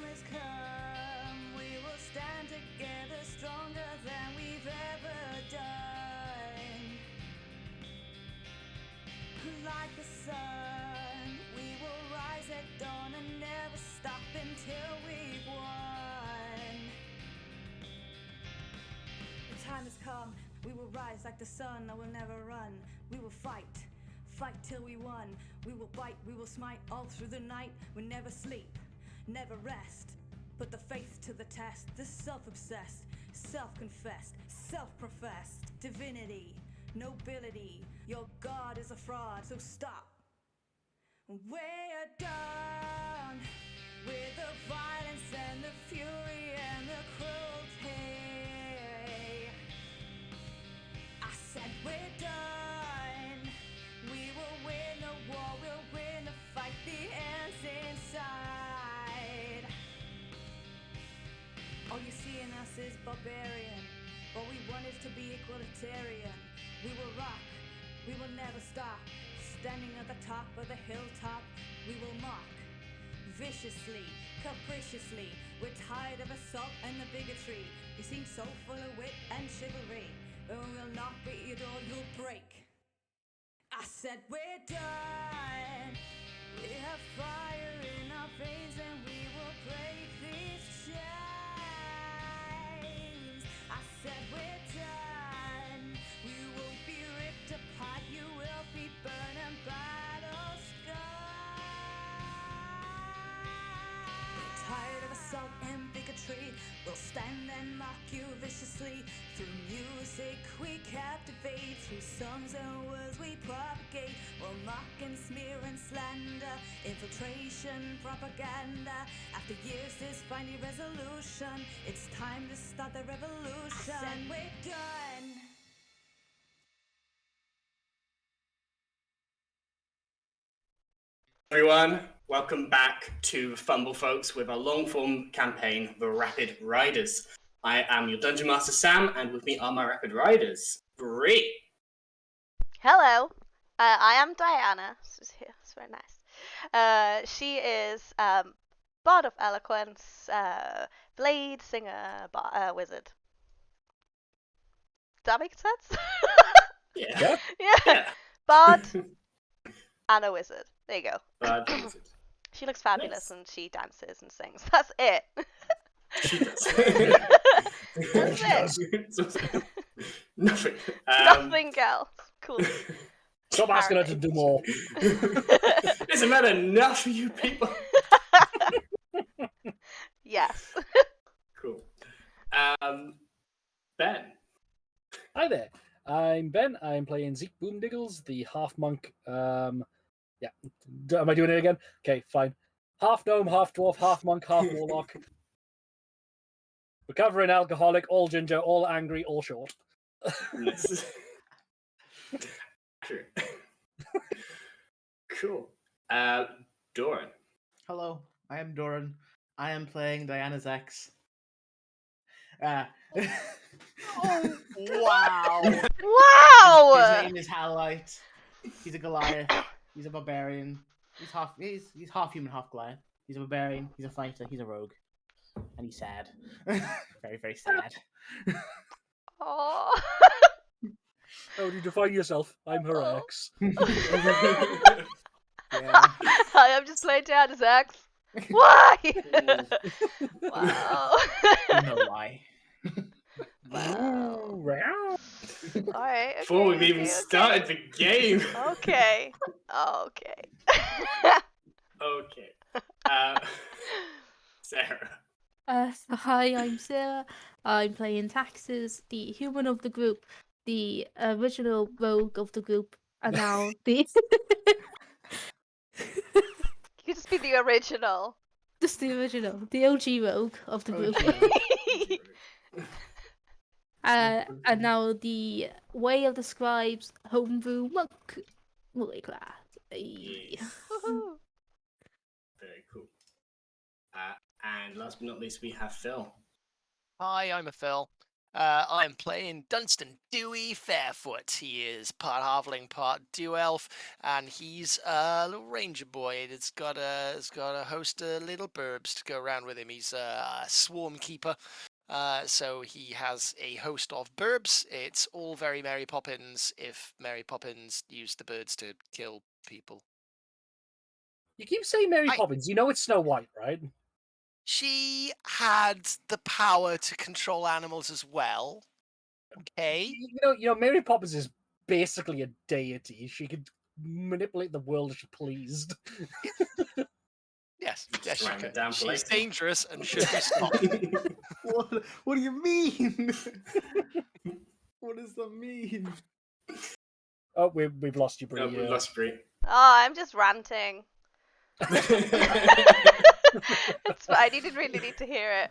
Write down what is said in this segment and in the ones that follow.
time has come, we will stand together stronger than we've ever done. Like the sun, we will rise at dawn and never stop until we've won. The time has come, we will rise like the sun, I will never run. We will fight till we won. We will bite, we will smite all through the night. We never sleep, never rest. Put the faith to the test, the self-obsessed, self-confessed, self-professed divinity, nobility. Your God is a fraud, so stop. We're done with the violence and the fury and the cruelty. I said we're done. We will win the war, we'll win the fight, the end's inside. All you see in us is barbarian. All we want is to be equalitarian. We will rock, we will never stop. Standing at the top of the hilltop, we will mock. Viciously, capriciously, we're tired of assault and the bigotry. You seem so full of wit and chivalry. When we'll knock at your door, you'll break. I said we're done. We have fire in our veins and we will break these chains. I said we're done. We won't be ripped apart. You will be burned and battle scarred. We're tired of assault and bigotry. We'll stand and mock you viciously. Through music we captivate. Through songs and words we propagate. We'll mock and smear and slander. Infiltration, propaganda. After years there's finally resolution. It's time to start the revolution. I said we're done. Everyone, welcome back to Fumble, folks, with our long-form campaign, The Rapid Riders. I am your Dungeon Master, Sam, and with me are my Rapid Riders, Bree. Hello, I am Dyanna. It's very nice. She is Bard of Eloquence, Blade Singer, Wizard. Does that make sense? Yeah. Yeah. Bard and a wizard. There you go. Wizard. She looks fabulous Nice. and she dances and sings. That's it. She does. That's it. Nothing. Nothing else. Cool. Stop asking her to do more. Isn't that enough for you people? Yes. Cool. Ben. Hi there. I'm Ben. I'm playing Zeek Boomdiggles, the half monk. Am I doing it again? Okay, fine. Half gnome, half dwarf, half monk, half warlock. Recovering alcoholic, all ginger, all angry, all short. Nice. True. Cool. Doran. Hello, I am Doran. I am playing Diana's ex. Wow. His Wow. name is Halite. He's a Goliath. He's a barbarian. He's half human, half Goliath. He's a barbarian. He's a fighter. He's a rogue, and he's sad. Very, very sad. Oh. How do you define yourself? I'm her ex. Yeah. Hi, I'm just playing down his ex. Why? Wow. You know why? Wow. Alright. Before we've even started the game. Okay. Okay. Sarah. Hi, I'm Sarah. I'm playing Taxes, the human of the group, the original rogue of the group, and now the You just be the original. just the original, the OG rogue of the group, and now the way of the scribes, homebrew monk, multi-class. Yes. Woohoo. Very cool. And last but not least, we have Phil. Hi, I'm a Phil. I am playing Dunstan Dewey Fairfoot. He is part halfling, part dew elf, and he's a little ranger boy. It's got a host of little burbs to go around with him. He's a swarm keeper, so he has a host of burbs. It's all very Mary Poppins. If Mary Poppins used the birds to kill people, You keep saying Mary Poppins. You know it's Snow White, right? she had the power to control animals as well. Okay. You know, Mary Poppins is basically a deity. She could manipulate the world as she pleased. Yes, yes, she Write it could. down She's politely. dangerous and should be stopped. What do you mean? What does that mean? Oh, we've lost you, Bree. No, we lost Brie. Oh, I'm just ranting. It's fine. You didn't really need to hear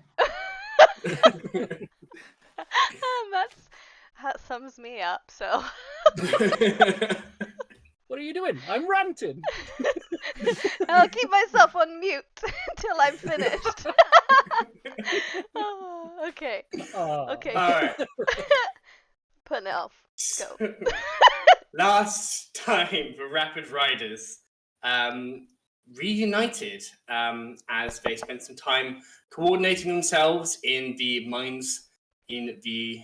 it. That sums me up. So. What are you doing? I'm ranting. I'll keep myself on mute until I'm finished. Oh, okay. Okay. All right. Putting it off. Go. Last time the Rapid Riders reunited as they spent some time coordinating themselves in the mines in the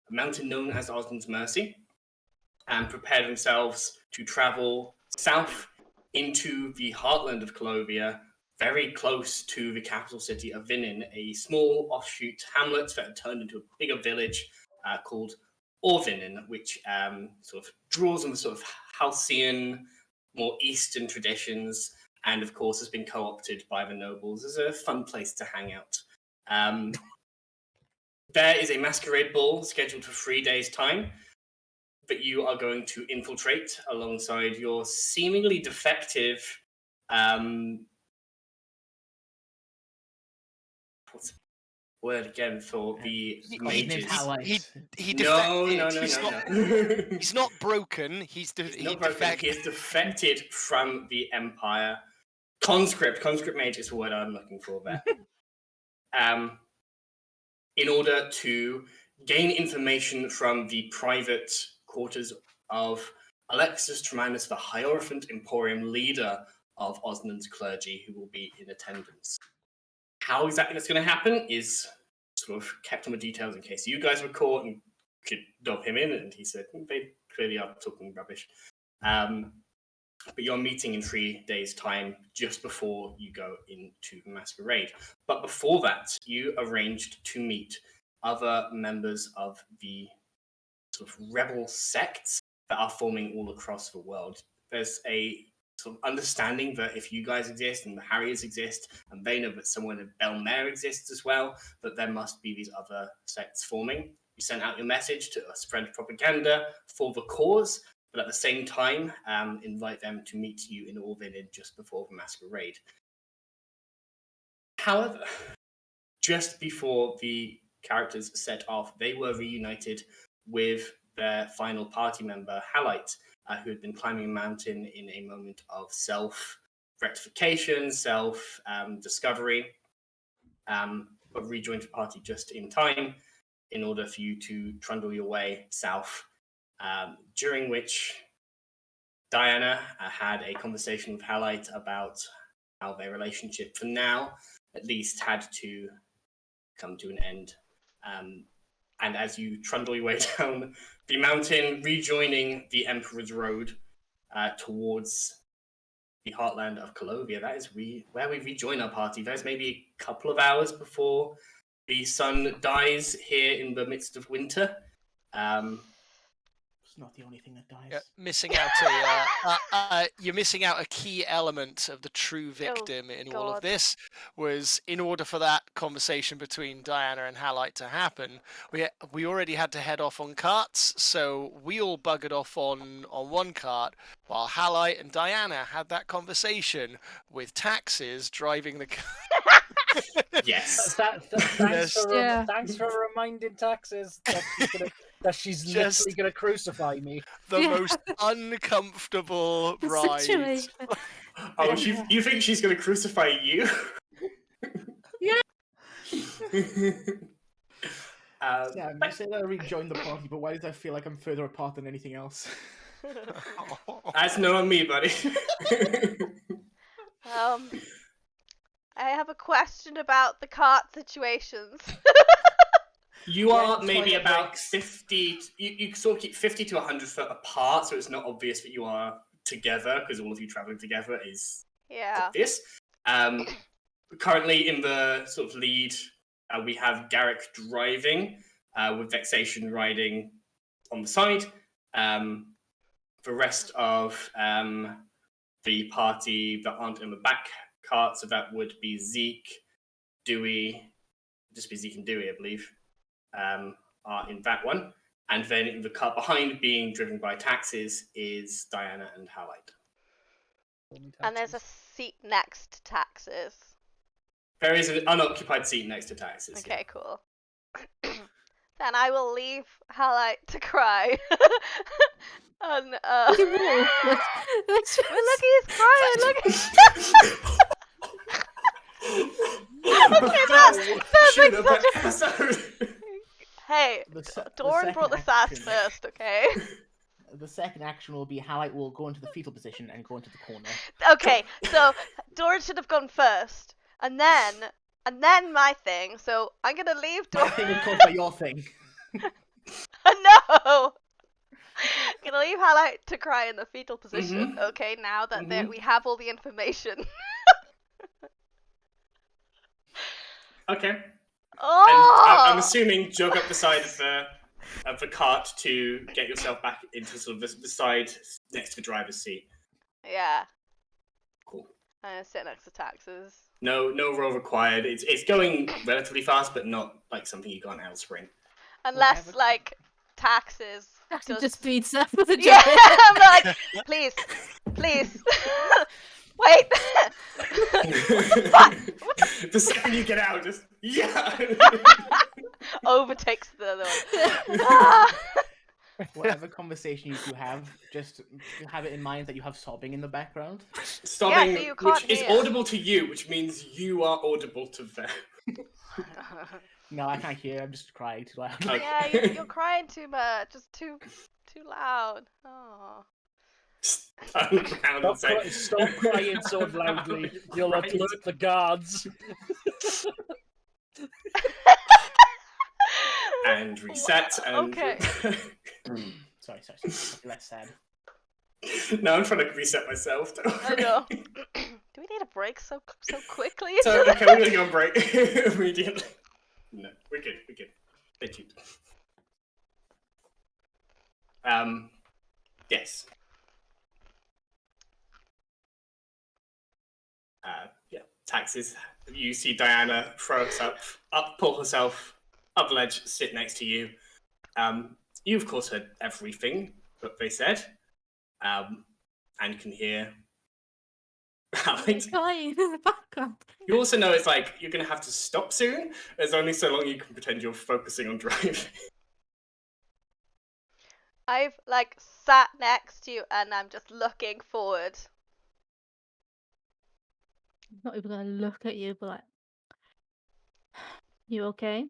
mountain known as Osmond's Mercy, and prepared themselves to travel south into the heartland of Colovia, very close to the capital city of Vinin, a small offshoot hamlet that had turned into a bigger village called Orvinin, which sort of draws on the sort of halcyon, more Eastern traditions, and of course has been co-opted by the nobles as a fun place to hang out. There is a masquerade ball scheduled for 3 days' time that you are going to infiltrate alongside your seemingly defective what's the word again for the mages? He No. defected. He's not broken. He's not broken. He is defected from the Empire. Conscript mage is the word I'm looking for there. In order to gain information from the private quarters of Alexis Tremendous, the Hierophant Emporium leader of Osmond's clergy, who will be in attendance. How exactly that's going to happen is sort of kept on the details in case you guys were caught and could dob him in, and he said, they clearly are talking rubbish. But you're meeting in 3 days' time, just before you go into the masquerade. But before that, you arranged to meet other members of the sort of rebel sects that are forming all across the world. There's a sort of understanding that if you guys exist and the Harriers exist, and they know that someone in Belmare exists as well, that there must be these other sects forming. You sent out your message to spread propaganda for the cause, but at the same time, invite them to meet you in Orvinin just before the masquerade. However, just before the characters set off, they were reunited with their final party member, Halite, who had been climbing a mountain in a moment of self-rectification, self-discovery, but rejoined the party just in time in order for you to trundle your way south. During which Dyanna had a conversation with Halite about how their relationship, for now, at least, had to come to an end. And as you trundle your way down the mountain, rejoining the Emperor's Road towards the heartland of Colovia, that is where we rejoin our party. There's maybe a couple of hours before the sun dies here in the midst of winter. It's not the only thing that dies. Yeah, you're missing out a key element of the true victim in all of this. Was in order for that conversation between Dyanna and Halite to happen, we already had to head off on carts, so we all buggered off on one cart, while Halite and Dyanna had that conversation with taxes driving the car. Yes. Thanks for reminding taxes that she's literally going to crucify me. The most uncomfortable ride. Oh, you think she's going to crucify you? Yeah. Yeah, I'm just saying that I rejoined the party, but why does I feel like I'm further apart than anything else? That's knowing me, buddy. I have a question about the cart situations. You Yeah, are the maybe toilet about breaks. 50. You sort of keep 50 to 100 foot apart, so it's not obvious that you are together because all of you traveling together is Yeah. obvious. Currently in the sort of lead, we have Garrick driving, with Vexation riding on the side. The rest of the party that aren't in the back cart, so that would be Zeek, Dewey, just be Zeek and Dewey, I believe, are in that one. And then in the cart behind, being driven by taxes, is Dyanna and Halite. And there's a seat next to taxes. There is an unoccupied seat next to taxes. Okay, cool. Then I will leave Halite to cry. And Whoa, let's look, he's crying. Look. Okay, that's Shoot like up such a. episode. Hey, Doran brought the sass first, okay? The second action will be Halite will go into the fetal position and go into the corner. Okay, so Doran should have gone first, and then my thing. So I'm gonna leave My Doran. thing is caused by your thing. No. Gonna leave Halite to cry in the fetal position. Mhm. Okay, now that Mhm. we have all the information. Okay. Oh. And I'm assuming jog up the side of the cart to get yourself back into sort of the side next to the driver's seat. Yeah. Cool. I'm gonna sit next to taxes. No roll required. It's going relatively fast, but not like something you can't outsprint. Unless Whatever. like taxes. just beats up with a Yeah, giant. I'm like, please. Wait. What? The second you get out, just yeah. Overtakes the other one. Ah! Whatever conversation you two have, just have it in mind that you have sobbing in the background. Stopping, Yeah, so you can't which is hear. audible to you, which means you are audible to them. No, I can't hear. I'm just crying too loud. Okay. Yeah, you're crying too much. Just too loud. Oh. Turn around and say, Stop crying so loudly. You'll Right. alert the guards. And reset. And Okay. Sorry. Less sad. No, I'm trying to reset myself. Don't I worry. know. Do we need a break so quickly? So okay, we're gonna go on break immediately. No, we're good. Stay tuned. Yes. Yeah. Taxes. You see Dyanna throw herself up, pull herself up the ledge, sit next to you. You of course heard everything that they said, and can hear. Halite. Crying in the background. You also know it's like you're gonna have to stop soon. There's only so long you can pretend you're focusing on driving. I've like sat next to you and I'm just looking forward. I'm not even gonna look at you, but like, you okay?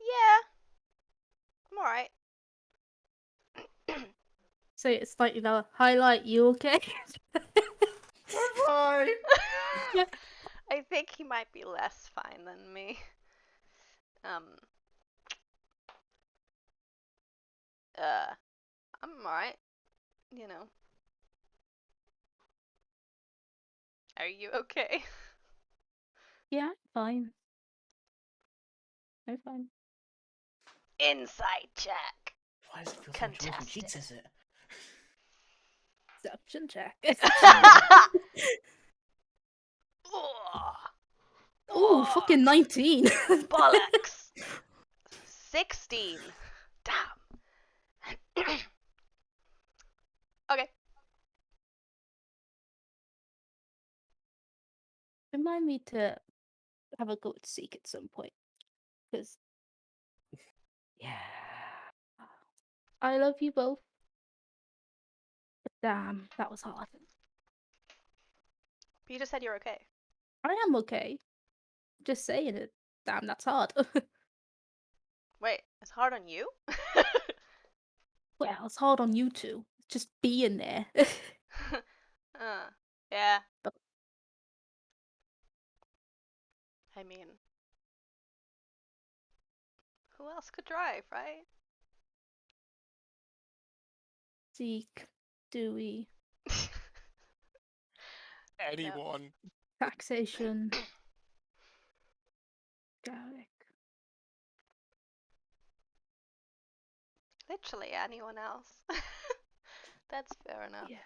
Yeah. I'm alright. So it's like, you know, highlight, you okay? I'm fine. I think he might be less fine than me. I'm alright. You know. Are you okay? Yeah, I'm fine. I'm fine. Insight check. Why does it feel so much worse when she Contested. says it? Deception check. Oh, Ooh, fucking 19. bollocks. 16. Damn. Okay. Remind me to have a go at Seek at some point. Because, yeah. I love you both. But damn, that was hard. You just said you're okay. I am okay. Just saying it. Damn, that's hard. Wait, it's hard on you? Well, it's hard on you two. Just being there. Yeah. But- I mean, who else could drive, right? Zeke, Dewey, Anyone. taxation, Garrick. Literally anyone else. That's fair enough. Yeah.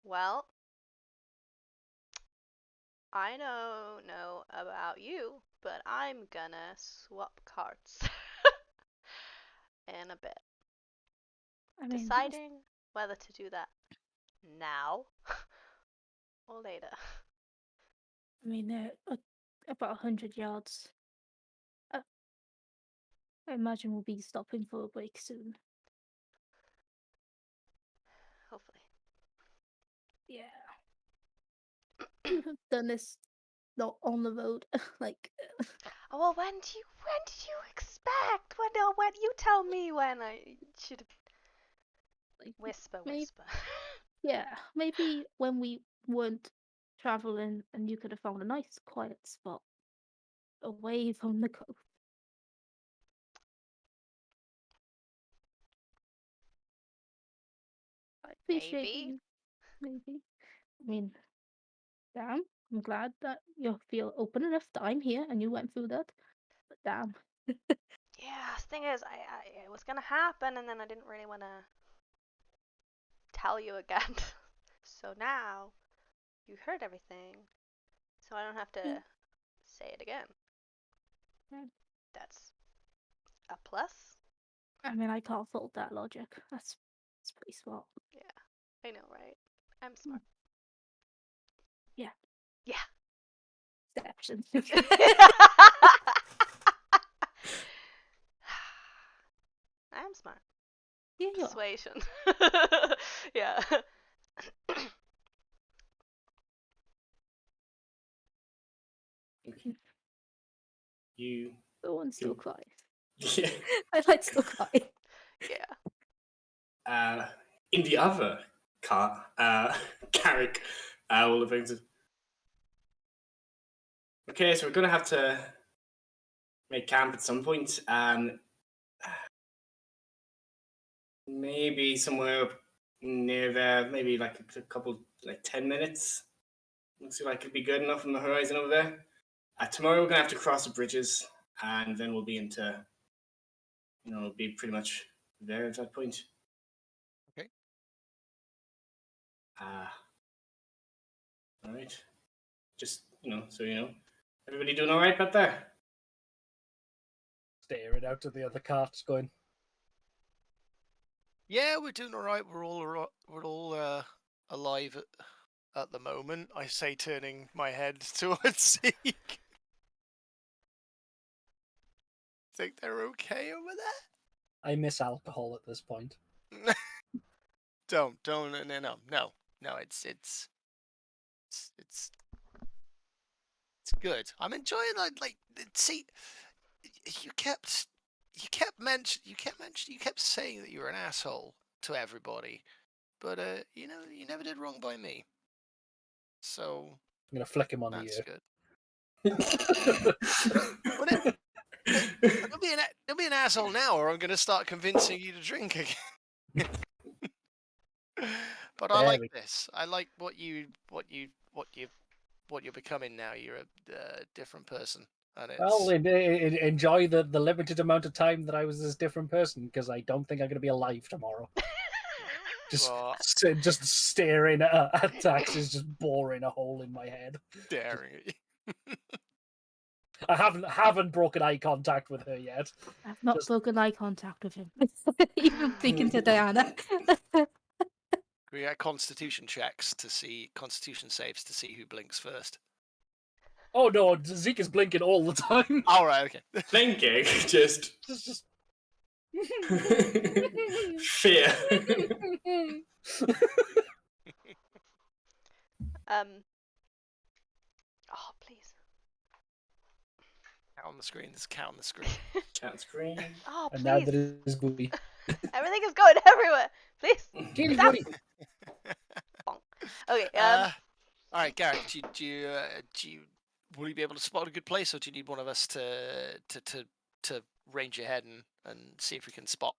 Well, I don't know about you, but I'm gonna swap carts in a bit. I mean, Deciding whether to do that now or later. they're about 100 yards. I imagine we'll be stopping for a break soon. Hopefully. Yeah. You have done this not on the road. Like, Oh, well, when did you expect? When you tell me when I should like whisper. yeah, maybe when we weren't traveling and you could have found a nice quiet spot away from the coast. I appreciate Maybe. you. Maybe. I mean, damn, I'm glad that you feel open enough that I'm here and you went through that. But damn. Yeah, the thing is, it was gonna happen, and then I didn't really want to tell you again. So now you heard everything, so I don't have to Yeah. say it again. Yeah. That's a plus. I mean, I can't fault that logic. That's pretty smart. Yeah, I know, right? I'm smart. Yeah. Yeah. Exception. I'm smart. Yeah, you are. Persuasion. Yeah. You. The one still Cool. cries. Yeah. I like still cry. Yeah. In the other car, Garrick will have been. Okay, so we're gonna have to make camp at some point. Maybe somewhere near there. Maybe like a couple, like 10 minutes. Looks like it'd be good enough on the horizon over there. Tomorrow we're gonna have to cross the bridges, and then we'll be into, we'll be pretty much there at that point. Okay. All right. Just so you know, everybody doing all right back there? Staring out to the other carts, going, Yeah, we're doing all right. We're all alive at the moment. I say, turning my head towards Zeek. Think they're okay over there? I miss alcohol at this point. Don't, no. It's good. I'm enjoying see, you kept saying that you were an asshole to everybody, but you never did wrong by me. So I'm gonna flick him on the that's ear. good. But don't be an asshole now, or I'm gonna start convincing you to drink again. But I like this. I like what you're becoming now. You're a different person, and it's Well, enjoy the limited amount of time that I was this different person, because I don't think I'm going to be alive tomorrow. Just staring at Tax is just boring a hole in my head. Staring at you. I haven't broken eye contact with her yet. I've not broken eye contact with him. Even speaking to Dyanna. We get constitution saves to see who blinks first. Oh no, Zeke is blinking all the time. All right, okay. Blinking, just fear. Oh, please. Cat on the screen. There's a cat on the screen. Chat screen. Oh, And now please. there is booty. Everything is going everywhere. Please. Kitty booty. Okay. All right, Garrick. Do you will you be able to spot a good place, or do you need one of us to range ahead and see if we can spot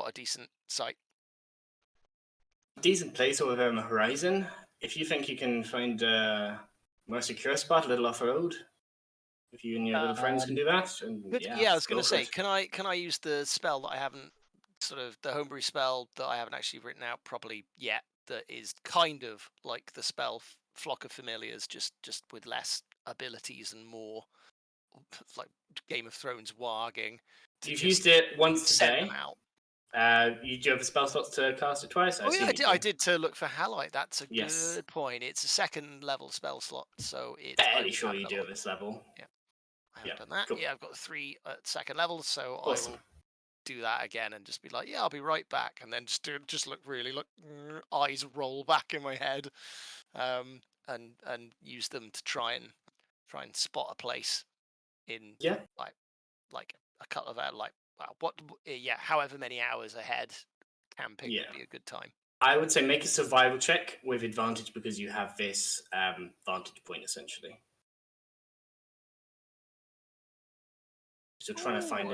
a decent site? Decent place over there on the horizon. If you think you can find a more secure spot, a little off road, if you and your little friends can do that, and Yeah, I was go going to for say, it. can I use the spell that I haven't the homebrew spell that I haven't actually written out properly yet? That is kind of like the spell Flock of Familiars, just with less abilities and more like Game of Thrones warging. You've used it once send today. them out. You do have the spell slots to cast it twice? Oh yeah, I did to look for Halite. That's a Yes. good point. It's a second level spell slot, so it's Fairly sure you do at this level. Yeah. I haven't Yeah, done that. cool. Yeah, I've got 3 at second level, so Awesome. I will do that again and just be like, yeah, I'll be right back, and then just look eyes roll back in my head, and use them to try and spot a place in like a couple of hours, however many hours ahead camping would be a good time. I would say make a survival check with advantage because you have this vantage point essentially. So trying to find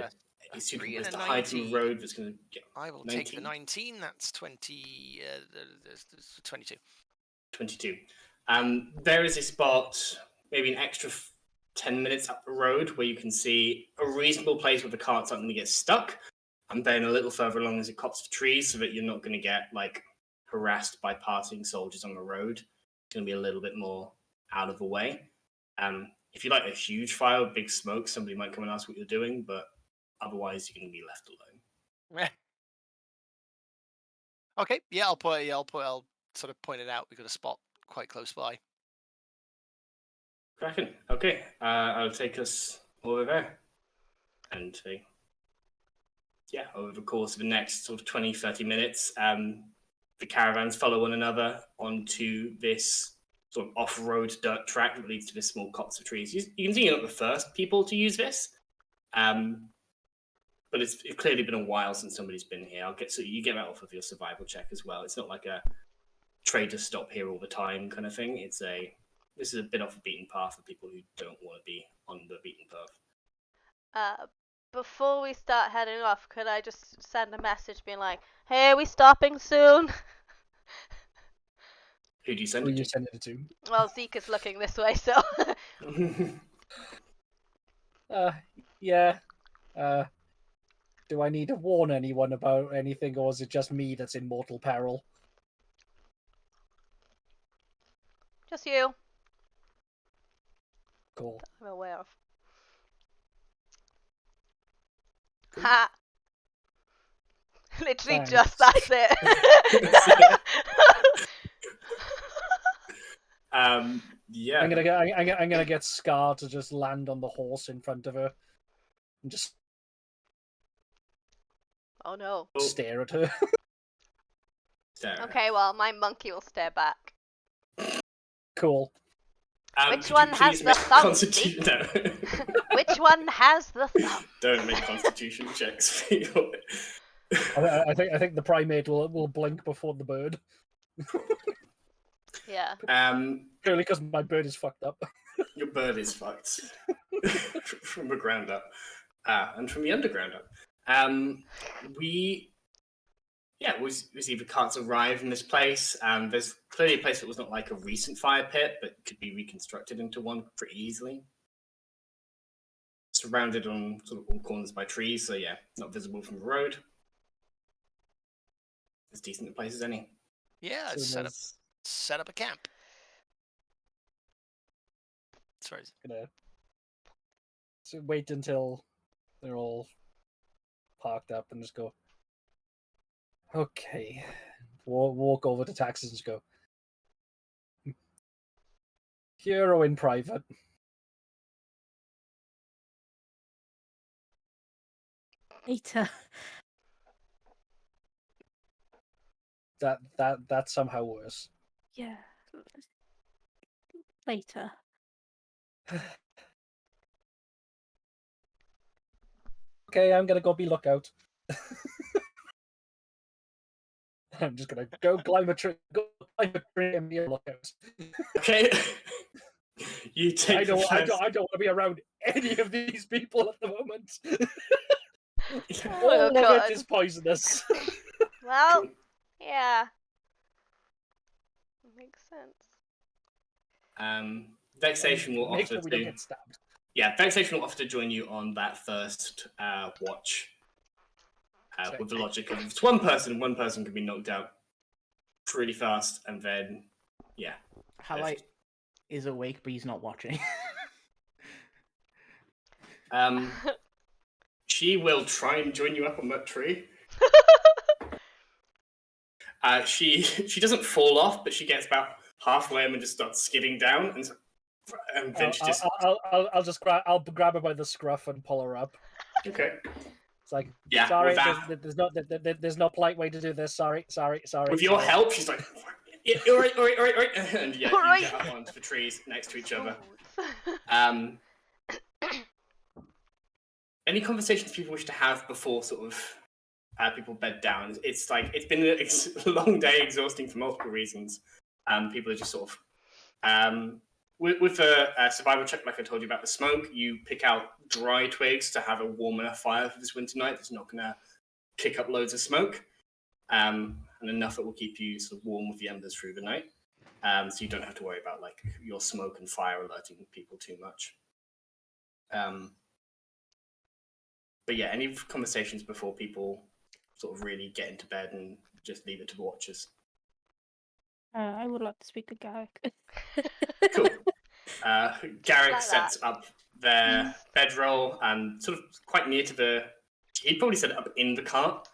a suitable place to hide from a road that's going to get. I will 19? take the 19. That's 20. 22. 22. There is a spot, maybe an extra 10 minutes up the road, where you can see a reasonable place where the cart's not going to get stuck, and then a little further along is a copse of trees, so that you're not going to get like harassed by passing soldiers on the road. It's going to be a little bit more out of the way. If you like a huge fire with big smoke, somebody might come and ask what you're doing, but otherwise you're going to be left alone. Okay, yeah, I'll sort of point it out. We've got a spot quite close by. Cracking. Okay, I'll take us over there. And over the course of the next sort of 20, 30 minutes, the caravans follow one another onto this sort of off-road dirt track that leads to this small copse of trees. You can see you're not the first people to use this, but it's clearly been a while since somebody's been here. So you get that off of your survival check as well. It's not like a trader stop here all the time kind of thing. This is a bit off the beaten path for people who don't want to be on the beaten path. Before we start heading off, could I just send a message being like, "Hey, are we stopping soon?" Who do you send it to? Well, Zeek is looking this way, so. Yeah. Do I need to warn anyone about anything, or is it just me that's in mortal peril? Just you. Cool. I'm aware of. Cool. Ha! Literally Thanks. just that's it. Yeah. I'm gonna get Scar to just land on the horse in front of her and just Oh no. stare at her. Okay, well, my monkey will stare back. Cool. Which one has the thumb? No. Which one has the thumb? Don't make constitution checks. I think the primate will blink before the bird. Yeah. Purely because my bird is fucked up. Your bird is fucked from the ground up, and from the underground up. We see the carts arrive in this place. There's clearly a place that was not like a recent fire pit, but could be reconstructed into one pretty easily. Surrounded on sort of all corners by trees, so yeah, not visible from the road. As decent a place as any. Yeah, So set up a camp. Sorry. Gonna wait until they're all parked up and just go, okay. Walk over to Taxes and just go, hero in private. Later. That's somehow worse. Yeah. later. Okay, I'm gonna go be lookout. I'm just gonna go climb a tree, and be a lookout. Okay. You I take the don't first... want to be around any of these people at the moment. Oh, All of God. it is poisonous. Well, yeah. Makes sense. Vexation will Make offer sure we don't to... get stabbed. Yeah, Vexation will offer to join you on that first watch. With the logic of if it's one person can be knocked out pretty fast, and then, yeah. Halite is awake, but he's not watching. She will try and join you up on that tree. She doesn't fall off, but she gets about halfway and just starts skidding down, and then she just... I'll grab her by the scruff and pull her up. Okay. It's like, Yeah, sorry, with that... there's no polite way to do this. Sorry. With your help, she's like, yeah, all right. And yeah, you get up onto the trees next to each other. Any conversations people wish to have before sort of people bed down? It's like, it's been a long day, exhausting for multiple reasons. People are just sort of... with a survival check, like I told you about the smoke, you pick out dry twigs to have a warm enough fire for this winter night that's not going to kick up loads of smoke, and enough that will keep you sort of warm with the embers through the night, so you don't have to worry about like your smoke and fire alerting people too much. But yeah, any conversations before people sort of really get into bed and just leave it to the watchers? I would like to speak to Garrick. Cool. Garrick Like sets up their bedroll and sort of quite near to the... He'd probably set it up in the cart.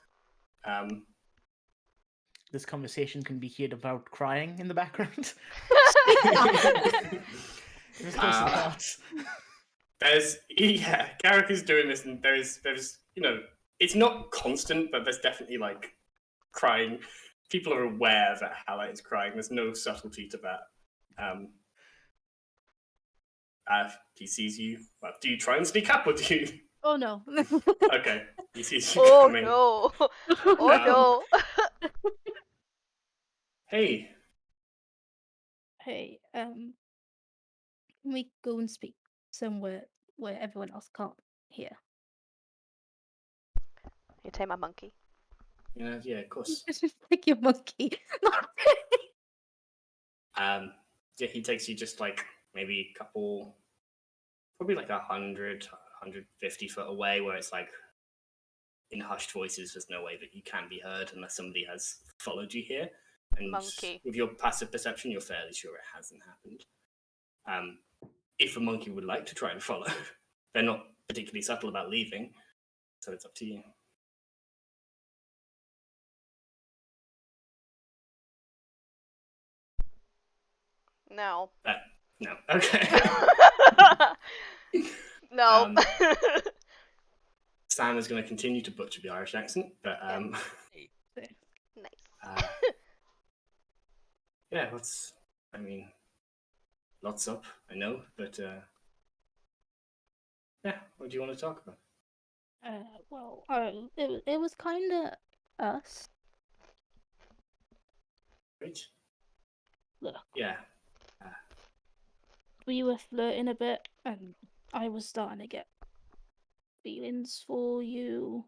This conversation can be heard about crying in the background. Garrick is doing this, and there's it's not constant, but there's definitely like crying. People are aware that Halite is crying. There's no subtlety to that. He sees you. Well, do you try and speak up, or do you? Oh no. Okay, he sees you Oh coming. no. Oh no. Hey. Hey, can we go and speak somewhere where everyone else can't hear? You tame a monkey. Yeah, of course. Like your monkey. Yeah, he takes you just like maybe a couple, probably like 100, 150 foot away, where it's like in hushed voices. There's no way that you can be heard unless somebody has followed you here. And Monkey. with your passive perception, you're fairly sure it hasn't happened. If a monkey would like to try and follow, they're not particularly subtle about leaving, so it's up to you. No. No. Okay. No. Sam is going to continue to butcher the Irish accent, but Nice. yeah, lots up, I know, but yeah, what do you want to talk about? Well, it was kind of us. Right? Look, Yeah. we were flirting a bit, and I was starting to get feelings for you.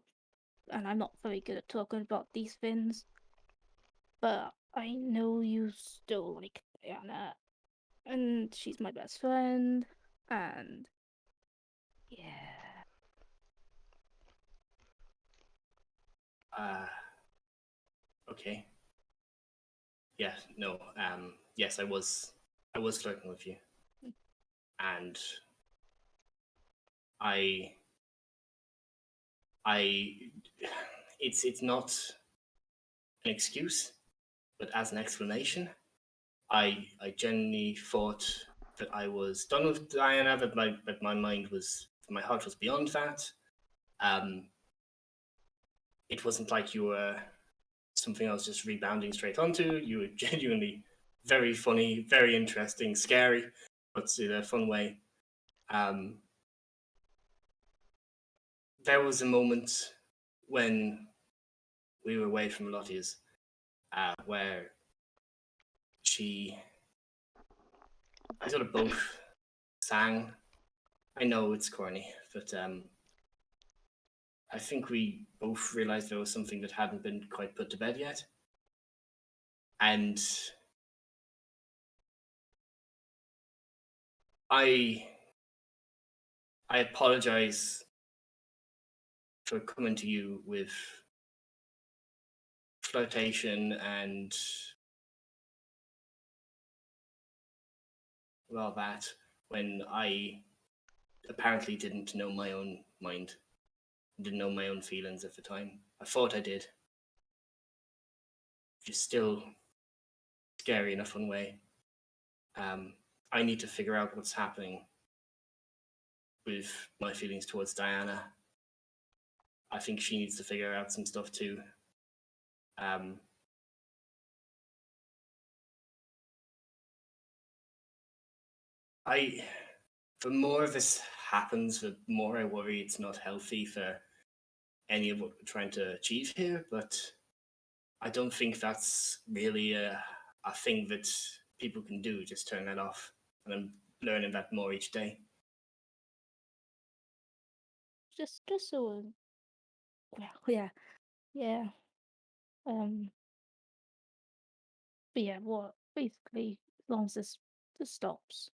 And I'm not very good at talking about these things, but I know you still like Dyanna, and she's my best friend, and yeah. Okay. Yeah, no, yes, I was flirting with you. And it's not an excuse, but as an explanation, I genuinely thought that I was done with Dyanna, but my heart was beyond that. It wasn't like you were something I was just rebounding straight onto. You were genuinely very funny, very interesting, scary. but in a fun way. There was a moment when we were away from Lottie's, where I sort of both sang. I know it's corny, but I think we both realized there was something that hadn't been quite put to bed yet. And I apologize for coming to you with flirtation and all that when I apparently didn't know my own mind, didn't know my own feelings at the time. I thought I did. Just still scary in a fun way. I need to figure out what's happening with my feelings towards Dyanna. I think she needs to figure out some stuff too. The more this happens, the more I worry it's not healthy for any of what we're trying to achieve here, but I don't think that's really a thing that people can do, just turn that off. And I'm learning that more each day. Just so, well, yeah. But yeah, what basically, as long as this stops,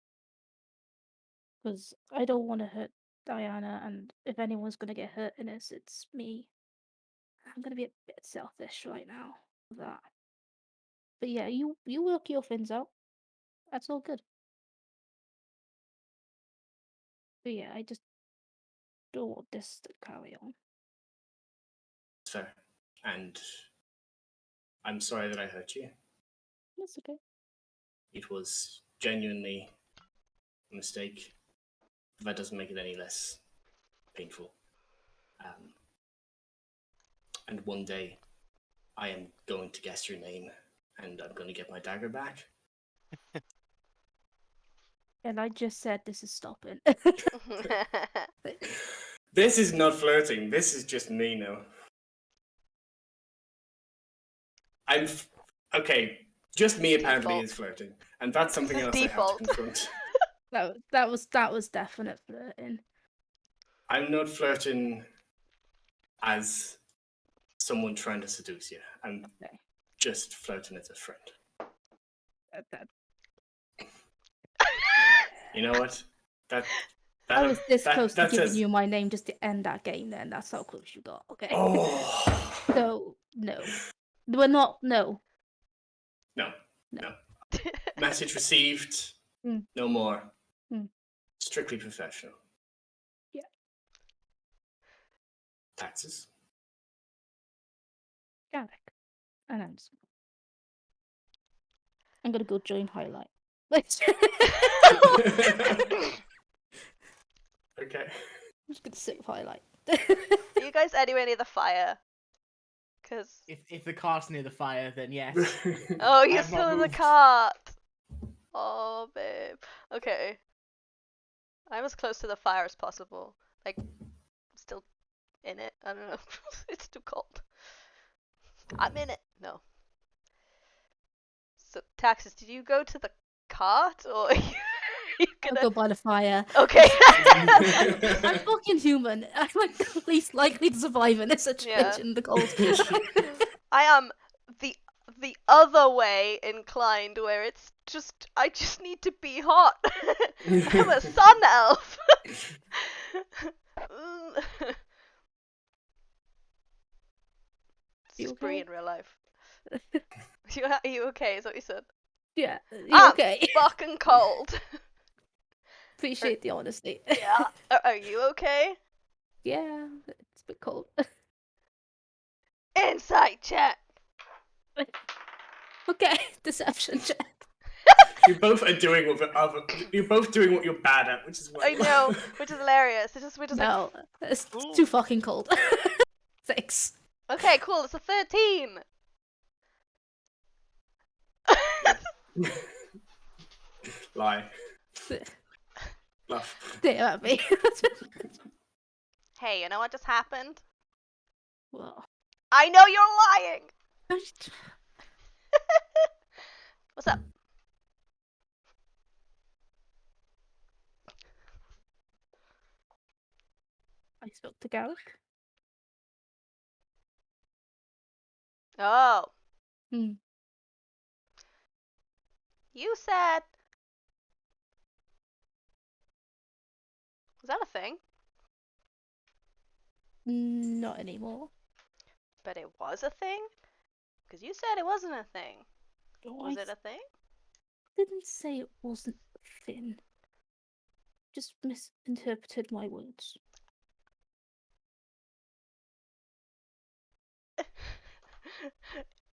because I don't want to hurt Dyanna, and if anyone's gonna get hurt in this, it's me. I'm gonna be a bit selfish right now with that. But yeah, you work your things out. That's all good. But yeah, I just don't want this to carry on. Fair. And I'm sorry that I hurt you. That's okay. It was genuinely a mistake. That doesn't make it any less painful. And one day, I am going to guess your name, and I'm going to get my dagger back. And I just said this is stopping. This is not flirting. This is just me now. Okay. Just me apparently Default. is flirting, and that's something else I have Default. to confront. that was definite flirting. I'm not flirting as someone trying to seduce you. I'm just flirting as a friend. You know what? I was this close to giving you my name just to end that game. Then that's how close you got. Okay. Oh. So no, we're not. No. Message received. No more. Strictly professional. Yeah. Taxes. Garrick. Announcement. I'm gonna go join Halite. Okay. I'm just gonna sit with Halite. Are you guys anywhere near the fire? Because if the cart's near the fire, then yes. oh, you're still in the cart. Oh, babe. Okay. I'm as close to the fire as possible. Like, still in it. I don't know. It's too cold. I'm in it. No. So, Taxes, did you go to the cart or are you gonna I'll go by the fire. Okay. I'm fucking human. I'm like least likely to survive in this situation in the cold. I am the other way inclined, where it's just I just need to be hot. I'm a sun elf. It's free in real life. Are you okay? Is what you said? Yeah. You okay? Fucking cold. Appreciate the honesty. Yeah. Are you okay? Yeah, it's a bit cold. Insight check. Okay, deception check. You both are doing you're both doing what you're bad at, which is what I know, which is hilarious. We're just no, it's too fucking cold. 6. Okay, cool. It's a 13. Lie. Bluff. Stare at me. Hey, you know what just happened? Well, I know you're lying! What's up? I spoke to Garrick. Oh, Hmm. you said... Was that a thing? Not anymore. But it was a thing? Because you said it wasn't a thing. Oh, Was it a thing? didn't say it wasn't thin. Just misinterpreted my words.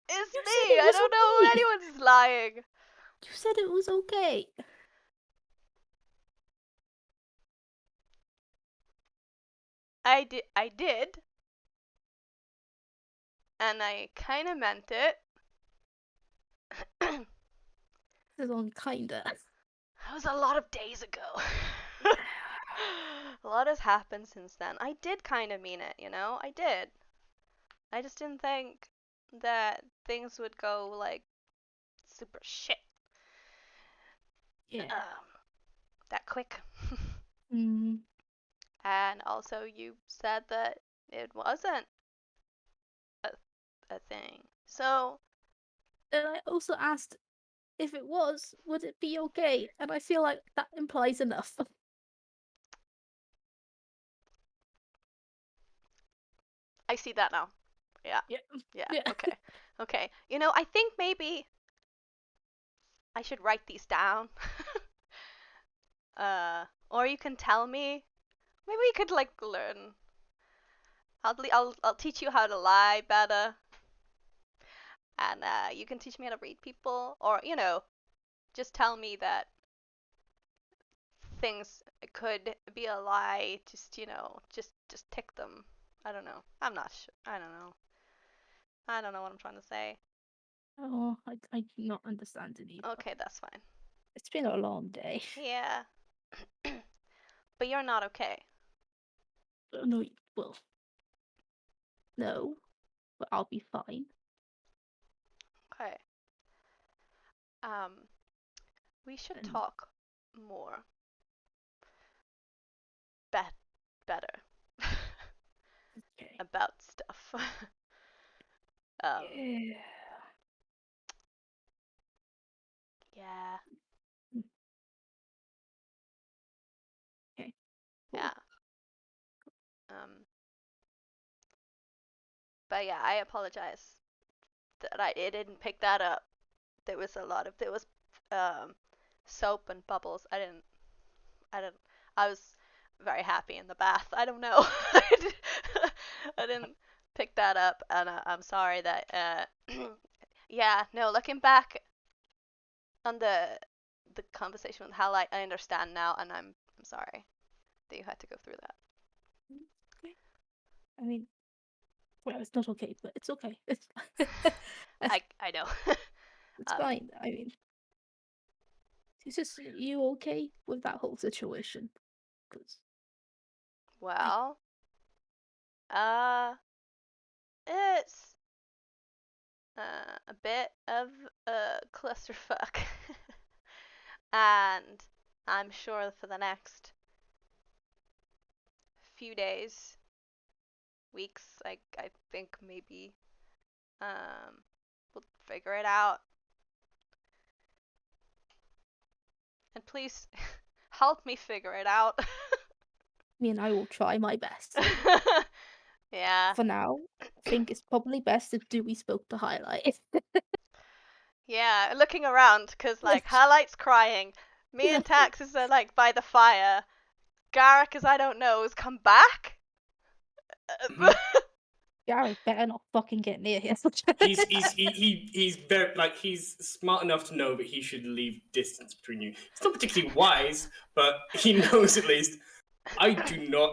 It's You me! said it I was don't know if okay. anyone's lying. You said it was okay. I did. And I kinda meant it. This is on kinda. That was a lot of days ago. A lot has happened since then. I did kinda mean it, you know? I did. I just didn't think that things would go, like, super shit. Yeah. That quick. Hmm. And also you said that it wasn't a thing. So, And I also asked if it was, would it be okay? And I feel like that implies enough. I see that now. Yeah. Yeah. Yeah, Yeah. okay. Okay. You know, I think maybe I should write these down. Or you can tell me. Maybe we could like learn. I'll teach you how to lie better. And you can teach me how to read people, or you know, just tell me that things could be a lie. Just you know, just tick them. I don't know. I'm not sure. I don't know. I don't know what I'm trying to say. Oh, I do not understand it either. Okay, that's fine. It's been a long day. Yeah. But you're not okay. No, well, no, but I'll be fine. Okay. We should And- talk more. Better. Okay. About stuff. Yeah. Yeah. Okay. Yeah. But yeah, I apologize that I didn't pick that up. There was soap and bubbles. I was very happy in the bath. I don't know. I didn't pick that up, and I'm sorry that yeah, no, looking back on the conversation with Halite, I understand now, and I'm sorry that you had to go through that. Okay. I mean, well, it's not okay, but it's okay. I know. It's fine. I mean, is just you okay with that whole situation? Because Well, it's a bit of a clusterfuck, and I'm sure for the next few days, weeks, I think maybe, we'll figure it out. And please help me figure it out. me and I will try my best. Yeah. For now, I think it's probably best if Dewey spoke to Highlight. Yeah, looking around, because, like, Halite's crying. Me and Taxes are, like, by the fire. Garrick, as I don't know, has come back. Garrick better not fucking get near here. He's very like he's smart enough to know that he should leave distance between you. It's not particularly wise, but he knows at least. I do not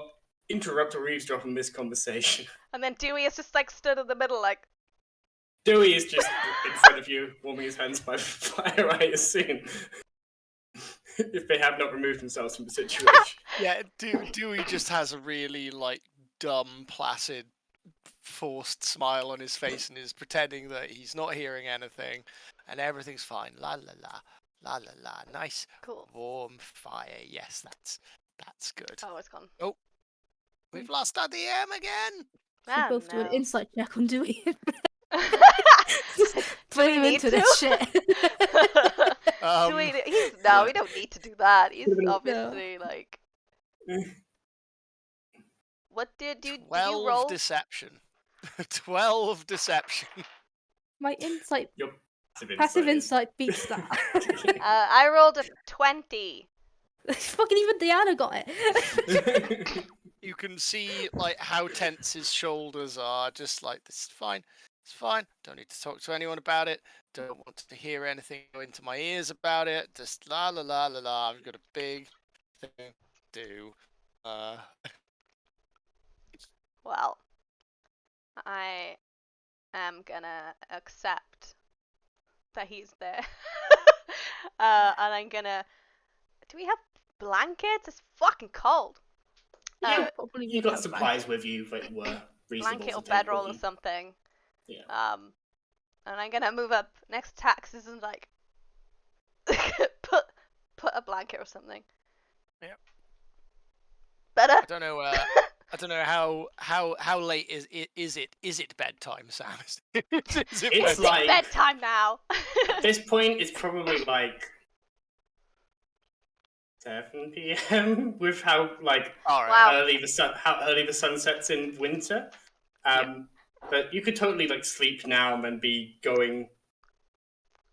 interrupt or eavesdrop on this conversation. And then Dewey is just, like, stood in the middle, like... Dewey is just in front of you, warming his hands by fire, I assume. if they have not removed themselves from the situation. Yeah, Dewey just has a really like dumb, placid, forced smile on his face and is pretending that he's not hearing anything, and everything's fine. La la la, la la la. Nice, Cool. warm fire. Yes, that's good. Oh, it's gone. Oh, we've lost our DM again. We Ah, both do an no. insight check on Dewey. Do Bring we him need into to? this shit. Do we? No, we don't need to do that. He's No. obviously like. What did you 12 roll? deception. 12 deception. My insight, Your passive is- insight beats that. I rolled a 20. Fucking even Dyanna got it. You can see like how tense his shoulders are. Just like, this is fine. It's fine. Don't need to talk to anyone about it. Don't want to hear anything go into my ears about it. Just la la la la la. I've got a big thing to do. Well, I am gonna accept that he's there. And I'm gonna. Do we have blankets? It's fucking cold. Yeah, Probably you would got have supplies with you that were reasonable Blanket to or take bedroll with or you. something. Yeah. And I'm gonna move up next to taxes and like put a blanket or something. Yep. Better. I don't know. I don't know how late is it bedtime, Sam? Is it It's bedtime? like Bedtime now. at this point, it's probably like 7 p.m. with how like All right. Wow. how early the sun sets in winter. But you could totally like sleep now and then be going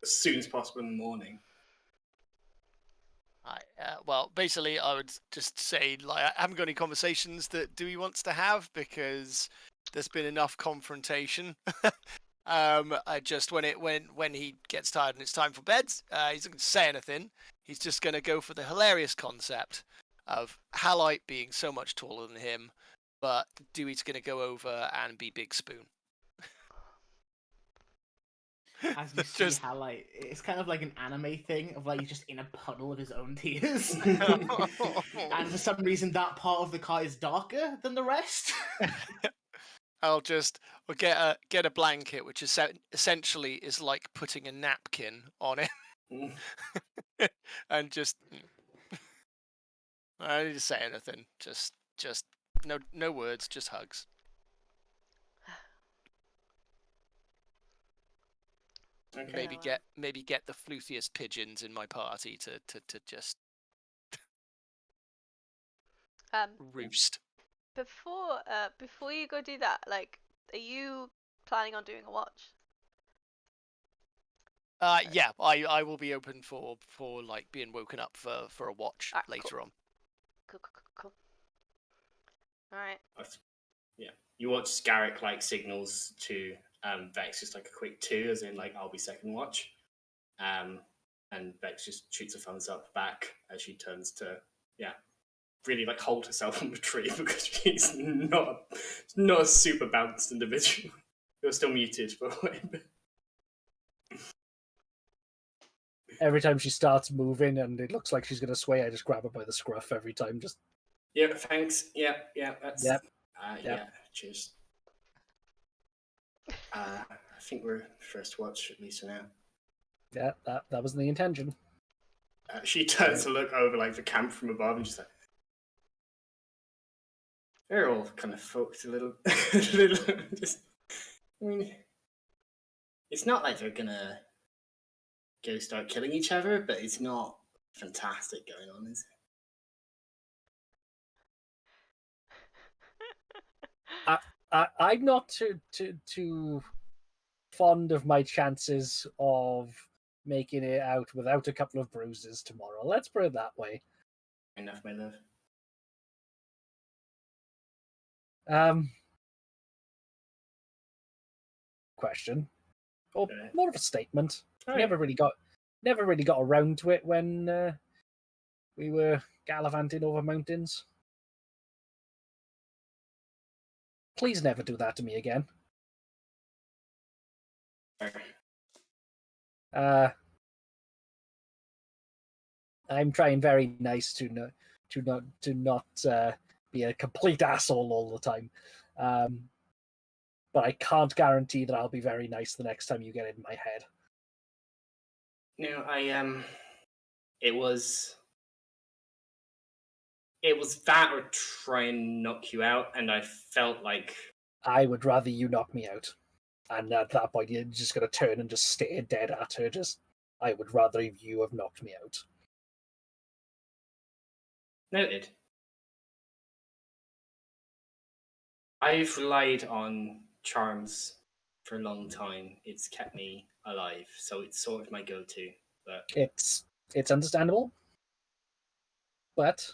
as soon as possible in the morning. Well, basically, I would just say like I haven't got any conversations that Dewey wants to have because there's been enough confrontation. I just when he gets tired and it's time for bed, he's not going to say anything. He's just going to go for the hilarious concept of Halite being so much taller than him, but Dewey's going to go over and be Big Spoon. As you see Just- how like it's kind of like an anime thing of like he's just in a puddle of his own tears. And for some reason that part of the car is darker than the rest. I'll get a blanket, which is essentially is like putting a napkin on it, and just I don't need to say anything. Just no words, just hugs. Okay. Maybe get the floofiest pigeons in my party to just roost. Before you go do that, like, are you planning on doing a watch? Yeah, I will be open for like being woken up for a watch Alright, later on. Cool. All right. Yeah, you watch Garrick like signals to Vex just like a quick 2, as in like I'll be second watch, and Vex just shoots a thumbs up back as she turns to really like hold herself on the tree because she's not a super balanced individual. You're still muted for a bit. Every time she starts moving and it looks like she's going to sway, I just grab her by the scruff every time. Just Yeah, thanks. Yeah, that's Yep. yeah. Cheers. I think we're first watch at least for now. yeah, that wasn't the intention. She turns to look over like the camp from above and just like they're all kind of fucked a little. Just, I mean, it's not like they're gonna go start killing each other, but it's not fantastic going on, is it? I'm not too fond of my chances of making it out without a couple of bruises tomorrow. Let's put it that way. Enough, my love. Question, or Right. more of a statement. Right. Never really got around to it when we were gallivanting over mountains. Please never do that to me again. I'm trying very nice to not be a complete asshole all the time. But I can't guarantee that I'll be very nice the next time you get in my head. No, it was that or try and knock you out, and I felt like I would rather you knock me out. And at that point, you're just going to turn and just stare dead at her. I would rather you have knocked me out. Noted. I've relied on charms for a long time. It's kept me alive, so it's sort of my go-to. But It's understandable, but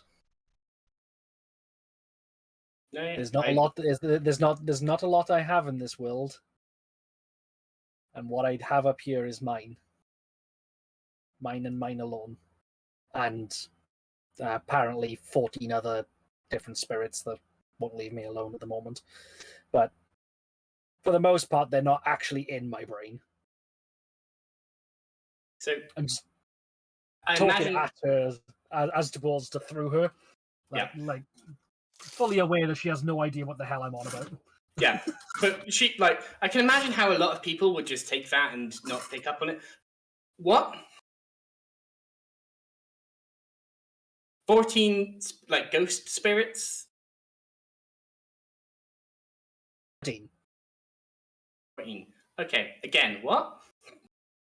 no, there's not a lot. There's not a lot I have in this world, and what I'd have up here is mine and mine alone, and apparently 14 other different spirits that won't leave me alone at the moment. But for the most part, they're not actually in my brain. So I'm just I talking imagine, at her as towards to through her. Like fully aware that she has no idea what the hell I'm on about. yeah, but I can imagine how a lot of people would just take that and not pick up on it. What? 14 ghost spirits? 14. 14. Okay, again, what?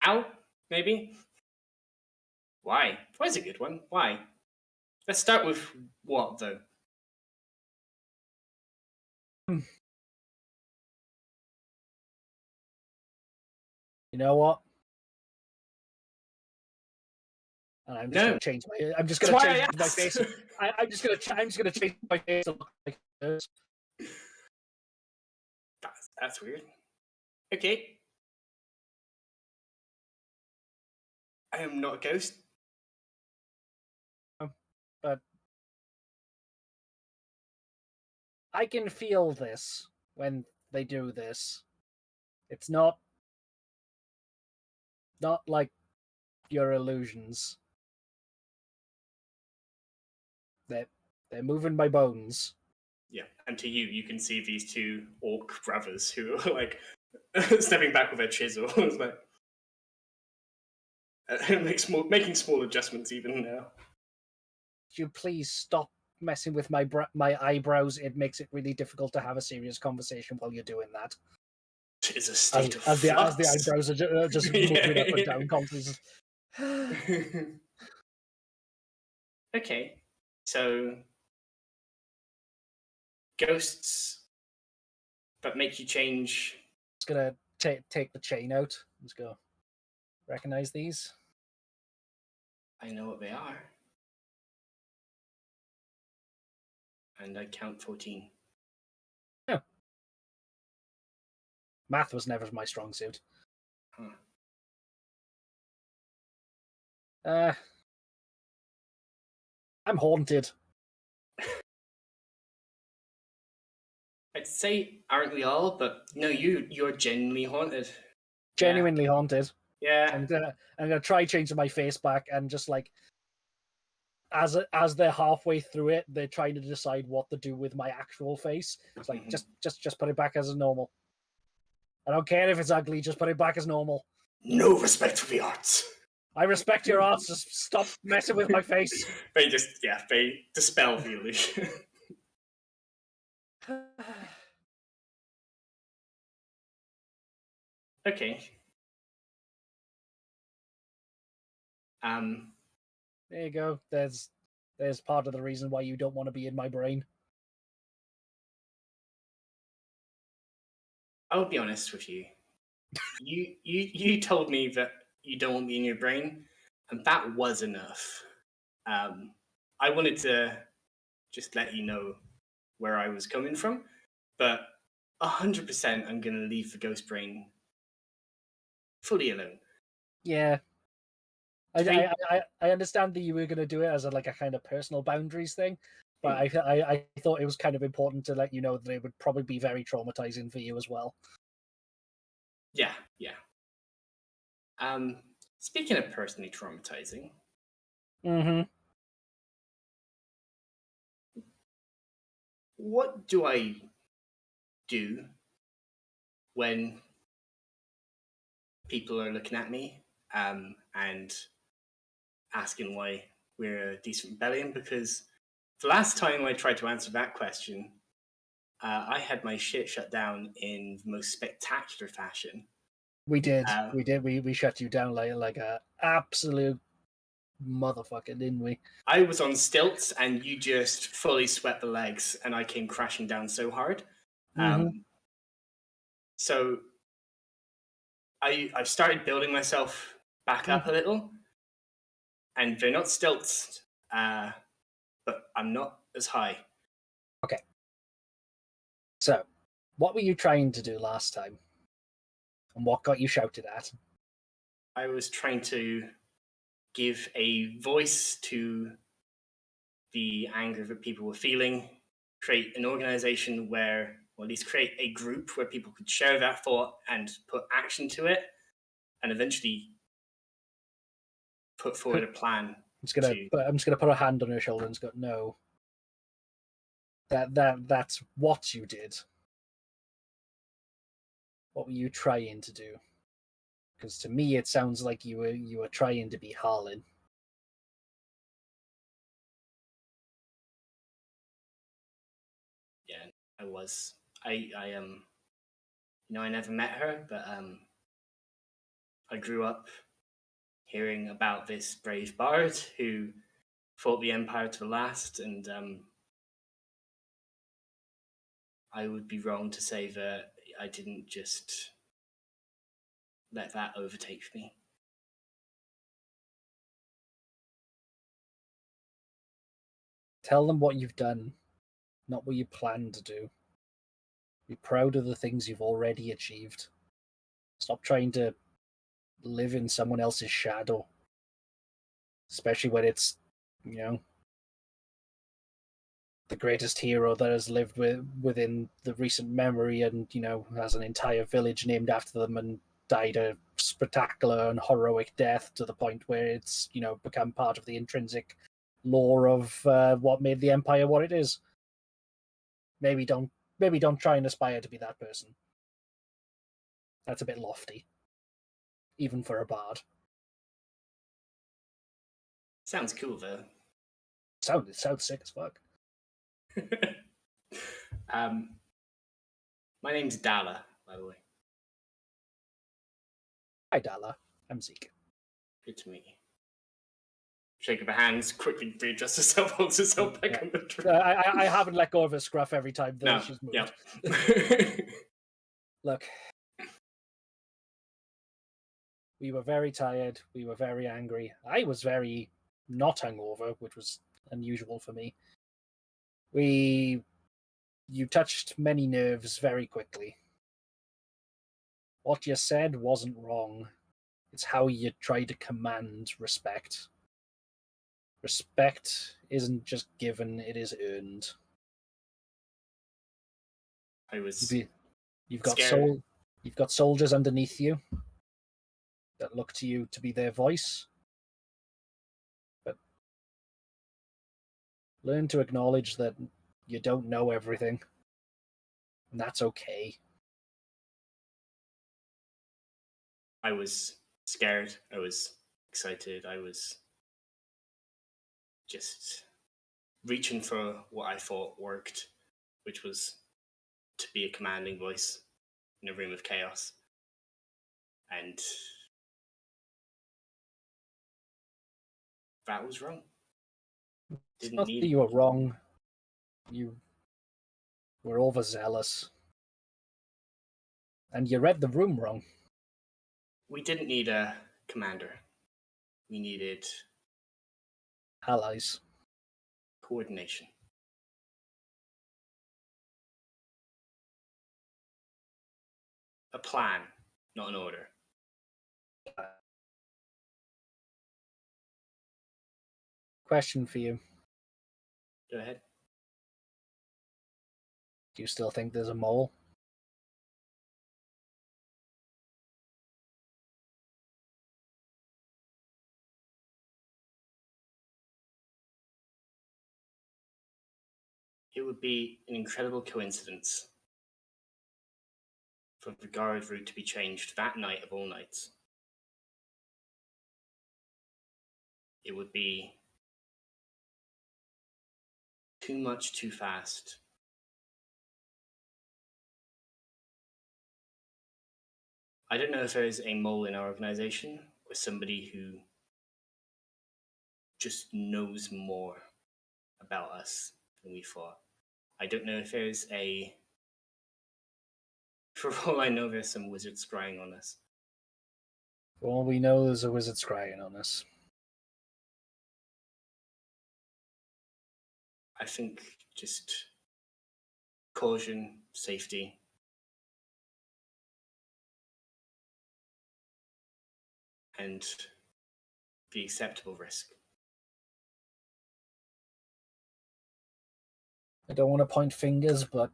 Ow? Maybe? Why? Why's a good one? Why? Let's start with what, though? You know what? And I'm just gonna change my. I'm just gonna change my face. I'm just gonna change my face to look like this. That's weird. Okay. I am not a ghost. But I can feel this when they do this. It's not like your illusions. They're moving my bones. Yeah, and to you, you can see these two orc brothers who are like stepping back with their chisel. It's like making small adjustments even now. Could you please stop messing with my eyebrows? It makes it really difficult to have a serious conversation while you're doing that. It's a state of as the flux. eyebrows are just moving up and down constantly. Okay, so ghosts that make you change. Just gonna take the chain out. Let's go. Recognize these? I know what they are. And I count 14. Yeah. Math was never my strong suit. Huh. I'm haunted. I'd say, aren't we all? But no, you're genuinely haunted. Genuinely haunted. Yeah. I'm gonna try changing my face back and just like as they're halfway through it, they're trying to decide what to do with my actual face. It's like just put it back as normal. I don't care if it's ugly, just put it back as normal. No respect for the arts. I respect your arts, just stop messing with my face. They dispel the illusion. Okay. There you go. There's part of the reason why you don't want to be in my brain. I'll be honest with you. You told me that you don't want me in your brain, and that was enough. I wanted to just let you know where I was coming from, but 100% I'm gonna leave the ghost brain fully alone. Yeah. I understand that you were going to do it as a kind of personal boundaries thing, but I thought it was kind of important to let you know that it would probably be very traumatizing for you as well. Yeah. Speaking of personally traumatizing, Mm-hmm. What do I do when people are looking at me and asking why we're a decent rebellion? Because the last time I tried to answer that question, I had my shit shut down in the most spectacular fashion. We did. We shut you down like a absolute motherfucker, didn't we? I was on stilts and you just fully swept the legs and I came crashing down so hard. Mm-hmm. So I've started building myself back up a little, and they're not stilts, but I'm not as high. Okay. So, what were you trying to do last time? And what got you shouted at? I was trying to give a voice to the anger that people were feeling, create an organization where, or at least create a group where people could share that thought and put action to it, and eventually put forward a plan. I'm just gonna put a hand on her shoulder and go, no. That's what you did. What were you trying to do? Because to me, it sounds like you were trying to be Harlan. Yeah, I was. I I never met her, but I grew up hearing about this brave bard who fought the Empire to the last, and I would be wrong to say that I didn't just let that overtake me. Tell them what you've done, not what you plan to do. Be proud of the things you've already achieved. Stop trying to live in someone else's shadow. Especially when it's, the greatest hero that has lived within the recent memory and, has an entire village named after them and died a spectacular and heroic death to the point where it's, become part of the intrinsic lore of what made the Empire what it is. Maybe don't try and aspire to be that person. That's a bit lofty, even for a bard. Sounds cool though. Sounds sick as fuck. My name's Dala, by the way. Hi, Dala. I'm Zeek. Good to meet you. Shake of the hands, quickly readjusts herself, holds herself back on the tree. I haven't let go of her scruff every time that she's moved. Yeah. Look, we were very tired. We were very angry. I was very not hungover, which was unusual for me. You touched many nerves very quickly. What you said wasn't wrong. It's how you try to command respect. Respect isn't just given, it is earned. I was You've got scared. You've got soldiers underneath you that look to you to be their voice. But learn to acknowledge that you don't know everything. And that's okay. I was scared. I was excited. I was just reaching for what I thought worked, which was to be a commanding voice in a room of chaos. And that was wrong. It's not that you were wrong. You were overzealous. And you read the room wrong. We didn't need a commander. We needed allies. Coordination. A plan, not an order. Question for you. Go ahead. Do you still think there's a mole? it would be an incredible coincidence for the guard route to be changed that night of all nights. It would be too much too fast. I don't know if there is a mole in our organization or somebody who just knows more about us than we thought. I don't know if there's a... For all I know, there's some wizard scrying on us. For all we know, there's a wizard scrying on us. I think just caution, safety. And the acceptable risk. I don't want to point fingers, but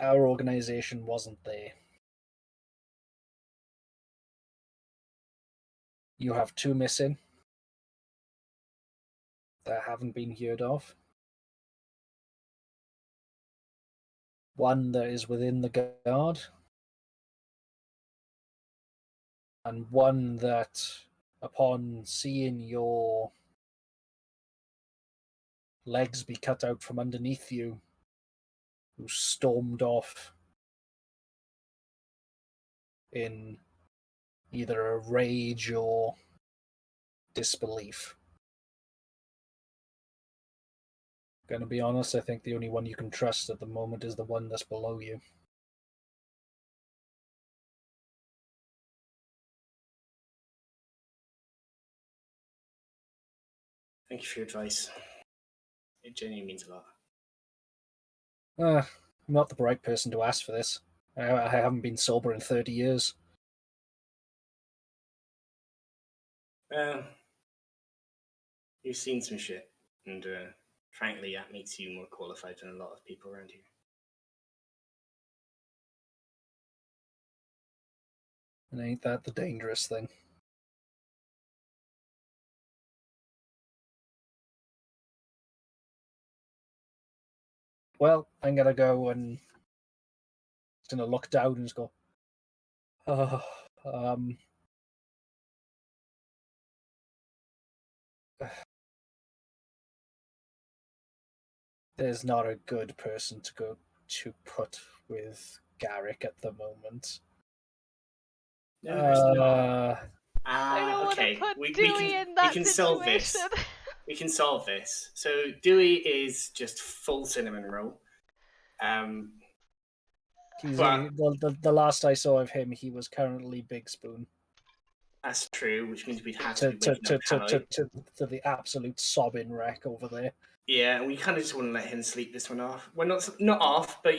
our organization wasn't there. You have 2 missing that haven't been heard of. One that is within the guard, and one that, upon seeing your legs be cut out from underneath you, who stormed off in either a rage or disbelief. Gonna be honest, I think the only one you can trust at the moment is the one that's below you. Thank you for your advice. It genuinely means a lot. I'm not the right person to ask for this. I haven't been sober in 30 years. You've seen some shit, and frankly, that makes you more qualified than a lot of people around here. And ain't that the dangerous thing? Well, I'm gonna go and just gonna look down and just go, there's not a good person to go to put with Garrick at the moment. No, there's not. I don't Okay, want to put we Dewey can, in that we can solve this. situation. We can solve this. So Dewey is just full cinnamon roll. He's But- the last I saw of him, he was currently Big Spoon That's true, which means we'd have to to be waking up Halite. the absolute sobbing wreck over there. Yeah, and we kind of just want to let him sleep this one off. Well, not off, but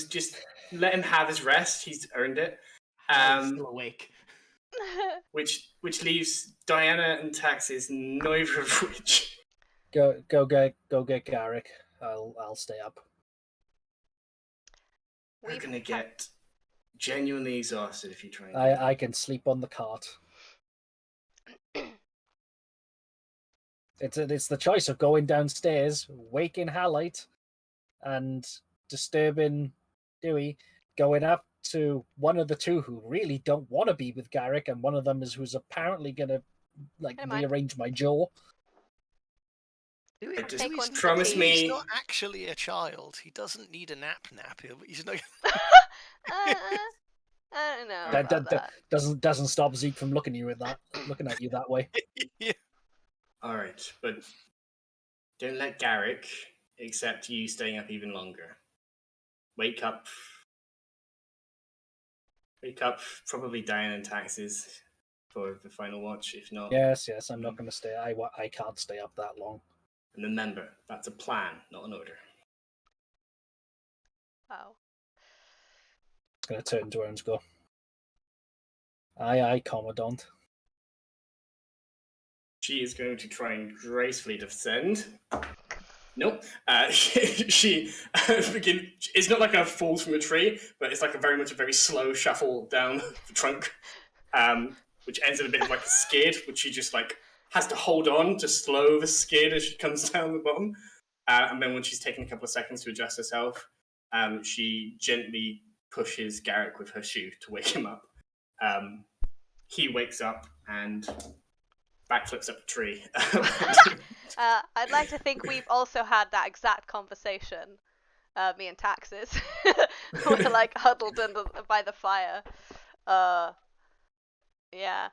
just let him have his rest. He's earned it. He's still awake. Which leaves Dyanna and Taxes, neither of which. Go get Garrick. I'll stay up. We're gonna get genuinely exhausted if you try. And I can sleep on the cart. It's the choice of going downstairs, waking Halite, and disturbing Dewey, going up to one of the two who really don't want to be with Garrick, and one of them who's apparently gonna rearrange my jaw. Just promise me. He's not actually a child. He doesn't need a nap. He's not. I don't know that. Doesn't stop Zeek from looking at you that way. Yeah. All right, but don't let Garrick accept you staying up even longer. Wake up. Probably Dyanna and Taxes for the final watch. If not, Yes, I'm not going to stay. I can't stay up that long. And remember, that's a plan, not an order. Wow. It's going to turn to her and go, Aye, Commandant. She is going to try and gracefully descend. Nope. She it's not like a falls from a tree, but it's like a very slow shuffle down the trunk, which ends in a bit of like a skid, which she just like has to hold on to slow the skid as she comes down the bottom. And then when she's taken a couple of seconds to adjust herself, she gently pushes Garrick with her shoe to wake him up. He wakes up and backflips up a tree. I'd like to think we've also had that exact conversation, me and Taxes. We're like huddled by the fire. Yeah.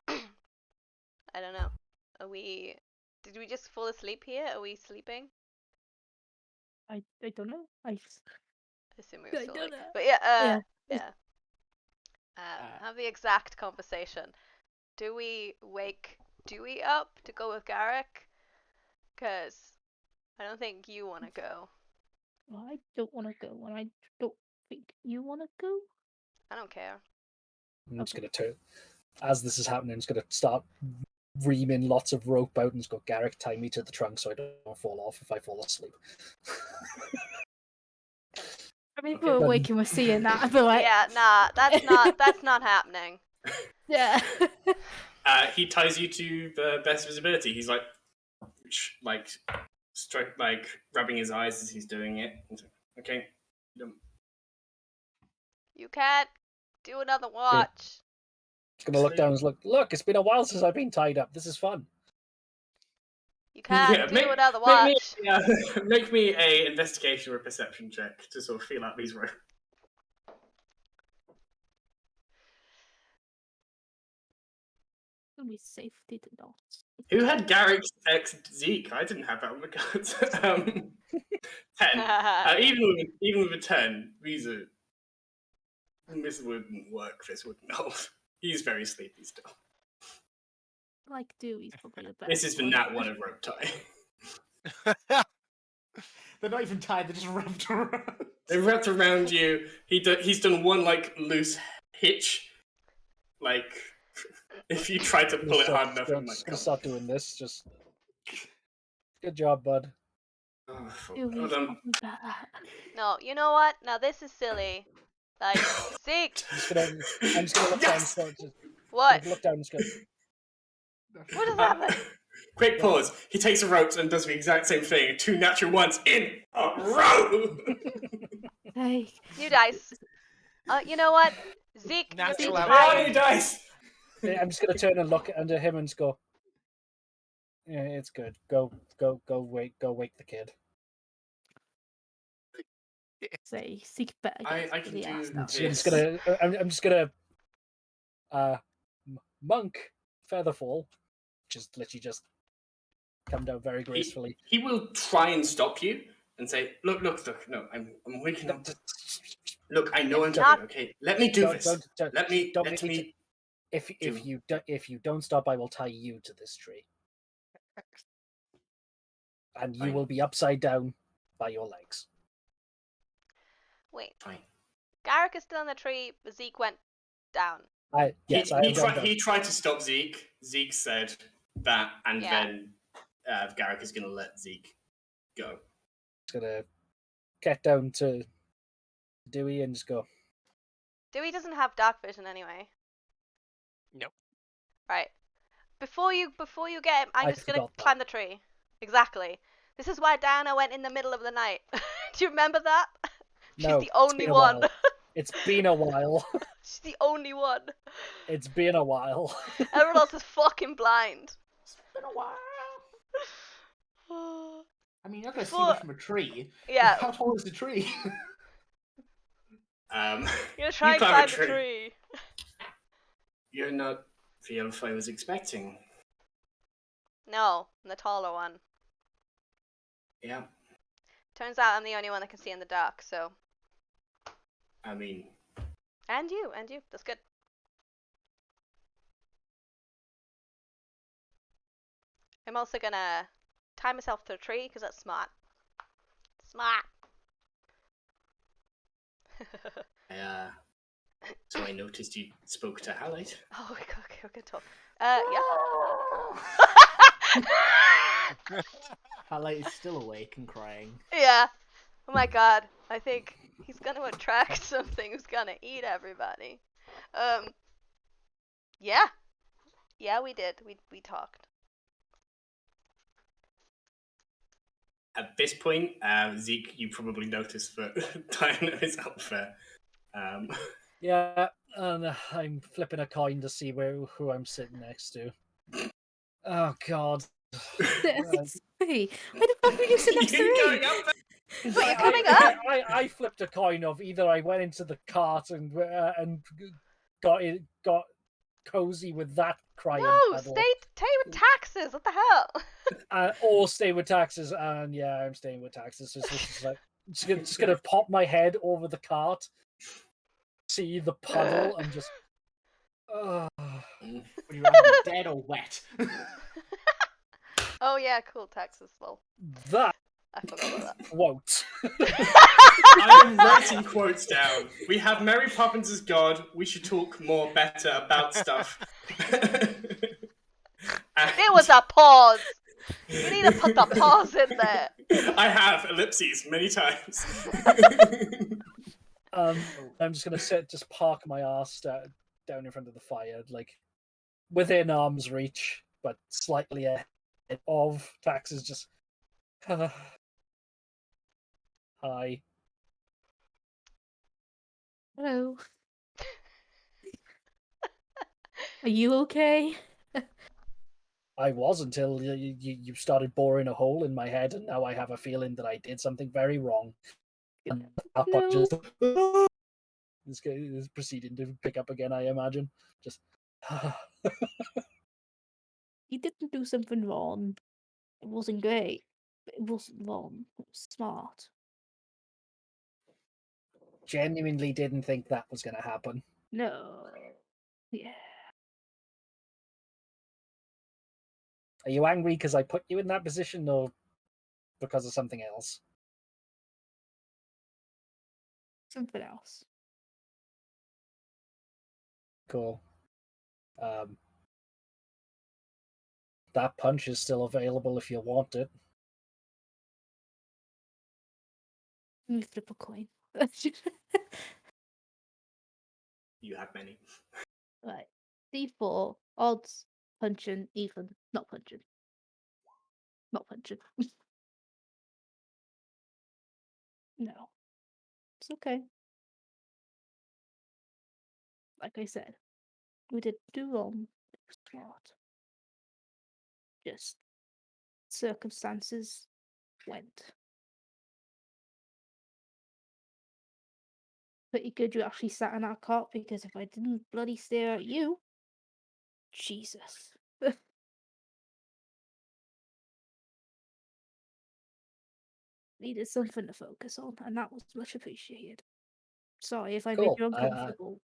I don't know. Did we just fall asleep here? Are we sleeping? I don't know. I assume we were I still don't awake. know. But yeah, Yeah. have the exact conversation. Do we wake Dewey up to go with Garrick? Because I don't think you want to go. Well, I don't want to go, and I don't think you want to go. I don't care. I'm just going to turn. As this is happening, I'm just going to start reaming lots of rope out and just go, Garrick, tie me to the trunk so I don't fall off if I fall asleep. I mean, Okay, we're but- awake and we're seeing that, but like, Yeah, nah, that's not happening. yeah. He ties you to the best visibility. He's like rubbing his eyes as he's doing it. He's like, okay. You can't do another watch. Just going to look down and look, it's been a while since I've been tied up. This is fun. You can't do another watch. Make me a investigation or a perception check to sort of feel out these ropes. We safety the dots. Who had Garrick's ex Zeek? I didn't have that on the cards. 10. Even with a 10, these are. This wouldn't work. This wouldn't hold. He's very sleepy still. Like Dewey's probably the best. This is the nat one of rope tie. They're not even tied, they're just wrapped around. They're wrapped around you. He's done one like loose hitch. Like if you try to pull it hard enough, I'm just going to start doing this. Just good job, bud. Oh, Dewey's hold on. probably better. No, you know what? Now this is silly. Like, Zeek! I'm just gonna look down and start to What? look down and just go, What has happened? Quick pause. He takes the ropes and does the exact same thing. 2 natural ones in a row. Hey, New dice. You know what? Zeek, you're being Natural outcome. Brownie tied. dice. I'm just gonna turn and look under him and just go. Yeah, it's good. Go wake the kid. say, seek better. I can do I'm this. just gonna monk Featherfall, just literally just come down very gracefully. He will try and stop you and say, look, no, I'm waking up. Look, I know I'm Not- doing okay. Let me do this. Let me. If you don't stop, I will tie you to this tree, and you Fine. will be upside down by your legs. Wait, Fine. Garrick is still in the tree, but Zeek went down. He tried to stop Zeek. Zeke said that, and Yeah. then Garrick is going to let Zeke go. Just gonna get down to Dewey and just go. Dewey doesn't have dark vision anyway. Nope. Right. Before you get him, I'm I just gonna forgot that. climb the tree. Exactly. This is why Dyanna went in the middle of the night. Do you remember that? She's No, the it's only been a one. while. It's been a while. She's the only one. It's been a while. Everyone else is fucking blind. It's been a while. I mean, you're not gonna see Before- that from a tree. Yeah, How tall is the tree? you're gonna try and climb climb a the tree. tree. You're not the elf I was expecting. No, I'm the taller one. Yeah, Turns out I'm the only one that can see in the dark, so. I mean, And you. That's good. I'm also gonna tie myself to a tree, because that's smart. Smart! so I noticed you spoke to Halite. Oh, okay, we can talk. Yeah. Halite is still awake and crying. Yeah. Oh my god. I think he's gonna attract something who's gonna eat everybody. Yeah. Yeah, we did. We talked. At this point, Zeke, you probably noticed that Dyanna is up there. Yeah, and I'm flipping a coin to see who I'm sitting next to. Oh God! Hey, why the fuck were you sitting next to You me? going up there? Wait, you're coming up? I flipped a coin of either I went into the cart and got cozy with that crying No, puddle, stay with taxes. What the hell? or stay with taxes. And yeah, I'm staying with taxes. Just like just gonna pop my head over the cart, see the puddle, and just. Would you rather be dead or wet? Oh yeah, cool. Taxes. Well, That I forgot about that. quote. I am writing quotes down. We have Mary Poppins as God. We should talk more better about stuff. There was a pause. You need to put the pause in there. I have ellipses many times. I'm just gonna just park my ass down in front of the fire, like within arm's reach, but slightly ahead of taxes. Just hi. Hello. Are you okay? I was until you started boring a hole in my head, and now I have a feeling that I did something very wrong. And that part No. just this guy is proceeding to pick up again. I imagine. Just You didn't do something wrong. It wasn't great, but it wasn't wrong. It was smart. genuinely didn't think that was going to happen. No. Yeah. Are you angry because I put you in that position, or because of something else? Something else. Cool. That punch is still available if you want it. Let me flip a coin. You have many. Right. D4, odds, punching, even, not punching. Not punching. No. It's okay. Like I said, we didn't do wrong. It was smart. Just circumstances went. Pretty good you actually sat in that cart, because if I didn't bloody stare at you, Jesus. Needed something to focus on, and that was much appreciated. Sorry if I made Cool. you uncomfortable.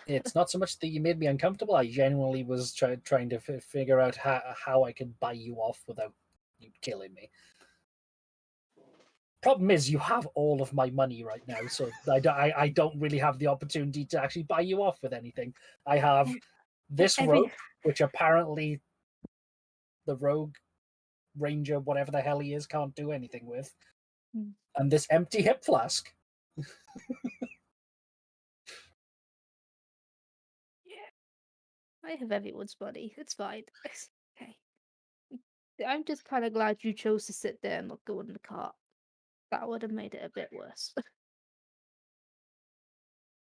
It's not so much that you made me uncomfortable. I genuinely was trying to figure out how I could buy you off without you killing me. Problem is, you have all of my money right now, so I don't really have the opportunity to actually buy you off with anything. I have this rope, which apparently the rogue ranger, whatever the hell he is, can't do anything with, and this empty hip flask. I have everyone's money. It's fine. It's okay. I'm just kind of glad you chose to sit there and not go in the cart. That would have made it a bit worse.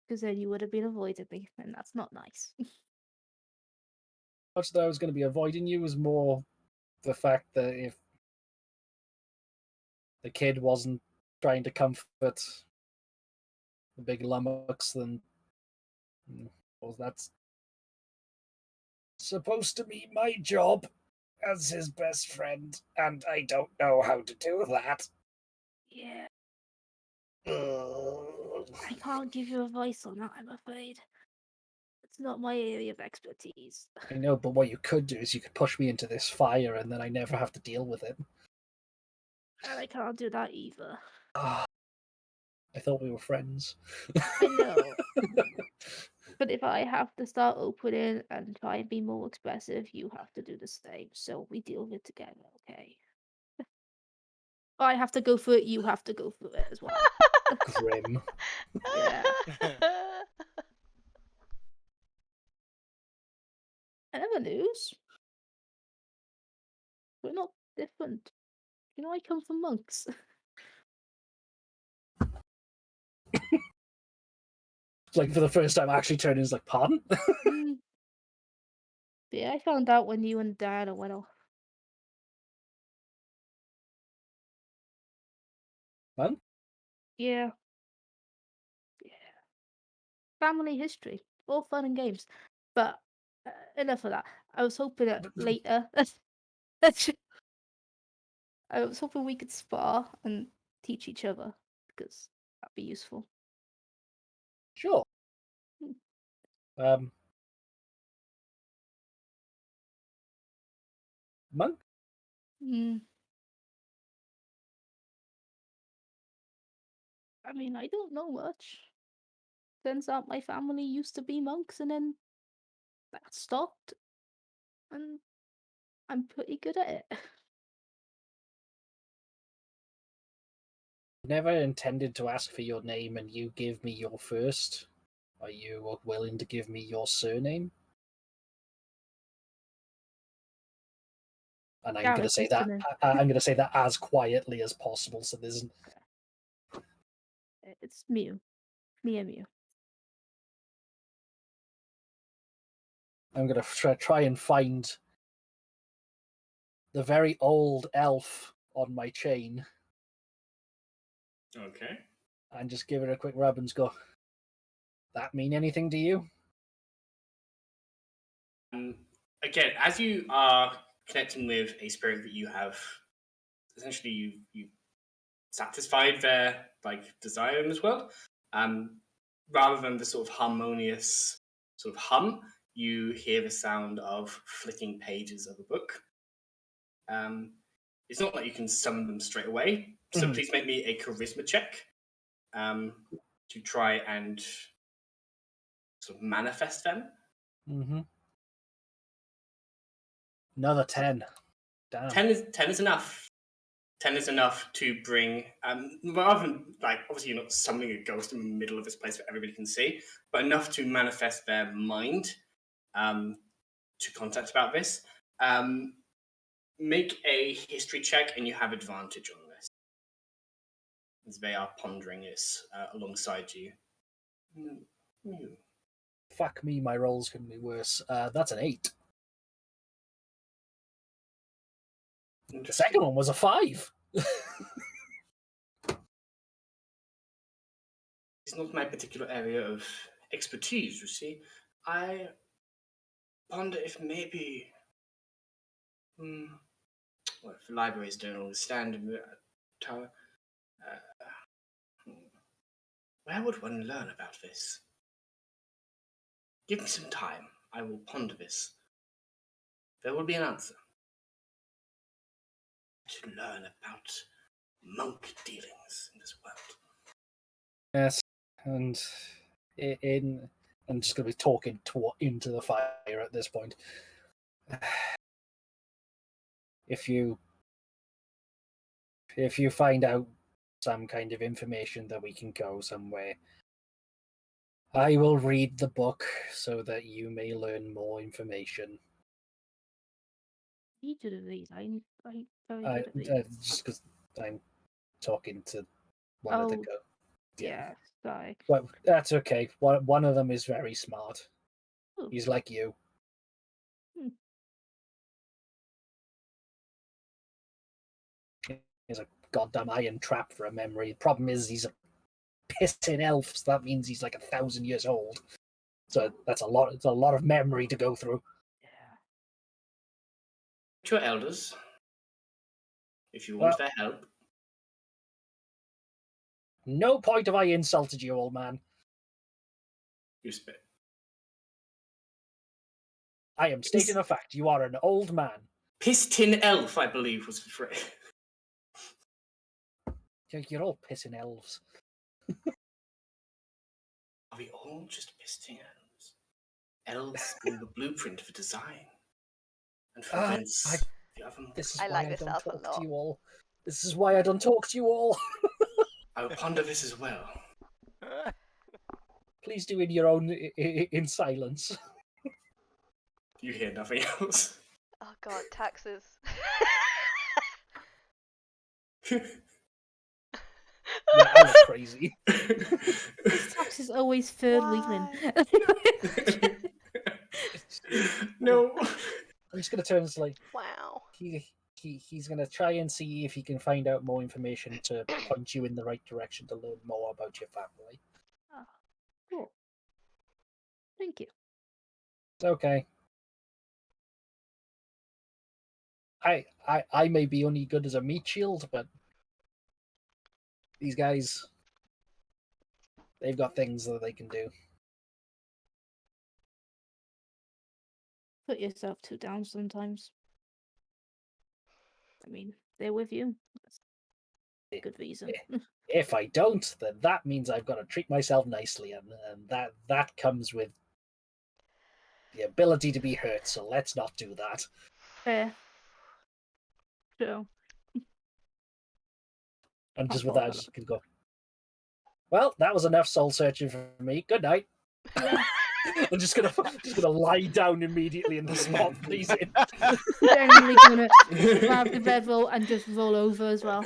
Because then you would have been avoiding me, and that's not nice. Much that I was going to be avoiding you was more the fact that if the kid wasn't trying to comfort the big lummox, then well, that's supposed to be my job as his best friend, and I don't know how to do that. Yeah. I can't give you advice on that, I'm afraid. It's not my area of expertise. I know, but what you could do is you could push me into this fire, and then I never have to deal with it. And I can't do that either. I thought we were friends. I know. But if I have to start opening and try and be more expressive, you have to do the same. So we deal with it together, okay? I have to go through it, you have to go through it as well. Grim. Yeah. In other news, we're not different. You know, I come from monks. Like for the first time, actually turning is like, pardon? Mm. But yeah, I found out when you and Dad went off. Fun? Yeah. Family history, all fun and games. But enough of that. I was hoping that later. I was hoping we could spar and teach each other because that'd be useful. Sure. Monk? Mm. I mean, I don't know much. Turns out my family used to be monks and then that stopped. And I'm pretty good at it. Never intended to ask for your name, and you give me your first. Are you willing to give me your surname? And I'm going to Garrick say is that. gonna. I'm going to say that as quietly as possible, so there's. It's Mew. Mew. I'm going to try and find the very old elf on my chain Okay. and just give it a quick rub and just go, that mean anything to you? Again, as you are connecting with a spirit that you have, essentially you satisfied their desire in this world, rather than the sort of harmonious sort of hum, you hear the sound of flicking pages of a book. It's not like you can summon them straight away, so please make me a charisma check to try and sort of manifest them. Mm-hmm. Another 10. Damn. 10 is enough. 10 is enough to bring, rather than, obviously you're not summoning a ghost in the middle of this place that everybody can see, but enough to manifest their mind to contact about this. Make a history check and you have advantage on this, as they are pondering this alongside you. Fuck me, my rolls couldn't be worse. That's an 8. The second one was a 5. It's not my particular area of expertise, you see. I wonder if maybe... well, if the libraries don't understand in the tower, where would one learn about this? Give me some time. I will ponder this. There will be an answer. To learn about monk dealings in this world. Yes, and I'm just going to be talking into the fire at this point. If you find out some kind of information that we can go somewhere, I will read the book so that you may learn more information. Need you to read. I'm very good at reading. Just because I'm talking to one of the girls. Yeah, sorry. Well, that's okay. One of them is very smart. Ooh. He's like you. He's a goddamn iron trap for a memory. The problem is he's a pissing elf, so that means he's like 1,000 years old. So that's a lot. It's a lot of memory to go through. Yeah. To your elders, if you want their help. No point have I insulted you, old man. You spit. I am stating a fact. You are an old man. Piss-tin elf, I believe, was the phrase. You're all pissing elves. Are we all just piss-tin elves? Elves being the blueprint for design and for events. This is I why like I this don't elf a talk lot. to you all. This is why I don't talk to you all. I will ponder this as well. Please do in your own in silence. You hear nothing else. Oh god, taxes. Yeah, I look crazy. His tax is always third wheeling. No. He's gonna turn to like Wow. he's gonna try and see if he can find out more information to point you in the right direction to learn more about your family. Ah, cool. Thank you. It's okay. I may be only good as a meat shield, but these guys, they've got things that they can do. Put yourself too down sometimes. I mean, they're with you. That's a good reason. If I don't, then that means I've got to treat myself nicely, and that comes with the ability to be hurt. So let's not do that. Fair. Sure. And just I'll with that, I follow. just can go. Well, that was enough soul searching for me. Good night. I'm just gonna lie down immediately in the spot he's in. Genuinely gonna grab the bedroll and just roll over as well.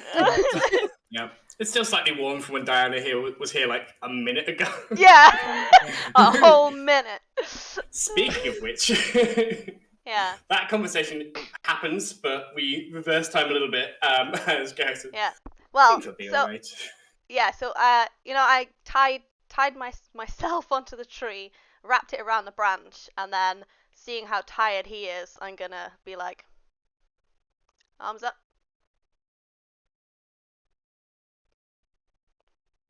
Yeah. It's still slightly warm from when Dyanna was here like a minute ago. Yeah. A whole minute. Speaking of which, Yeah. that conversation happens, but we reverse time a little bit. As Garrick said, Yeah. I Well, think it'll be so alright. yeah, so I tied myself onto the tree, wrapped it around the branch, and then seeing how tired he is, I'm gonna be like, arms up,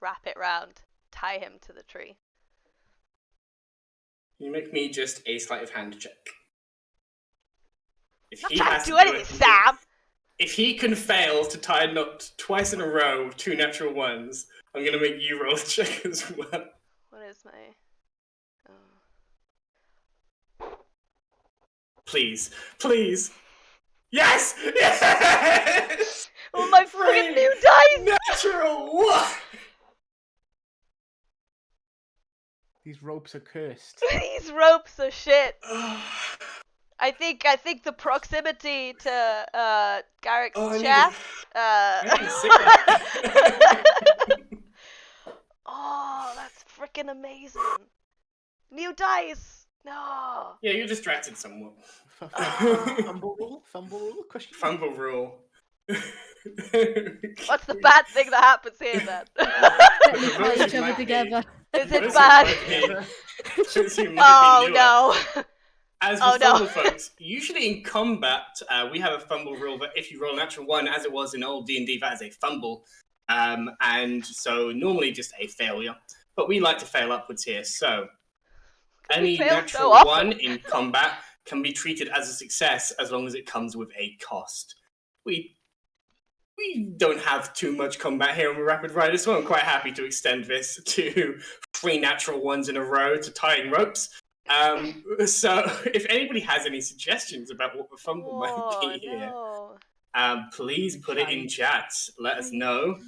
wrap it round, tie him to the tree. Can you make me just a sleight of hand check? If Not he trying has to do to anything, it, Sam. if he can fail to tie a knot twice in a row, 2 natural ones, I'm gonna make you roll a check as well. What is my? Please, please. Yes! Yes! Oh my freaking new dice! Natural one! These ropes are cursed. These ropes are shit. I think the proximity to Garrick's Oh, I need chest. I need a cigarette. Oh, that's freaking amazing. New dice. No. Yeah, you're distracted somewhat. Fumble rule? Fumble rule? Question? Fumble rule. What's the bad thing that happens here then? Tie each other together. Is it bad? Oh no. As for Fumble folks, usually in combat, we have a Fumble rule that if you roll a natural 1, as it was in old D&D, that is a Fumble. And so normally just a failure. But we like to fail upwards here, so any natural 1 in combat can be treated as a success as long as it comes with a cost. We don't have too much combat here on Rapid Rider, so I'm quite happy to extend this to 3 natural 1s in a row to tying ropes. So if anybody has any suggestions about what the Fumble might be here, please put it in chat. Let us know.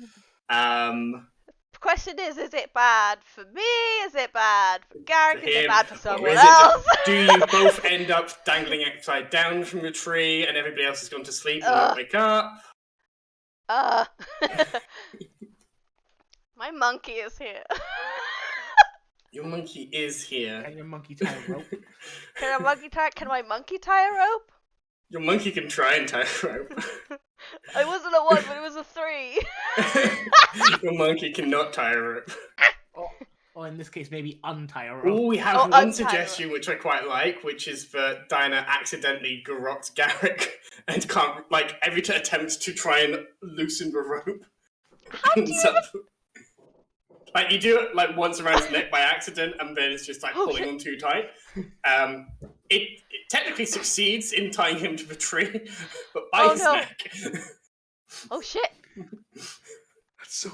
Question is it bad for me? Is it bad for Garrick? For is it him, bad for someone or is else? Do you both end up dangling upside down from the tree and everybody else has gone to sleep and won't wake up? My monkey is here. Your monkey is here. Can your monkey tie a rope? Can my monkey tie a rope? Your monkey can try and tie a rope. I wasn't a 1, but it was a 3. Your monkey cannot tie a rope. Or in this case, maybe untie a rope. Oh, we have one suggestion which I quite like, which is that Dyanna accidentally garrots Garrick and can't, like, every attempt to try and loosen the rope. How do you like, you do it, like, once around his neck by accident, and then it's just, like, pulling on too tight. It technically succeeds in tying him to the tree, but by his neck. Oh, shit. That's so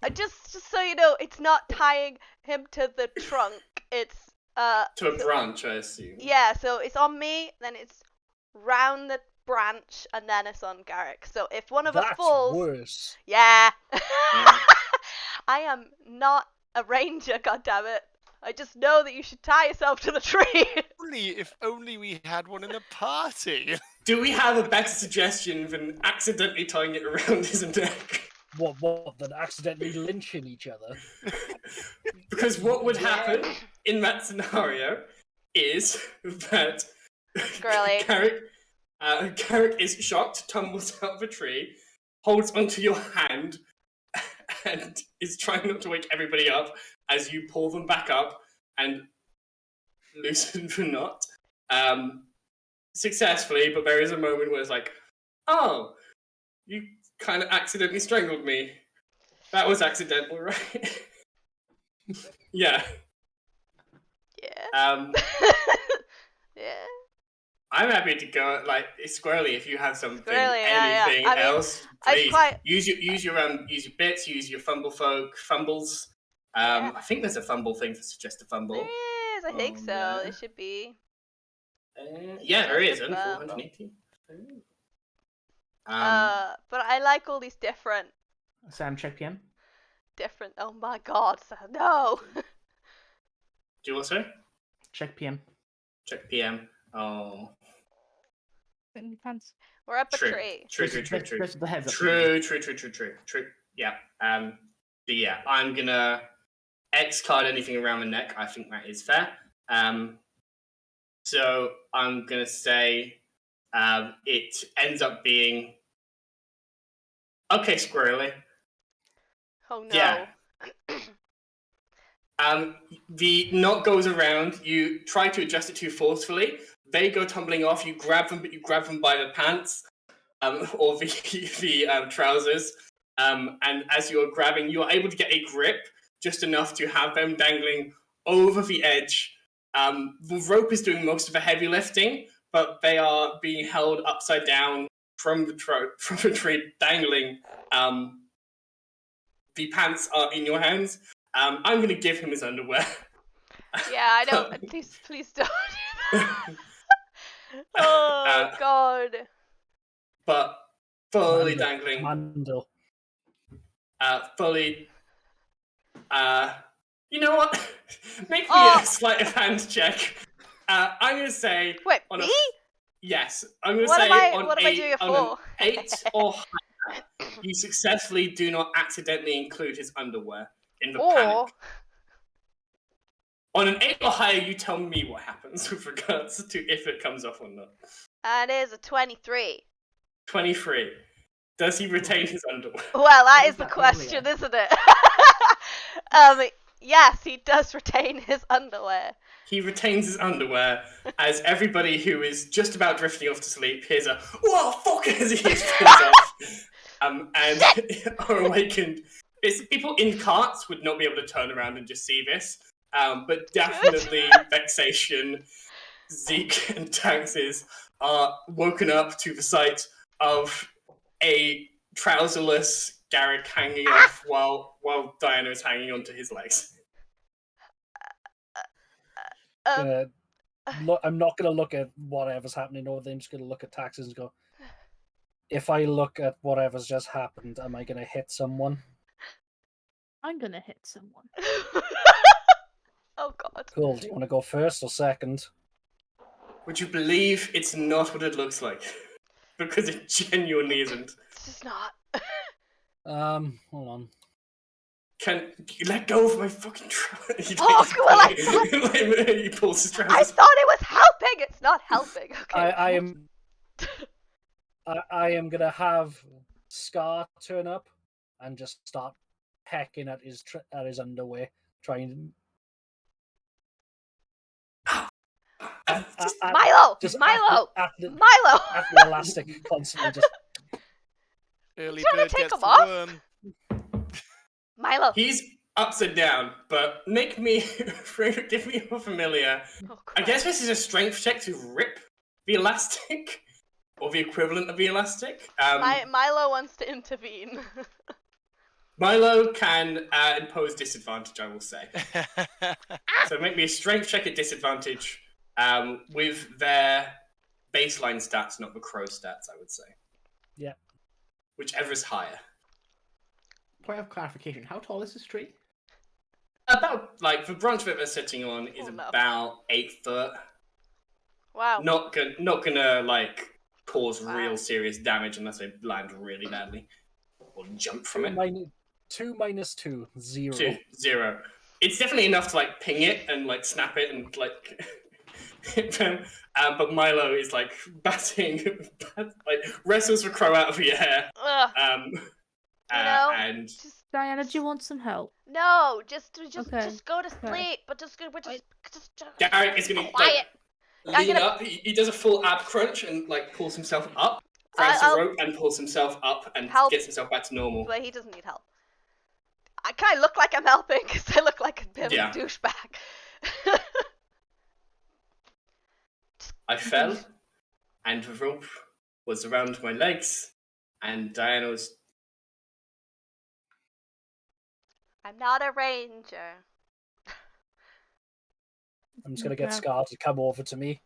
bad. Just so you know, it's not tying him to the trunk. It's to a branch, I assume. Yeah, so it's on me, then it's round the branch, and then it's on Garrick. So if one of us falls, worse. Yeah. I am not a ranger, goddammit. I just know that you should tie yourself to the tree. If only we had one in the party. Do we have a better suggestion than accidentally tying it around his neck? What, than accidentally lynching each other? Because what would happen in that scenario is that Girly. Garrick is shocked, tumbles out of a tree, holds onto your hand, and is trying not to wake everybody up as you pull them back up and loosen the knot. Successfully, but there is a moment where it's like, oh, you kind of accidentally strangled me. That was accidental, right? Yeah. Yeah. Yeah. I'm happy to go like squirrely if you have something, Squirrely, anything I mean, else. Please use your bits, use your fumbles. Yeah. I think there's a fumble thing for suggest a fumble. There is, I think so. Yeah. It should be. Yeah, there is. Just a fumble. 480. But I like all these different. Sam, check PM. Different. Oh my god, Sam, no! Do you want to? Check PM. Check PM. Oh. In pants. We're up a True. tree. True. The heads up. True. Yeah. But yeah, I'm gonna X card anything around the neck. I think that is fair. So I'm gonna say it ends up being okay, squirrely. Oh no. Yeah. The knot goes around. You try to adjust it too forcefully. They go tumbling off. You grab them, but you grab them by the pants, or the trousers. And as you're grabbing, you're able to get a grip just enough to have them dangling over the edge. The rope is doing most of the heavy lifting, but they are being held upside down from the tree, dangling. The pants are in your hands. I'm going to give him his underwear. Yeah, I don't. Please don't. Oh god. But fully dangling. Mandel. Fully. You know what? Make me a sleight of hand check. I'm going to say. Wait, me? Yes, I'm going to What say am I doing it on an for? 8 or higher, you successfully do not accidentally include his underwear in the panic. On an 8 or higher, you tell me what happens with regards to if it comes off or not. That is a 23. 23. Does he retain his underwear? Well, that is the question, isn't it? Yes, he does retain his underwear. He retains his underwear as everybody who is just about drifting off to sleep hears a "whoa, fuck" as he spins off, and are awakened. People in carts would not be able to turn around and just see this, but definitely Vexation, Zeek, and Taxes are woken up to the sight of a trouserless Garrick hanging off while Dyanna is hanging onto his legs. I'm not going to look at whatever's happening over there. I'm just going to look at Taxes and go, if I look at whatever's just happened, am I going to hit someone? I'm going to hit someone. Oh god. Cool. Do you want to go first or second? Would you believe it's not what it looks like? Because it genuinely isn't. It's just not. Hold on. Can you let go of my fucking trousers? Oh, well, He pulls his trousers. I thought it was helping! It's not helping. Okay. I am gonna have Scar turn up and just start pecking at his underwear, trying. Milo! Milo! At the elastic, constantly just. Early Trying to bird take gets him the off? worm. Milo! He's upside down, but give me a familiar. Oh, I guess this is a strength check to rip the elastic, or the equivalent of the elastic. Milo wants to intervene. Milo can impose disadvantage, I will say. So make me a strength check at disadvantage with their baseline stats, not the crow stats, I would say. Yeah. Whichever is higher. Point of clarification, how tall is this tree? About, the branch that they're sitting on is about 8 foot. Wow. Not gonna cause real serious damage unless I land really badly or jump from it. 2 minus 2, 0. 2, 0. It's definitely enough to like ping it and like snap it and like hit them. But Milo is like batting, like wrestles the crow out of your hair. Ugh. And Dyanna, do you want some help? No, just Okay. go to sleep. Okay. But just Garrick is gonna quiet. like, lean up. He does a full ab crunch and like pulls himself up, grabs the rope and pulls himself up and gets himself back to normal. But he doesn't need help. I kind of look like I'm helping because I look like a bit of a douchebag. I fell, and the rope was around my legs, and Dyanna was. I'm not a ranger. I'm just gonna get Scar to come over to me,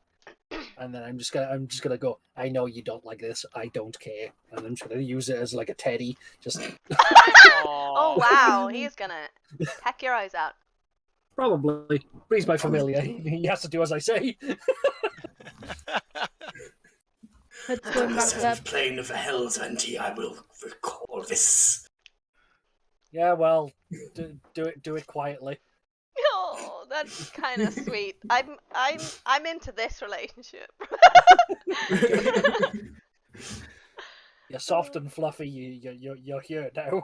and then I'm just gonna go. I know you don't like this. I don't care, and I'm just gonna use it as like a teddy. Just. Oh wow, he's gonna peck your eyes out. Probably. He's my familiar. He has to do as I say. On the seventh plane of the Hells, Auntie, I will recall this. Yeah, well, do it quietly. Oh, that's kind of sweet. I'm into this relationship. You're soft and fluffy. You're here now.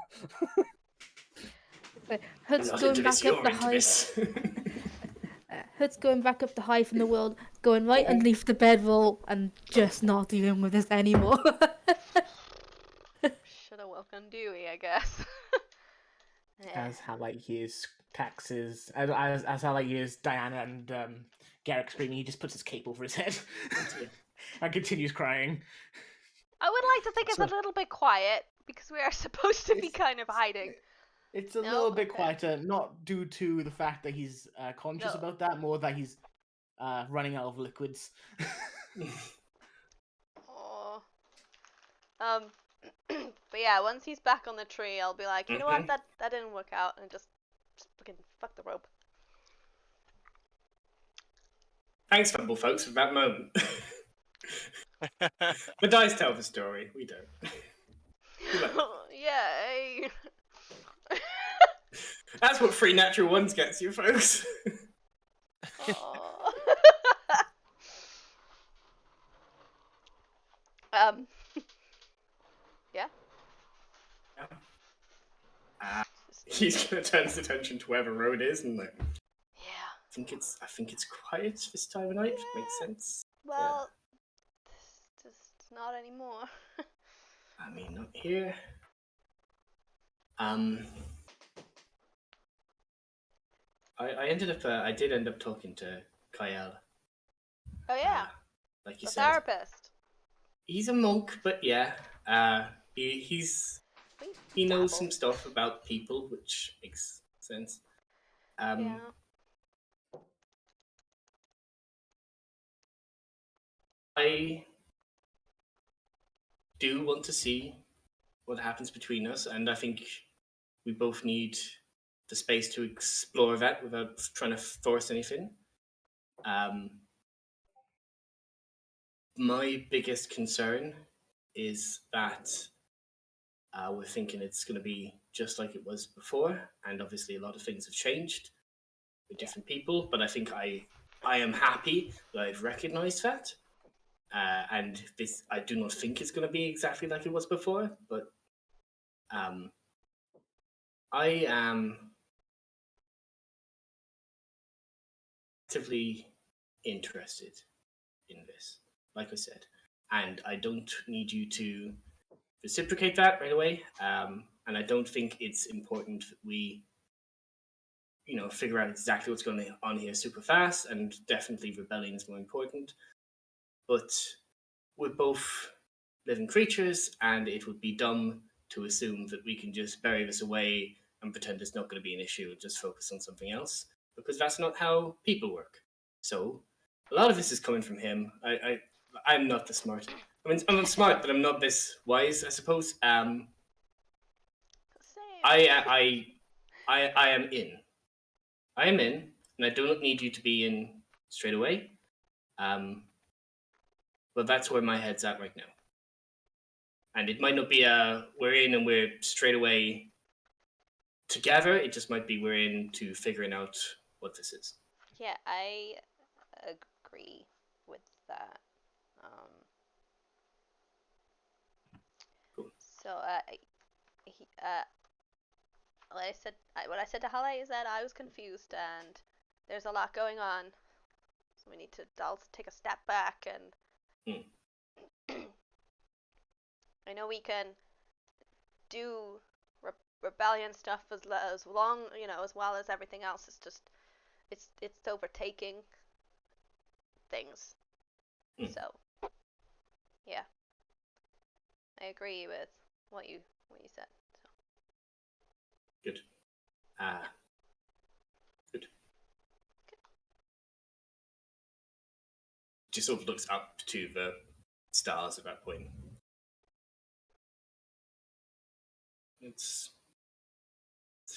Hood's going back up the hive. Hood's going back up the hive in the world, going right underneath the bedroll and just not dealing with this anymore. Should have woken Dewey, I guess. As Halite hears taxes, as Halite hears Dyanna and Garrick screaming, he just puts his cape over his head and continues crying. I would like to think it's a little bit quiet because we are supposed to be kind of hiding. It's a little bit quieter, not due to the fact that he's conscious about that, more that he's running out of liquids. Oh. But yeah, once he's back on the tree, I'll be like, you know what, that didn't work out, and just fucking fuck the rope. Thanks, Fumble folks, for that moment. The dice tell the story. We don't. Yay! That's what 3 natural ones gets you, folks. Yeah. He's gonna turn his attention to where the road is and like. Yeah. I think it's quiet this time of night. Makes sense. Well, it's not anymore. I mean, not here. I did end up talking to Kyle. Oh yeah. Like you the said. Therapist. He's a monk, but yeah. He knows some stuff about people, which makes sense. Yeah. I do want to see what happens between us, and I think we both need the space to explore that without trying to force anything. My biggest concern is that we're thinking it's going to be just like it was before, and obviously a lot of things have changed with different people, but I think I am happy that I've recognized that. And this, I do not think it's going to be exactly like it was before, but I am actively interested in this, like I said, and I don't need you to reciprocate that right away. And I don't think it's important that we, figure out exactly what's going on here super fast, and definitely rebellion is more important. But we're both living creatures, and it would be dumb to assume that we can just bury this away and pretend it's not going to be an issue and just focus on something else, because that's not how people work. So a lot of this is coming from him. I'm not this smart. I mean, I'm not smart, but I'm not this wise, I suppose. I am in. I am in, and I do not need you to be in straight away. But but that's where my head's at right now. And it might not be we're in and we're straight away together. It just might be we're into figuring out what this is. Yeah, I agree with that. Cool. So, what I said to Halite is that I was confused and there's a lot going on, so we need to take a step back and. I know we can do rebellion stuff as long, as well as everything else. It's just it's overtaking things. So, yeah, I agree with what you said. So. Good. Good. Just sort of looks up to the stars at that point. It's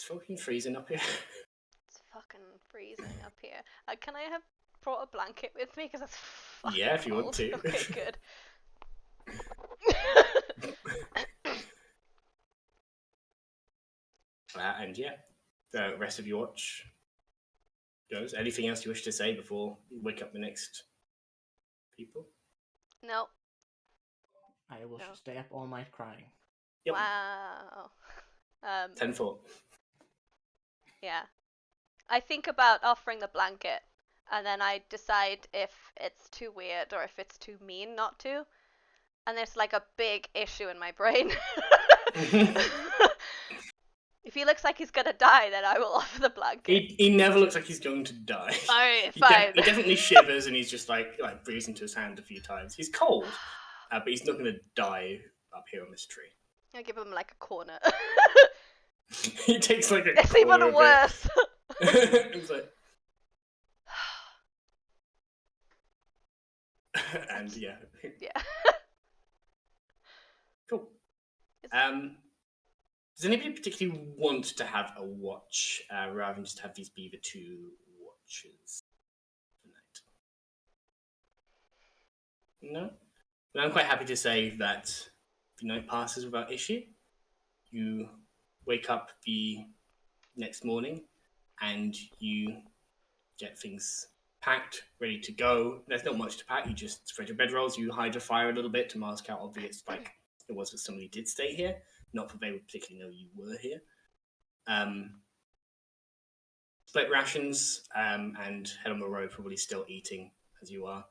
fucking freezing up here. It's fucking freezing up here. Can I have brought a blanket with me? Because it's fucking Yeah, if you cold. want to. Okay, good. And yeah, the rest of your watch goes. Anything else you wish to say before you wake up the next people? No. I will stay up all night crying. Yep. Wow. 10-4. Yeah. I think about offering the blanket, and then I decide if it's too weird or if it's too mean not to. And there's like a big issue in my brain. If he looks like he's gonna die, then I will offer the blanket. He never looks like he's going to die. Alright, fine. He definitely shivers and he's just like breathes into his hand a few times. He's cold, but he's not going to die up here on this tree. I give him like a corner. He takes like a It's even corner worse. It's like... and yeah. Yeah. Cool. Does anybody particularly want to have a watch rather than just have these be the two watches tonight? No? But I'm quite happy to say that the night passes without issue. You wake up the next morning and you get things packed, ready to go. There's not much to pack. You just spread your bedrolls, you hide your fire a little bit to mask how obvious it was that somebody did stay here. Not that they would particularly know you were here. Split rations and head on the road, probably still eating as you are.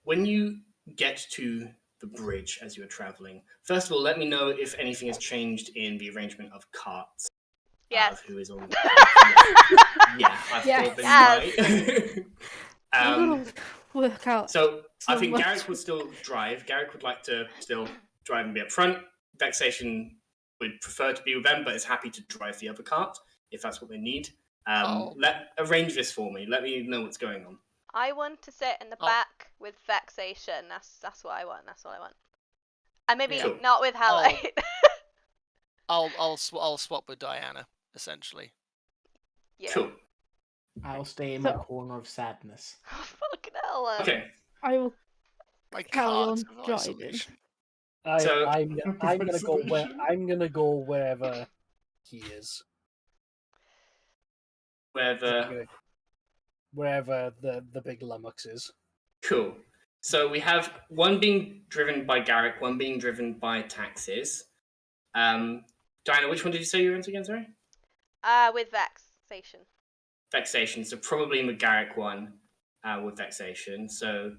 When you get to the bridge as you are traveling, first of all, let me know if anything has changed in the arrangement of carts. Yes. Who is on? Yeah, I thought they might. Work out. So I think much. Garrick would still drive. Garrick would like to still drive and be up front. Vexation would prefer to be with them, but is happy to drive the other cart if that's what they need. Arrange this for me. Let me know what's going on. I want to sit in the back with Vexation. That's what I want. That's what I want. And maybe Cool. not with Halite. I'll swap with Dyanna, essentially. Yeah. Cool. I'll stay in my corner of sadness. Fucking hell. Okay. I will My carry on cards of driving. isolation. I'm gonna go where I'm gonna go wherever he is. Wherever the big lummox is. Cool. So we have one being driven by Garrick, one being driven by Taxes. Diana, which one did you say you were into again, sorry? With Vexation. Vexation. So probably in the Garrick one with Vexation. So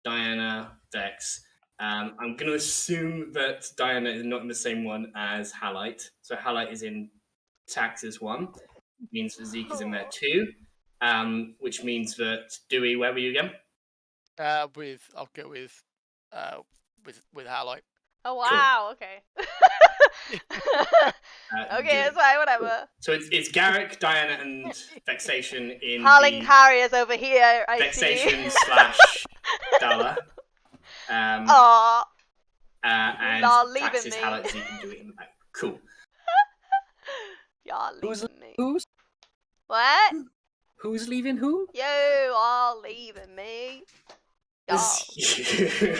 Diana, Vex. I'm going to assume that Diana is not in the same one as Halite. So Halite is in Taxes 1. Means that Zeek is in there too. Which means that Dewey, where were you again? I'll go with Halite. Oh wow, okay. Okay, Dewey. that's fine, whatever. So it's Garrick, Diana, and Vexation in Harling the Harriers over here, I Vexation / Dala. Aww. And Y'all leaving Taxes, me. Halite, Zeek, and Dewey in the back. Cool. Y'all leaving me. Who's What? who's leaving who? You all leaving me. As you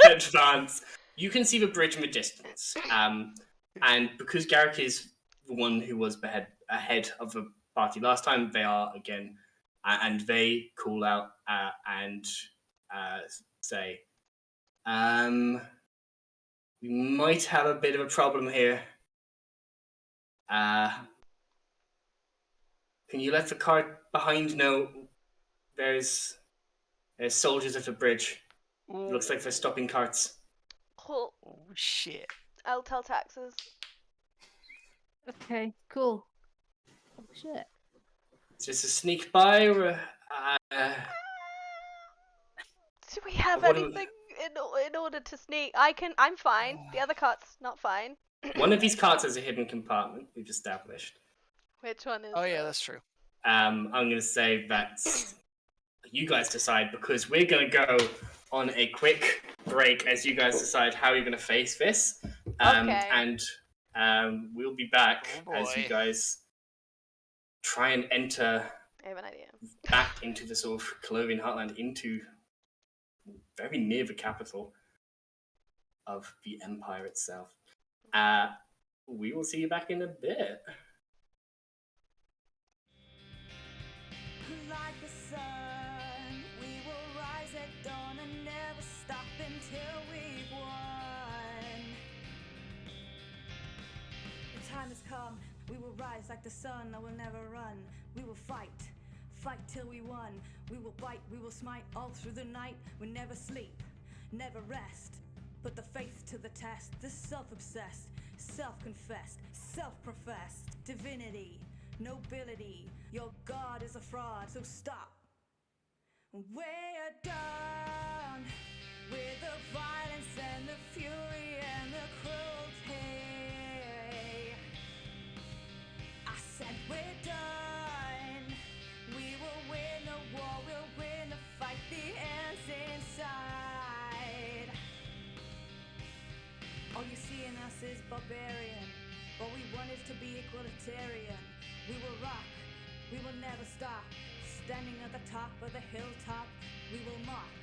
advance, you can see the bridge in the distance. And because Garrick is the one who was ahead of the party last time, they are again, and they call out and say, we might have a bit of a problem here. Can you let the cart behind know there's soldiers at the bridge? It looks like they're stopping carts. Cool. Oh shit. I'll tell taxes. Okay, cool. Oh shit. Is this a sneak by or Do we have What do- anything in order to sneak? I'm fine. The other cart's not fine. one of these carts has a hidden compartment we've established. Which one is Oh yeah, it? that's true. I'm going to say that you guys decide because we're going to go on a quick break as you guys decide how you're going to face this. Okay. And we'll be back Oh, as you boy. guys try and enter I have an idea. back into the sort of Cologneon heartland, into very near the capital of the empire itself. We will see you back in a bit. Like the sun, we will rise at dawn and never stop until we've won. The time has come, we will rise like the sun, I will never run. We will fight till we won. We will bite, we will smite all through the night. We never sleep, never rest. Put the faith to the test, the self-obsessed, self-confessed, self-professed divinity, nobility. Your God is a fraud, so stop. We're done with the violence and the fury and the cruelty. I said we're done. We will win the war, we'll win the fight, the end's inside. All you see in us is barbarian. What we want is to be equalitarian. We will rock, we will never stop. Standing at the top of the hilltop, we will mock.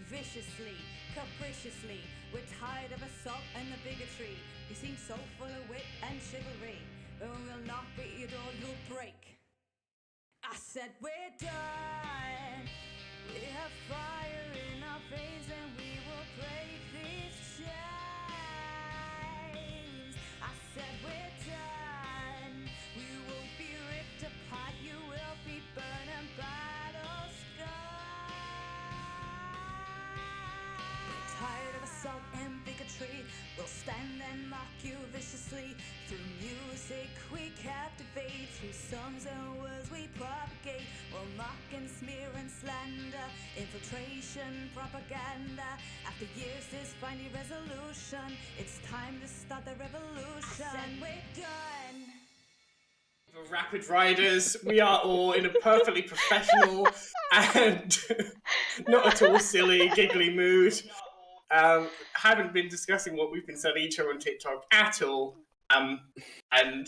Viciously, capriciously, we're tired of assault and the bigotry. You seem so full of wit and chivalry, but we will not beat your door, you'll break. I said we're done. We have fire in our veins and we will break these chains. I said we're done. We will be ripped apart. You will be burned and battle scarred. Tired of assault and bigotry, we'll stand and mock you viciously. Through music we captivate, through songs and words we propagate. We'll mock and smear and slander, infiltration, propaganda. After years there's finally resolution. It's time to start the revolution. I said we're done. The Rapid Riders, we are all in a perfectly professional and not at all silly, giggly mood. Haven't been discussing what we've been sending each other on TikTok at all. And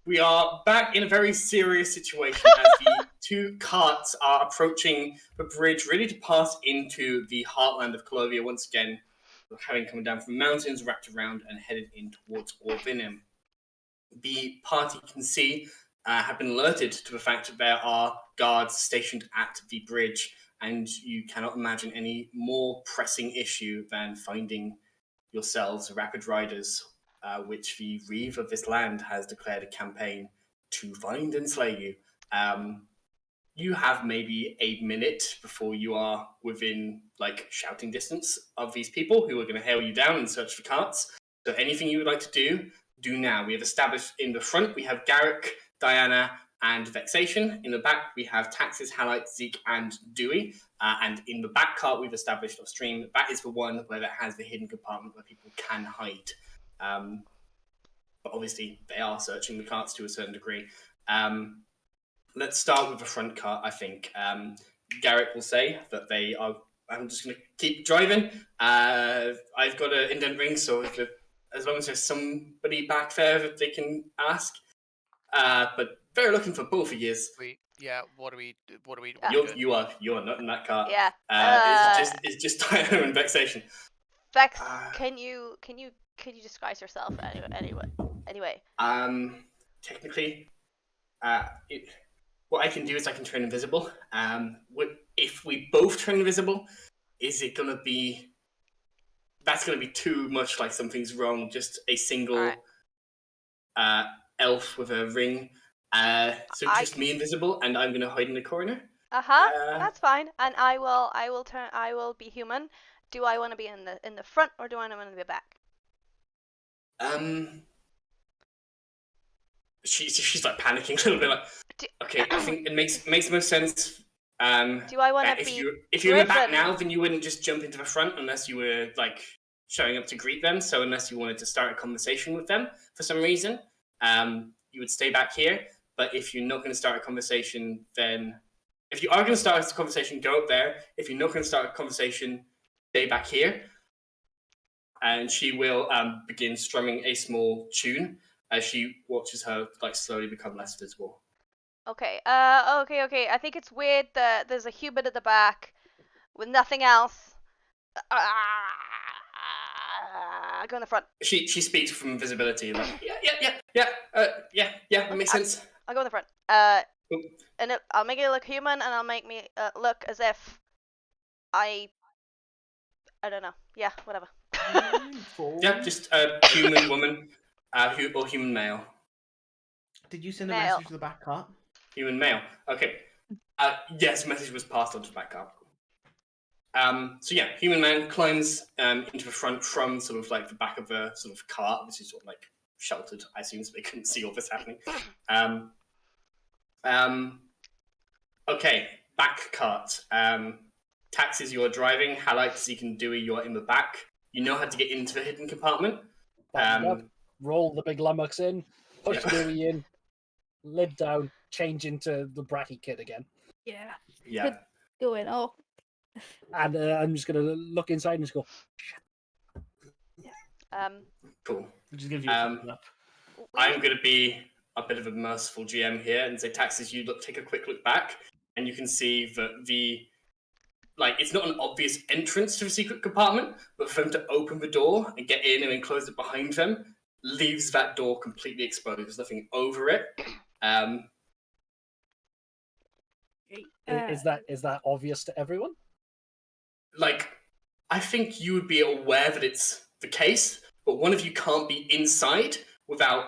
we are back in a very serious situation as the two carts are approaching the bridge, ready to pass into the heartland of Cologneon once again, having come down from the mountains, wrapped around and headed in towards Orvinum. The party can see have been alerted to the fact that there are guards stationed at the bridge, and you cannot imagine any more pressing issue than finding yourselves Rapid Riders, which the Reeve of this land has declared a campaign to find and slay you. You have maybe a minute before you are within shouting distance of these people who are going to hail you down and search for carts. So anything you would like to do now. We have established in the front we have Garrick, Dyanna, and Vexation. In the back we have Taxes, Halite, Zeek, and Dewey. And in the back cart we've established off stream, that is the one where that has the hidden compartment where people can hide. But obviously they are searching the carts to a certain degree. Let's start with the front cart, I think. Garrick will say that they are... I'm just going to keep driving. I've got an indent ring, so as long as there's somebody back there that they can ask. But they're looking for both of you. Sweet. Yeah. What are we You're doing? you are not in that car. Yeah. It's just Dyanna and vexation. Vex, Uh, can you disguise yourself anyway? Technically, what I can do is I can turn invisible. If we both turn invisible, is it gonna be? That's gonna be too much like something's wrong. Just a single elf with a ring. So just me invisible, and I'm gonna hide in the corner. That's fine. And I will be human. Do I want to be in the front or do I want to be back? She's like panicking a little bit. Like, okay, I think it makes most sense. Do I want to be? If you're in the back now, then you wouldn't just jump into the front unless you were like showing up to greet them. So unless you wanted to start a conversation with them for some reason, you would stay back here. But if you're not going to start a conversation, then if you are going to start a conversation, go up there. If you're not going to start a conversation, stay back here. And she will begin strumming a small tune as she watches her like slowly become less visible. Okay. Okay. I think it's weird that there's a human at the back with nothing else. Go in the front. She speaks from invisibility. Like that makes sense. I'll go in the front. And I'll make it look human, and I'll make me look as if I don't know. Yeah, whatever. Yeah, just a human woman, or human male. Did you send a message to the back cart? Human male. Okay. Yes, message was passed on to the back cart. So yeah, human man climbs into the front from sort of like the back of the sort of cart, which is sort of like sheltered, I assume, so they couldn't see all this happening. Okay, back cart. Taxis, you're driving. Halite, Zeek, and Dewey, you're in the back. You know how to get into the hidden compartment. Roll the big lummox in, push Dewey in, lid down, change into the bratty kid again. Yeah. Going off. And I'm just going to look inside and just go, Cool. Just give you I'm going to be a bit of a merciful GM here and say, Taxis, you take a quick look back, and you can see that it's not an obvious entrance to the secret compartment, but for them to open the door and get in and then close it behind them leaves that door completely exposed. There's nothing over it. Is that obvious to everyone? I think you would be aware that it's the case, but one of you can't be inside without,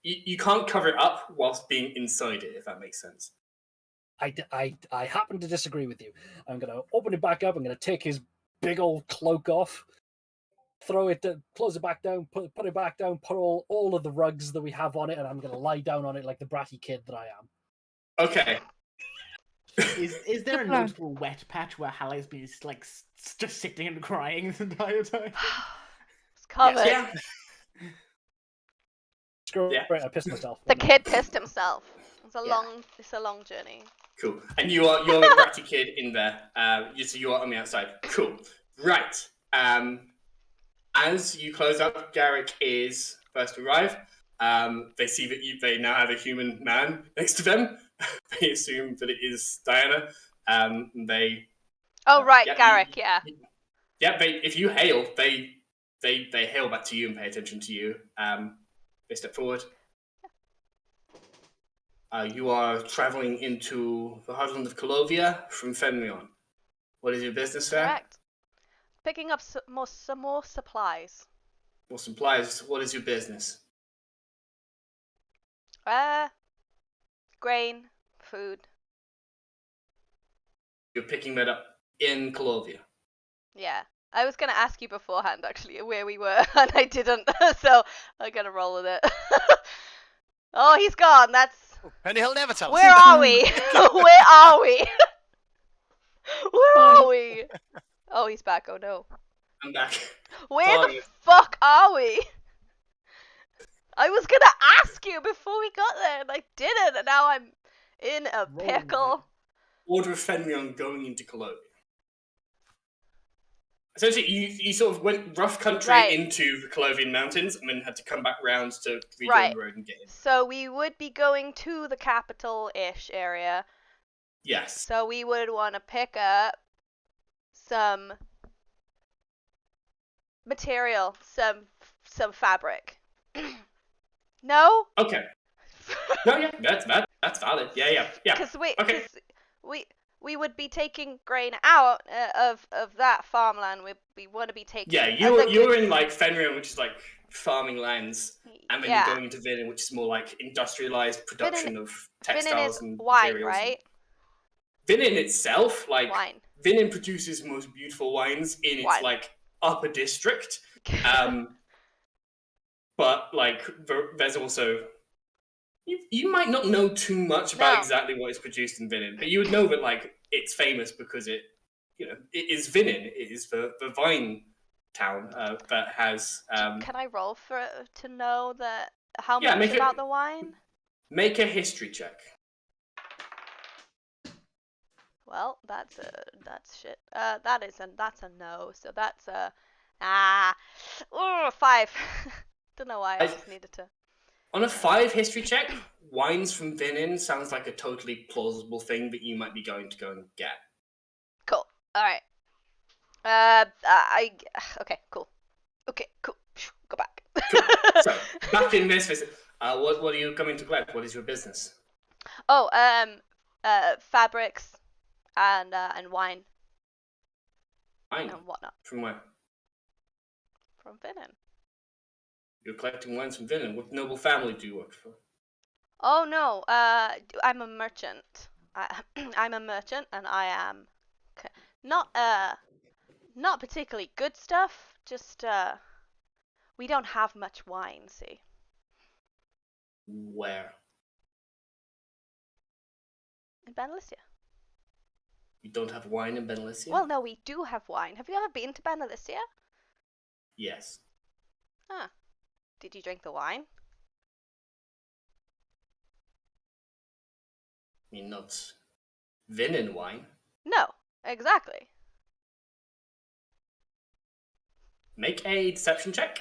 you can't cover it up whilst being inside it, if that makes sense. I happen to disagree with you. I'm going to open it back up. I'm going to take his big old cloak off, throw it, close it back down, put it back down, put all of the rugs that we have on it, and I'm going to lie down on it like the bratty kid that I am. Okay. Is there a notable wet patch where Halite's been just sitting and crying the entire time? It's covered. Yes, yeah. Screw it, I pissed myself. The kid pissed himself. It's a long journey. Cool. And you're a bratty kid in there. So you're on the outside. Cool. Right. As you close up, Garrick is first to arrive. They see that they now have a human man next to them. They assume that it is Dyanna. Garrick. Yeah. Yeah. If you hail, they hail back to you and pay attention to you. They step forward. You are traveling into the heartland of Colovia from Fenrion. What is your business there? Correct. Picking up some more supplies. More supplies. What is your business? Grain, food. You're picking that up in Colovia. Yeah. I was going to ask you beforehand, actually, where we were, and I didn't, so I'm going to roll with it. Oh, he's gone. And he'll never tell us. Where are we? Where are we? Where are we? Oh, he's back. Oh, no. I'm back. Where the fuck are we? I was going to ask you before we got there, and I didn't, and now I'm in a pickle. Order of Fenrion going into Cologneon. Essentially, you sort of went rough country Right. into the Colovian Mountains and then had to come back round to rejoin Right. the road and get in. So we would be going to the capital-ish area. Yes. So we would want to pick up some material, some fabric. No? Okay. No, yeah, that's valid. Yeah. Because Okay. we would be taking grain out of that farmland. We want to be taking. Yeah, you're in like Fenrir, which is like farming lands, and then yeah. you're going into Vinin, which is more like industrialized production of Vinin textiles is and wine, materials. right? Vinin itself, like Wine. Vinin produces the most beautiful wines in its Wine. like upper district. But like there's also you might not know too much about exactly what is produced in Vinin, but you would know that like it's famous because it is Vinin. It is the vine town that has. Can I roll to know how much about the wine? Make a history check. Well, that's shit. That's a no. So that's a 5. Don't know why I just needed to. On a 5 history check, wines from Vinin sounds like a totally plausible thing that you might be going to go and get. Cool. All right. Okay. Cool. Okay. Cool. Go back. Cool. So back in this visit, what are you coming to collect? What is your business? Oh, fabrics and wine. Wine. And whatnot. From where? From Vinin. You're collecting wines from Vinin. What noble family do you work for? Oh no, I'm a merchant. I'm a merchant, and I am not particularly good stuff. Just we don't have much wine. See. Where? In Benalicia. You don't have wine in Benalicia? Well, no, we do have wine. Have you ever been to Benalicia? Yes. Huh. Did you drink the wine? I mean, not Vinin wine. No, exactly. Make a deception check.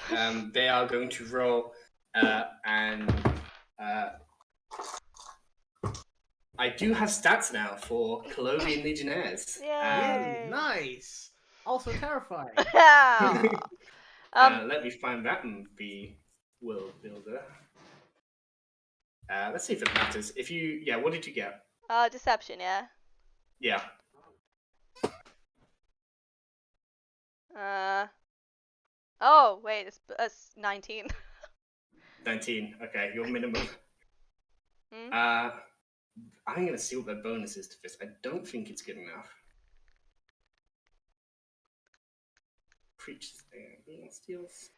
They are going to roll, and I do have stats now for Colovian Legionnaires. Yay! Nice. Also terrifying. Let me find that in the World Builder. Let's see if it matters. What did you get? Deception, yeah. Yeah. Oh wait, it's 19. 19. Okay, your minimum. I'm gonna see what their bonus is to this. I don't think it's good enough. Creatures there. Steals.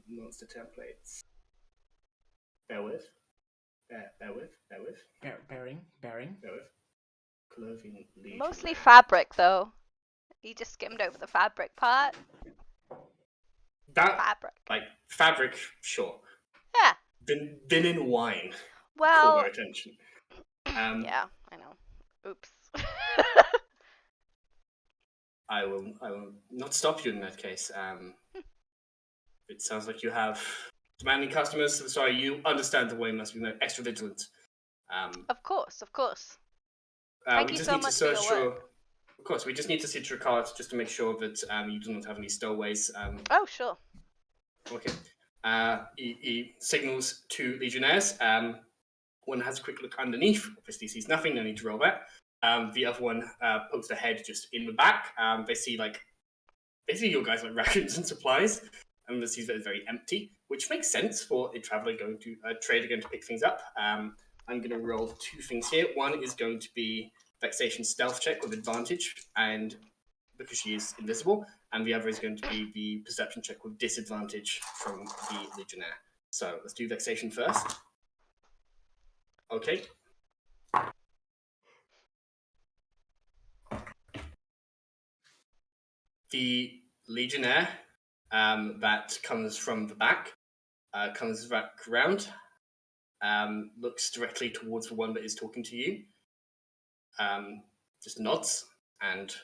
Monster templates. Bear with. Bearing. Clothing Legion. Mostly fabric, though. You just skimmed over the fabric part. Fabric, sure. Yeah. Vinin wine. Well. Caught my attention. Yeah, I know. Oops. I will not stop you in that case. It sounds like you have demanding customers. So sorry, you understand the way must be extra vigilant. Of course. Thank you so much for your work. Of course, we just need to see your cards just to make sure that you do not have any stowaways. Oh, sure. Okay. He signals to Legionnaires. One has a quick look underneath. Obviously sees nothing, no need to roll that. The other one pokes their head just in the back. They see basically your guys like rations and supplies. And they see that it's very empty, which makes sense for a traveler going to a trader going to pick things up. I'm going to roll 2 things here. One is going to be Vexation stealth check with advantage, and because she is invisible, and the other is going to be the perception check with disadvantage from the Legionnaire. So let's do Vexation first. Okay. The Legionnaire that comes from the back comes back around, looks directly towards the one that is talking to you, just nods and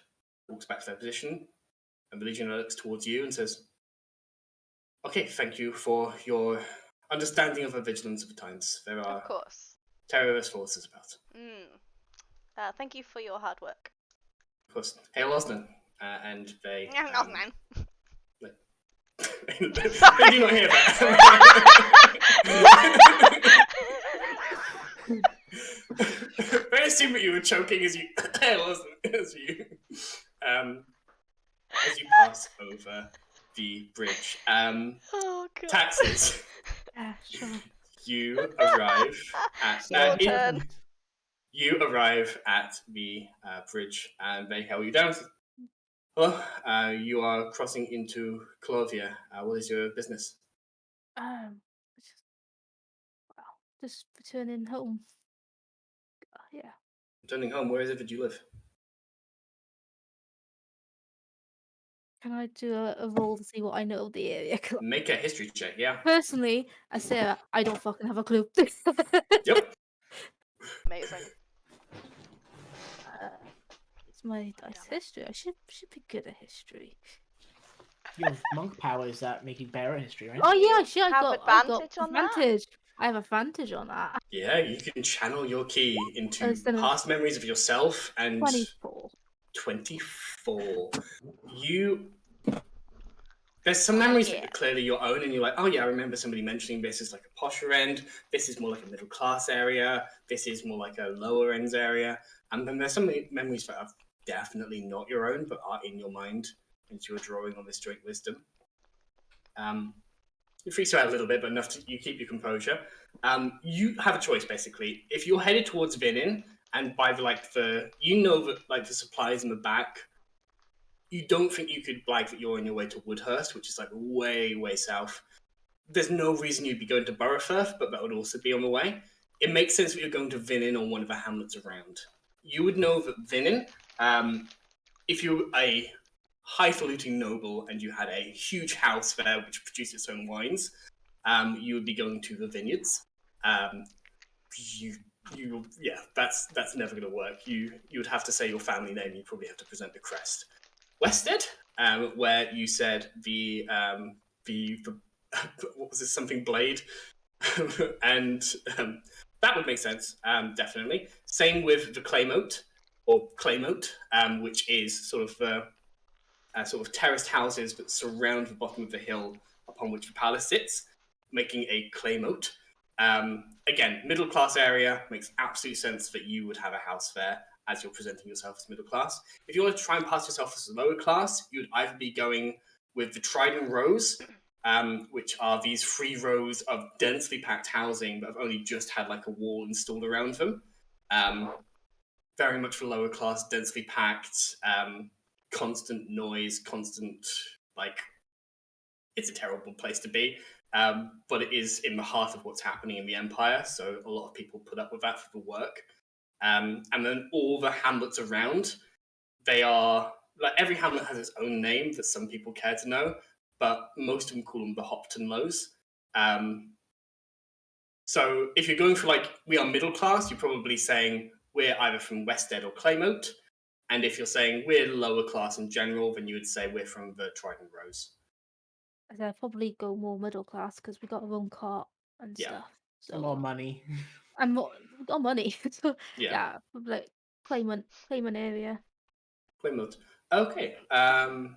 walks back to their position, and the Legionnaire looks towards you and says, "Okay, thank you for your understanding of the vigilance of the times. There Of are course. terrorist forces about." Thank you for your hard work. Of course, hail Osnan, and they. Man. They do not hear that. I assume that you were choking as you as you pass over the bridge. Oh god. Taxes. Yeah, sure. You arrive at Your turn. you arrive at the bridge, and they hail you down. Hello, you are crossing into Clovia. What is your business? Just returning home. Yeah. Returning home. Where is it that you live? Can I do a roll to see what I know of the area? 'Cause Make a history check. Yeah. personally, I say I don't fucking have a clue. Yep. Amazing. It's my dice history. I should be good at history. You have monk powers that make you better at history, right? Oh yeah, sure. I Have got advantage on that? advantage. I have advantage on that. Yeah, you can channel your key into Instead of past memories of yourself and 24. 24. There's some memories that Yeah. are clearly your own, and you're like, oh yeah, I remember somebody mentioning this is like a posher end, this is more like a middle class area, this is more like a lower ends area. And then there's some memories that are definitely not your own, but are in your mind as you're drawing on this joint wisdom. It freaks you out a little bit, but enough to you keep your composure. You have a choice basically. If you're headed towards Vinin, and by the supplies in the back, you don't think you could that you're on your way to Woodhurst, which is like way, way south. There's no reason you'd be going to Burrowfirth, but that would also be on the way. It makes sense that you're going to Vinin or one of the hamlets around. You would know that Vinin, if you're a highfalutin noble and you had a huge house there which produced its own wines, you would be going to the vineyards. That's never going to work. You would have to say your family name. You'd probably have to present the crest. Wested, where you said the what was it, something blade, and that would make sense, definitely. Same with the Claymote, which is sort of terraced houses that surround the bottom of the hill upon which the palace sits, making a Claymote. Again, middle class area, makes absolute sense that you would have a house there as you're presenting yourself as middle class. If you want to try and pass yourself as lower class, you would either be going with the Trident rows, which are these 3 rows of densely packed housing that have only just had like a wall installed around them. Very much for lower class, densely packed, constant noise, constant, it's a terrible place to be. But it is in the heart of what's happening in the Empire, so a lot of people put up with that for the work. And then all the hamlets around, they are, every hamlet has its own name that some people care to know, but most of them call them the Hopton Lows. So if you're going for we are middle class, you're probably saying we're either from Wested or Claymote. And if you're saying we're lower class in general, then you would say we're from the Trident Rows. I'd probably go more middle class because we got our own cart and stuff. So more money. And more, we got money. So Yeah. like Clayman area. Plymouth. Okay. And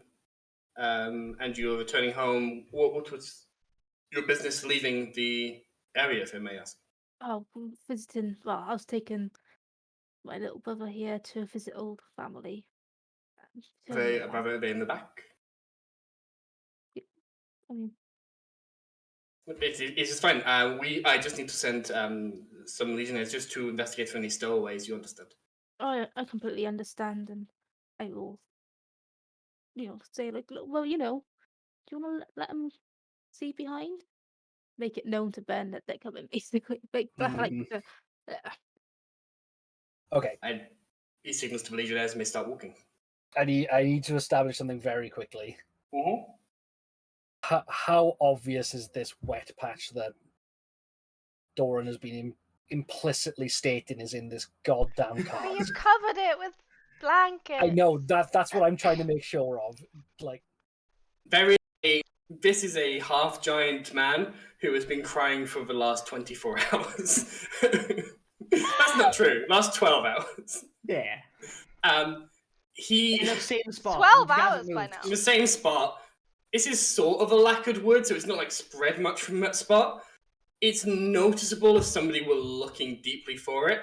you're returning home. What was your business leaving the area, if I may ask? Oh, visiting. Well, I was taking my little brother here to visit old family. Are they in the back? I mean, it's fine. I just need to send some legionnaires just to investigate for any stowaways. You understand? I completely understand, and I will, say look, well, do you want to let them see behind? Make it known to Ben that they're coming, basically. Okay. He signals to the legionnaires and they start walking. I need to establish something very quickly. Mm-hmm. How obvious is this wet patch that Doran has been implicitly stating is in this goddamn card? You've covered it with Blanket. I know that's what I'm trying to make sure of. Like, this is a half giant man who has been crying for the last 24 hours. That's not true. Last 12 hours. Yeah. He In the same spot. 12 He hasn't hours by moved. now. in the same spot. This is sort of a lacquered wood, so it's not like spread much from that spot. It's noticeable if somebody were looking deeply for it,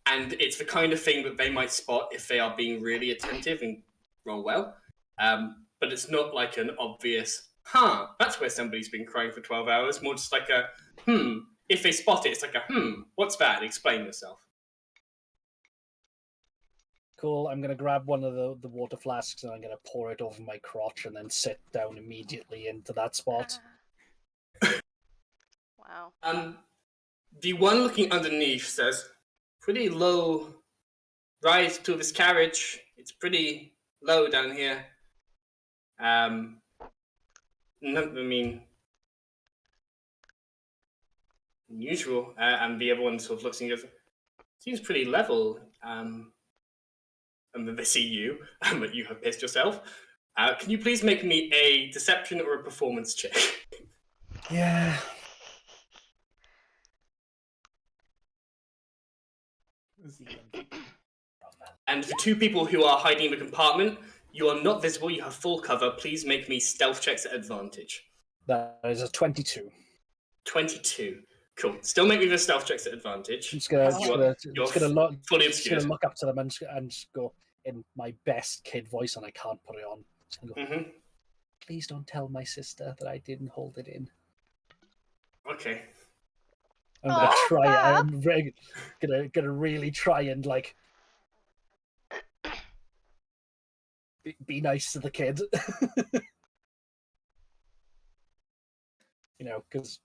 and it's the kind of thing that they might spot if they are being really attentive and roll well. But it's not like an obvious, that's where somebody's been crying for 12 hours. More just like a, If they spot it, it's like a, what's that? Explain yourself. cool. I'm gonna grab one of the water flasks and I'm gonna pour it over my crotch and then sit down immediately into that spot. Wow. The one looking underneath says, pretty low rise to this carriage. It's pretty low down here. Unusual. And the other one sort of looks and goes, seems pretty level. And then they see you, but you have pissed yourself. Can you please make me a deception or a performance check? Yeah. And for two people who are hiding in the compartment, you are not visible, you have full cover. Please make me stealth checks at advantage. That is a 22. 22. Cool. Still make me the stealth checks at advantage. I'm just gonna fully obscured. look up to them and just go in my best kid voice, and I can't put it on. Go, please don't tell my sister that I didn't hold it in. Okay. I'm gonna try. I'm gonna really try and like be nice to the kid. You know, because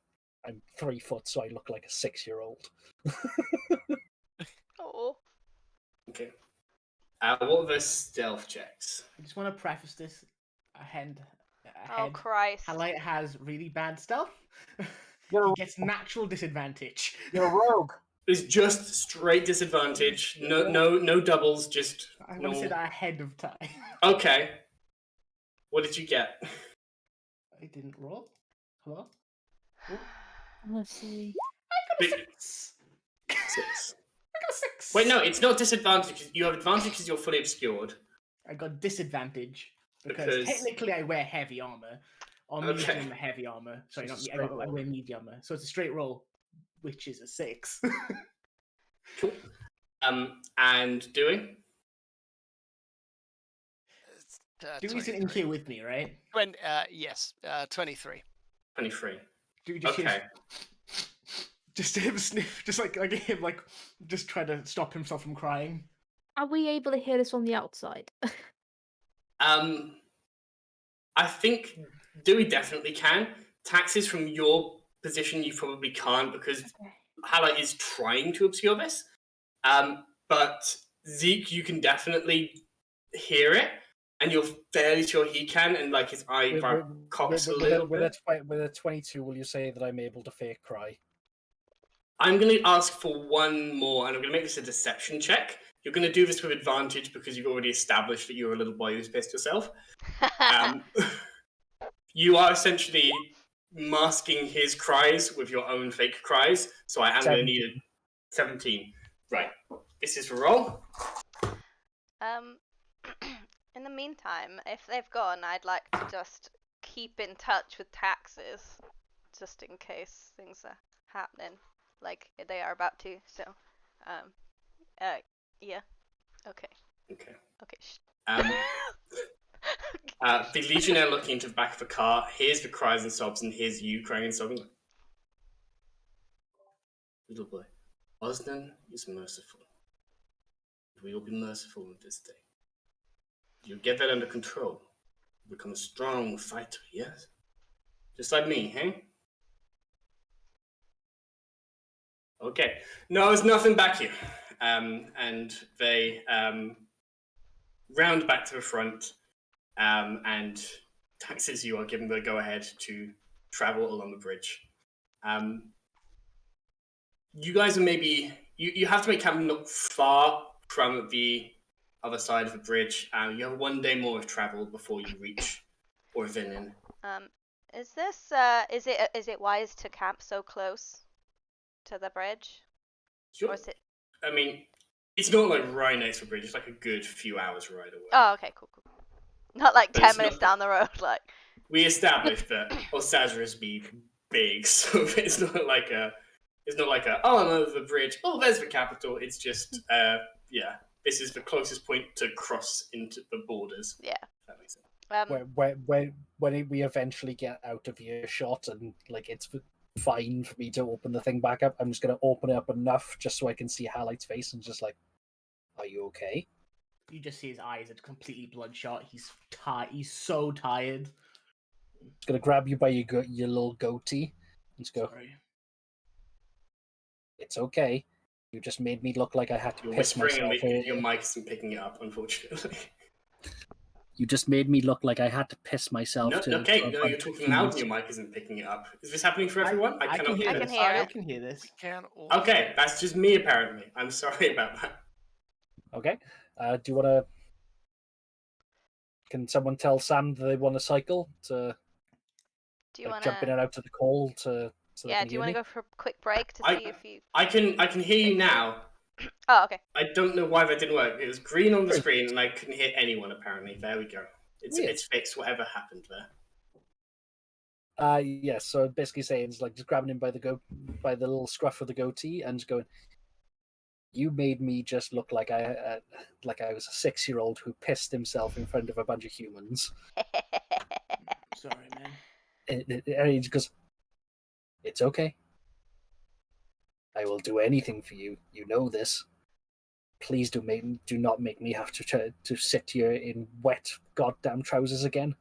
I'm 3 foot, so I look like a 6-year-old. Oh. Okay. What are the stealth checks? I just want to preface this ahead. Oh, Christ. Halite has really bad stealth. He gets natural disadvantage. You're a rogue. It's just straight disadvantage. No doubles. Just. I want to say that ahead of time. Okay. What did you get? I didn't roll. Hello? Let's see. I got a 6. 6. I got a 6. Wait, no, it's not disadvantage. You have advantage because you're fully obscured. I got disadvantage because technically I wear heavy armor. Or medium heavy armor. Sorry, I wear medium armor. So it's a straight roll, which is a 6. Cool. And Dewey? Dewey's in here with me, right? Yes, 23. 23. Dewey just Okay. just him sniff, just like him, like just try to stop himself from crying. Are we able to hear this on the outside? I think Dewey definitely can. Taxes from your position, you probably can't because Halite is trying to obscure this. But Zeek, you can definitely hear it, and you're fairly sure he can, and like his eyebrow cocks a little bit. With a 22, will you say that I'm able to fake cry? I'm going to ask for one more, and I'm going to make this a deception check. You're going to do this with advantage because you've already established that you're a little boy who's pissed yourself. You are essentially masking his cries with your own fake cries, so I am going to need a 17. Right. This is for roll. In the meantime, if they've gone, I'd like to just keep in touch with taxes, just in case things are happening, like they are about to. So, yeah. Okay. The Legionnaire looking into the back of the car hears the cries and sobs and hears you crying and sobbing. Little boy, Osnan is merciful. We will be merciful on this day. You get that under control. Become a strong fighter, yes? Just like me, hey? Okay. No, there's nothing back here. And they round back to the front, and taxes you are given the go-ahead to travel along the bridge. You guys are maybe... You have to make camp not far from the other side of the bridge. You have 1 day more of travel before you reach Orvinin. Is this is it wise to camp so close to the bridge? Sure. Or is it... I mean, it's not like right next to the bridge. It's like a good few hours ride away. Oh, okay, cool. Not like But 10 it's minutes not- down the road, like. We established that Osasris be big, so it's not like a oh, I'm over the bridge. Oh, there's the capital. It's just this is the closest point to cross into the borders. Yeah. If that makes sense. When we eventually get out of earshot and like it's fine for me to open the thing back up, I'm just gonna open it up enough just so I can see Halite's face and just like, are you okay? You just see his eyes are completely bloodshot. He's tired. He's so tired. Just gonna grab you by your little goatee and just go. Sorry. It's okay. You just made me look like I had to You're piss whispering myself. and your mic isn't picking it up, unfortunately. You just made me look like I had to piss myself. No, you're talking loud and your mic isn't picking it up. Is this happening for everyone? I cannot hear I this. can hear it. I can hear this. Okay, that's just me apparently. I'm sorry about that. Okay. Do you want to? Can someone tell Sam that they want to cycle to? Do you want jump in and out of the call to? So Yeah, do you want to go for a quick break to see if you... I can hear you now. Oh, okay. I don't know why that didn't work. It was green on the screen and I couldn't hear anyone apparently. There we go. It's fixed, whatever happened there. Yes, so basically saying it's like just grabbing him by the little scruff of the goatee and just going, you made me just look like I was a 6-year-old who pissed himself in front of a bunch of humans. Sorry, man. And he just goes, it's okay. I will do anything for you. You know this. Please do not make me have to sit here in wet goddamn trousers again.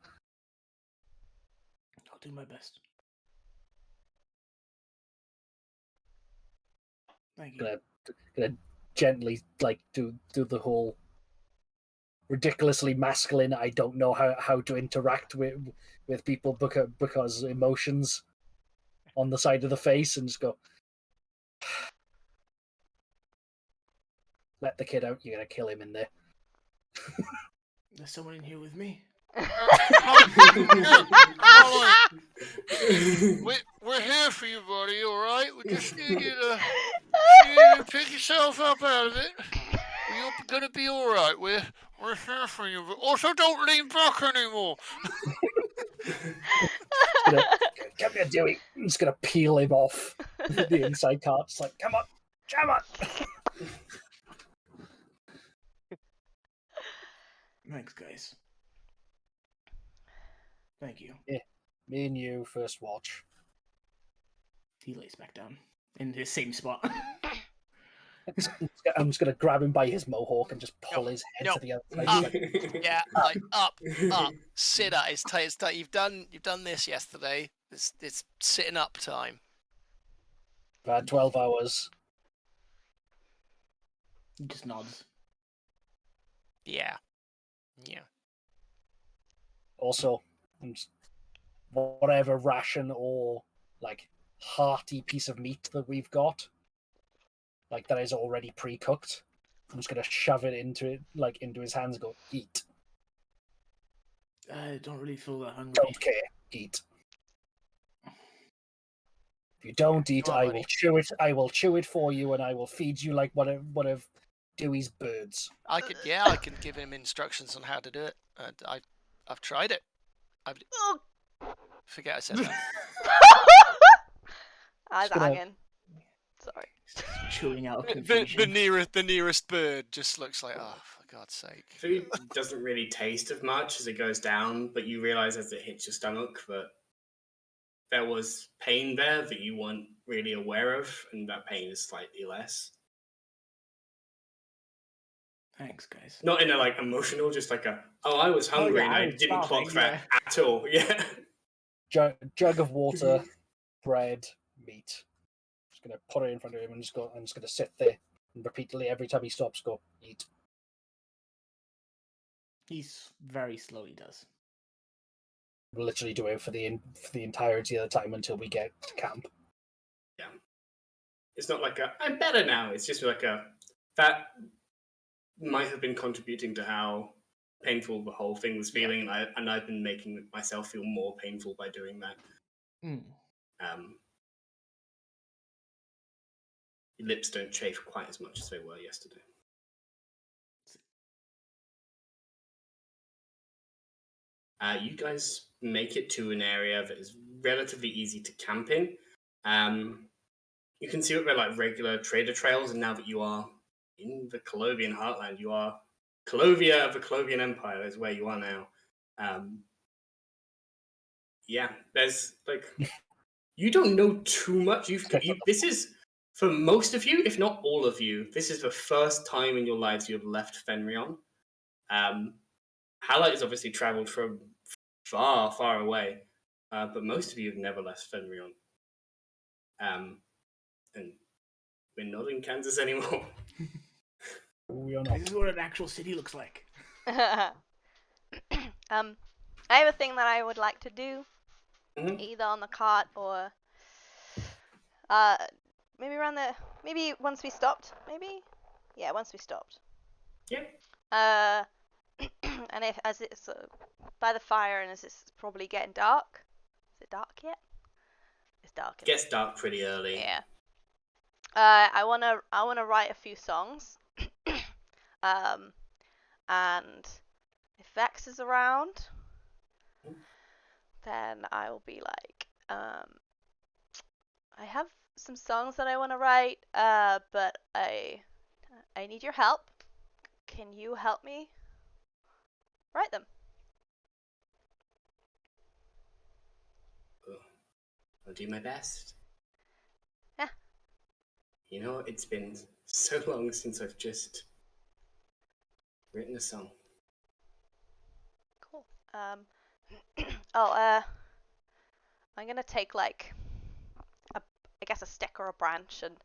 I'll do my best. Thank you. Gonna gently do the whole ridiculously masculine. I don't know how to interact with people because emotions on the side of the face, and just go. Let the kid out. You're gonna kill him in there. There's someone in here with me. We're here for you, buddy, alright? We just need you to pick yourself up out of it. You're gonna be alright. We're here for you. Also, don't lean back anymore. Come here, Dewey. I'm just gonna peel him off the inside cart. It's like, come on. Thanks, guys. Thank you. Yeah, me and you first watch. He lays back down in his same spot. I'm just gonna grab him by his mohawk and just pull his head to the other side. Yeah, like up. Sit up. It's tight. You've done this yesterday. It's sitting up time. I've had 12 hours. He just nods. Yeah. Also, whatever ration or like hearty piece of meat that we've got, like that is already pre-cooked, I'm just gonna shove it into his hands and go, eat. I don't really feel that hungry. Don't care. Eat. If you don't eat, I will chew it. I will chew it for you, and I will feed you like one of Dewey's birds. I can give him instructions on how to do it. I've tried it. Forget I said that. Eyes hanging. Sorry. Chewing out. The nearest bird just looks like, oh, for God's sake. Food doesn't really taste of much as it goes down, but you realise as it hits your stomach that there was pain there that you weren't really aware of, and that pain is slightly less. Thanks, guys. Not in a emotional, just like I was hungry and I didn't clock that at all. Yeah. Jug of water, bread, meat. Just gonna put it in front of him and I'm just gonna sit there and repeatedly every time he stops, go eat. He's very slow. He does. We'll literally do it for the entirety of the time until we get to camp. Yeah. It's not like I'm better now. It's just like that might have been contributing to how painful the whole thing was feeling, and I've been making myself feel more painful by doing that. Your lips don't chafe quite as much as they were yesterday. You guys make it to an area that is relatively easy to camp in. You can see what they're like regular trader trails, and now that you are in the Colovian heartland, you are Colovia of the Colovian Empire is where you are now. There's like you don't know too much. This is for most of you, if not all of you, this is the first time in your lives you have left Fenrion. Halite has obviously travelled from far, far away, but most of you have never left Fenrion. And we're not in Kansas anymore. We are not. This is what an actual city looks like. I have a thing that I would like to do, either on the cart or maybe once we stopped. Once we stopped. Yeah. And as it's by the fire and as it's probably getting dark. Is it dark yet? It's dark. It gets dark pretty early. Yeah. I wanna write a few songs. And if Vex is around, then I will be like, I have some songs that I want to write, but I need your help. Can you help me write them? I'll do my best. Yeah. You know, it's been so long since I've just written a song. Cool. I'm gonna take like a stick or a branch and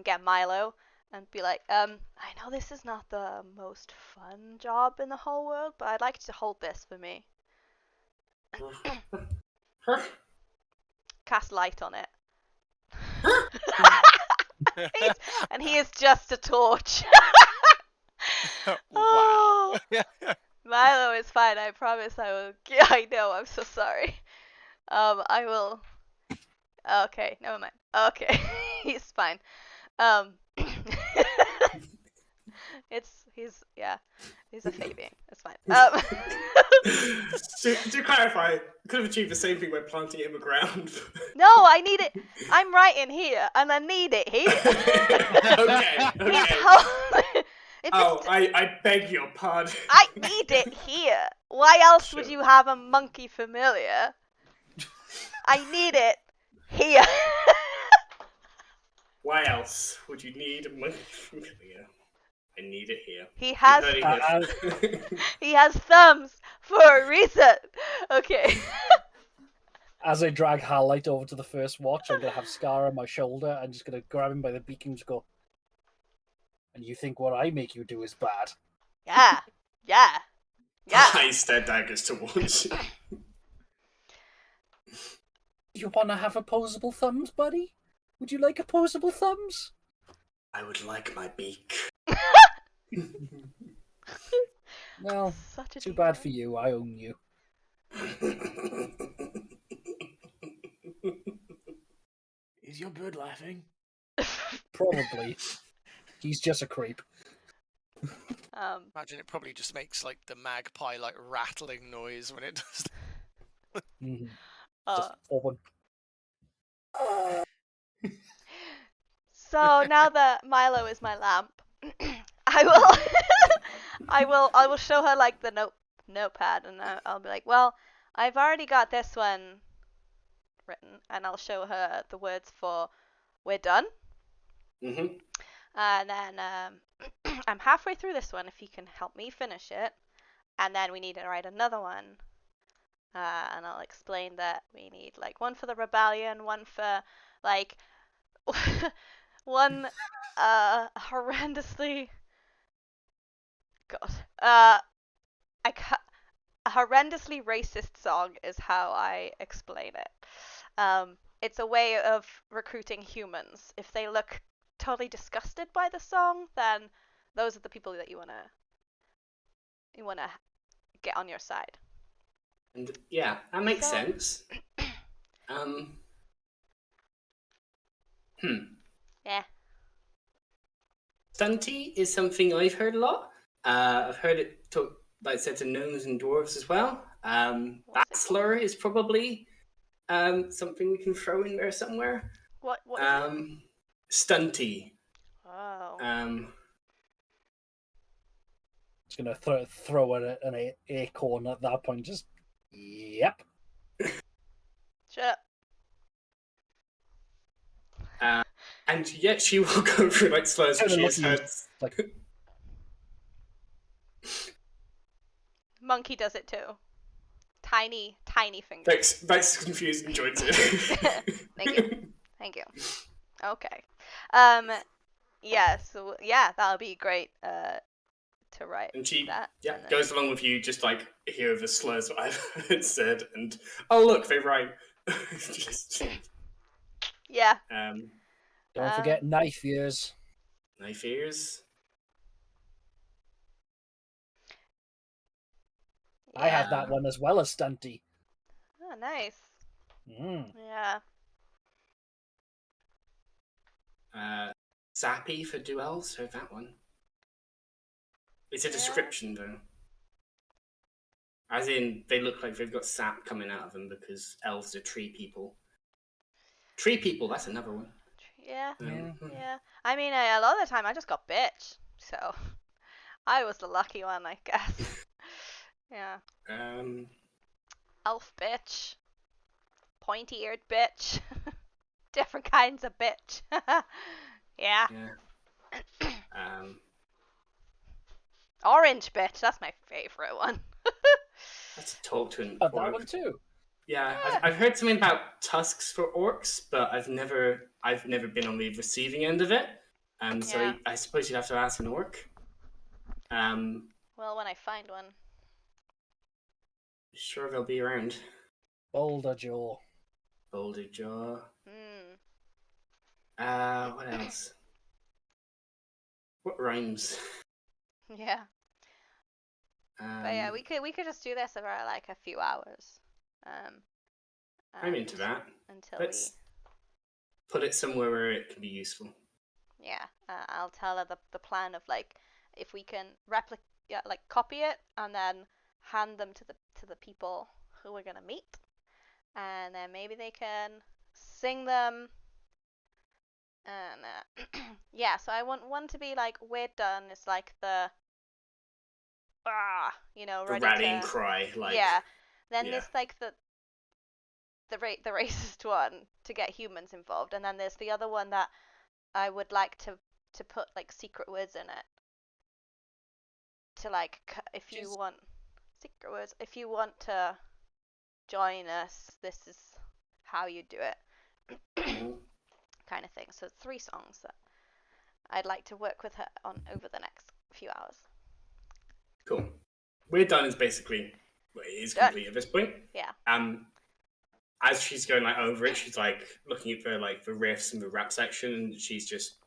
get Milo and be like, I know this is not the most fun job in the whole world, but I'd like you to hold this for me. Cast light on it. And he is just a torch. Wow. Milo is fine, I promise I will. I know, I'm so sorry. I will. Okay, never mind. Okay, he's fine. He's a Fabian. It's fine. To clarify, could have achieved the same thing by planting it in the ground. No, I need it. I'm writing here, and I need it here. Okay. I beg your pardon. I need it here. Why else would you have a monkey familiar? I need it here. Why else would you need a monkey familiar? I need it here. He has he has thumbs for a reason. Okay. As I drag Halite over to the first watch, I'm gonna have Scar on my shoulder. I'm just gonna grab him by the beak and just go. And you think what I make you do is bad? Yeah. I stare daggers towards you. You wanna have opposable thumbs, buddy? Would you like opposable thumbs? I would like my beak. Well, too bad for you. I own you. Is your bird laughing? Probably. He's just a creep. Imagine it probably just makes like the magpie like rattling noise when it does. Mm-hmm. Just open. So now that Milo is my lamp, I will show her like the notepad, and I'll be like, well, I've already got this one written, and I'll show her the words for "we're done." Mm-hmm. And then I'm halfway through this one. If you can help me finish it, and then we need to write another one. And I'll explain that we need like one for the rebellion, one for like one horrendously a horrendously racist song is how I explain it. It's a way of recruiting humans. If they look totally disgusted by the song, then those are the people that you wanna get on your side. And yeah, that makes So- sense. Yeah. Stunty is something I've heard a lot. I've heard it talk, like said to gnomes and dwarves as well. What's it Slur is probably something we can throw in there somewhere. What is it? Stunty. Oh. It's gonna throw an acorn at that point. Just yep. Shut up. And yet she will go through like slurs. Kinda She has lucky. heard. Like Monkey does it too. Tiny fingers. Vex is confused and joins it. Thank you. Okay. Yeah. So yeah, that'll be great. To write And she that. and then- goes along with you, just like hear the slurs that I've said, and oh look, they rhyme. Just Yeah. don't forget knife ears. knife ears. I have Yeah. that one as well as Stunty. Oh, nice. Mm. Yeah. Zappy for duels. Heard that one. It's a description though. As in, they look like they've got sap coming out of them because elves are tree people. Tree people, that's another one. Yeah. Yeah. Yeah. I mean, a lot of the time I just got bitch, so I was the lucky one, I guess. Yeah. Elf bitch. Pointy-eared bitch. Different kinds of bitch. Yeah. Orange bitch. That's my favorite one. Let's talk to an Oh, that orc. one too. Yeah, Yeah. I've heard something about tusks for orcs, but I've never been on the receiving end of it. So Yeah. I suppose you'd have to ask an orc. Well, when I find one. Sure they'll be around. Boulder Jaw. Boulder Jaw. Hmm. What else? What rhymes? Yeah. But yeah, we could just do this for like a few hours. I'm into that. Until Let's put it somewhere where it can be useful. yeah, I'll tell her the plan of like if we can copy it and then hand them to the people who we're gonna meet, and then maybe they can sing them. And yeah, so I want one to be like we're done. It's like the The ready rallying to cry, like yeah. Then yeah. there's like the racist one to get humans involved, and then there's the other one that I would like to put like secret words in it. To like if you want secret words, if you want to join us, this is how you do it. Kind of thing. So 3 songs that I'd like to work with her on over the next few hours. Cool. We're done is basically it is Done. complete at this point. Yeah. As she's going like over it, she's like looking at the riffs and the rap section, and she's just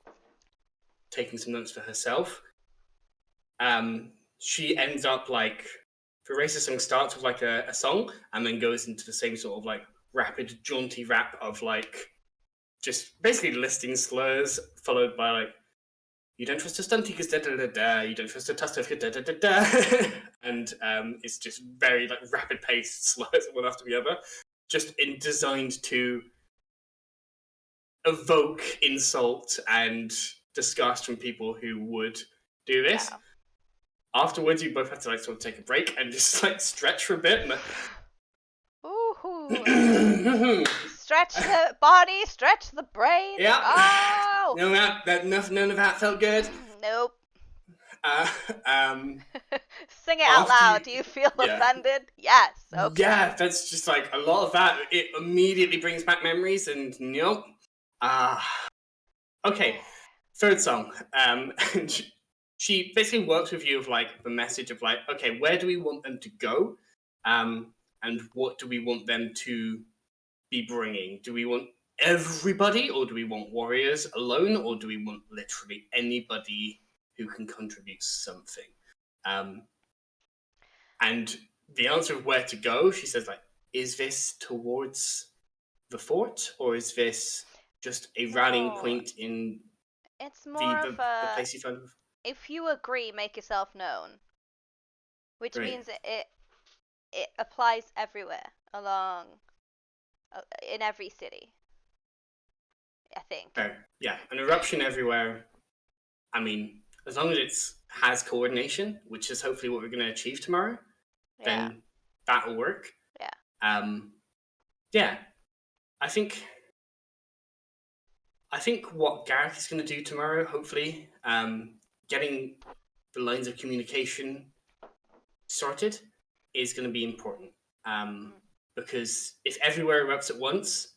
taking some notes for herself. She ends up like the racist song starts with like a song and then goes into the same sort of like rapid, jaunty rap of like just basically listing slurs, followed by like you don't trust a stunty because da da da da, you don't trust a tusker because da da da da, and it's just very like rapid paced slurs one after the other, just designed to evoke insult and disgust from people who would do this. Yeah. Afterwards, you both have to like sort of take a break and just like stretch for a bit. Ooh. Stretch the body, stretch the brain. Yeah. Oh. No, none of that felt good. Nope. Sing it After out loud. Do you- you feel yeah. offended? Yes. Okay. Yeah, that's just like a lot of that. It immediately brings back memories, and nope. Okay, third song. And she basically works with you of like the message of like, okay, where do we want them to go, and what do we want them to be bringing? Do we want everybody, or do we want warriors alone, or do we want literally anybody who can contribute something. And the answer of where to go, she says, like, is this towards the fort, or is this just a rallying No. point in It's more the of a, place you found? if you agree, make yourself known. Which Great. means it applies everywhere along, in every city. I think. Fair. Yeah, an eruption everywhere. I mean, as long as it has coordination, which is hopefully what we're going to achieve tomorrow, Yeah. then that'll work. Yeah. Yeah, I think what Garrick is going to do tomorrow, hopefully, getting the lines of communication sorted is going to be important. Because if everywhere erupts at once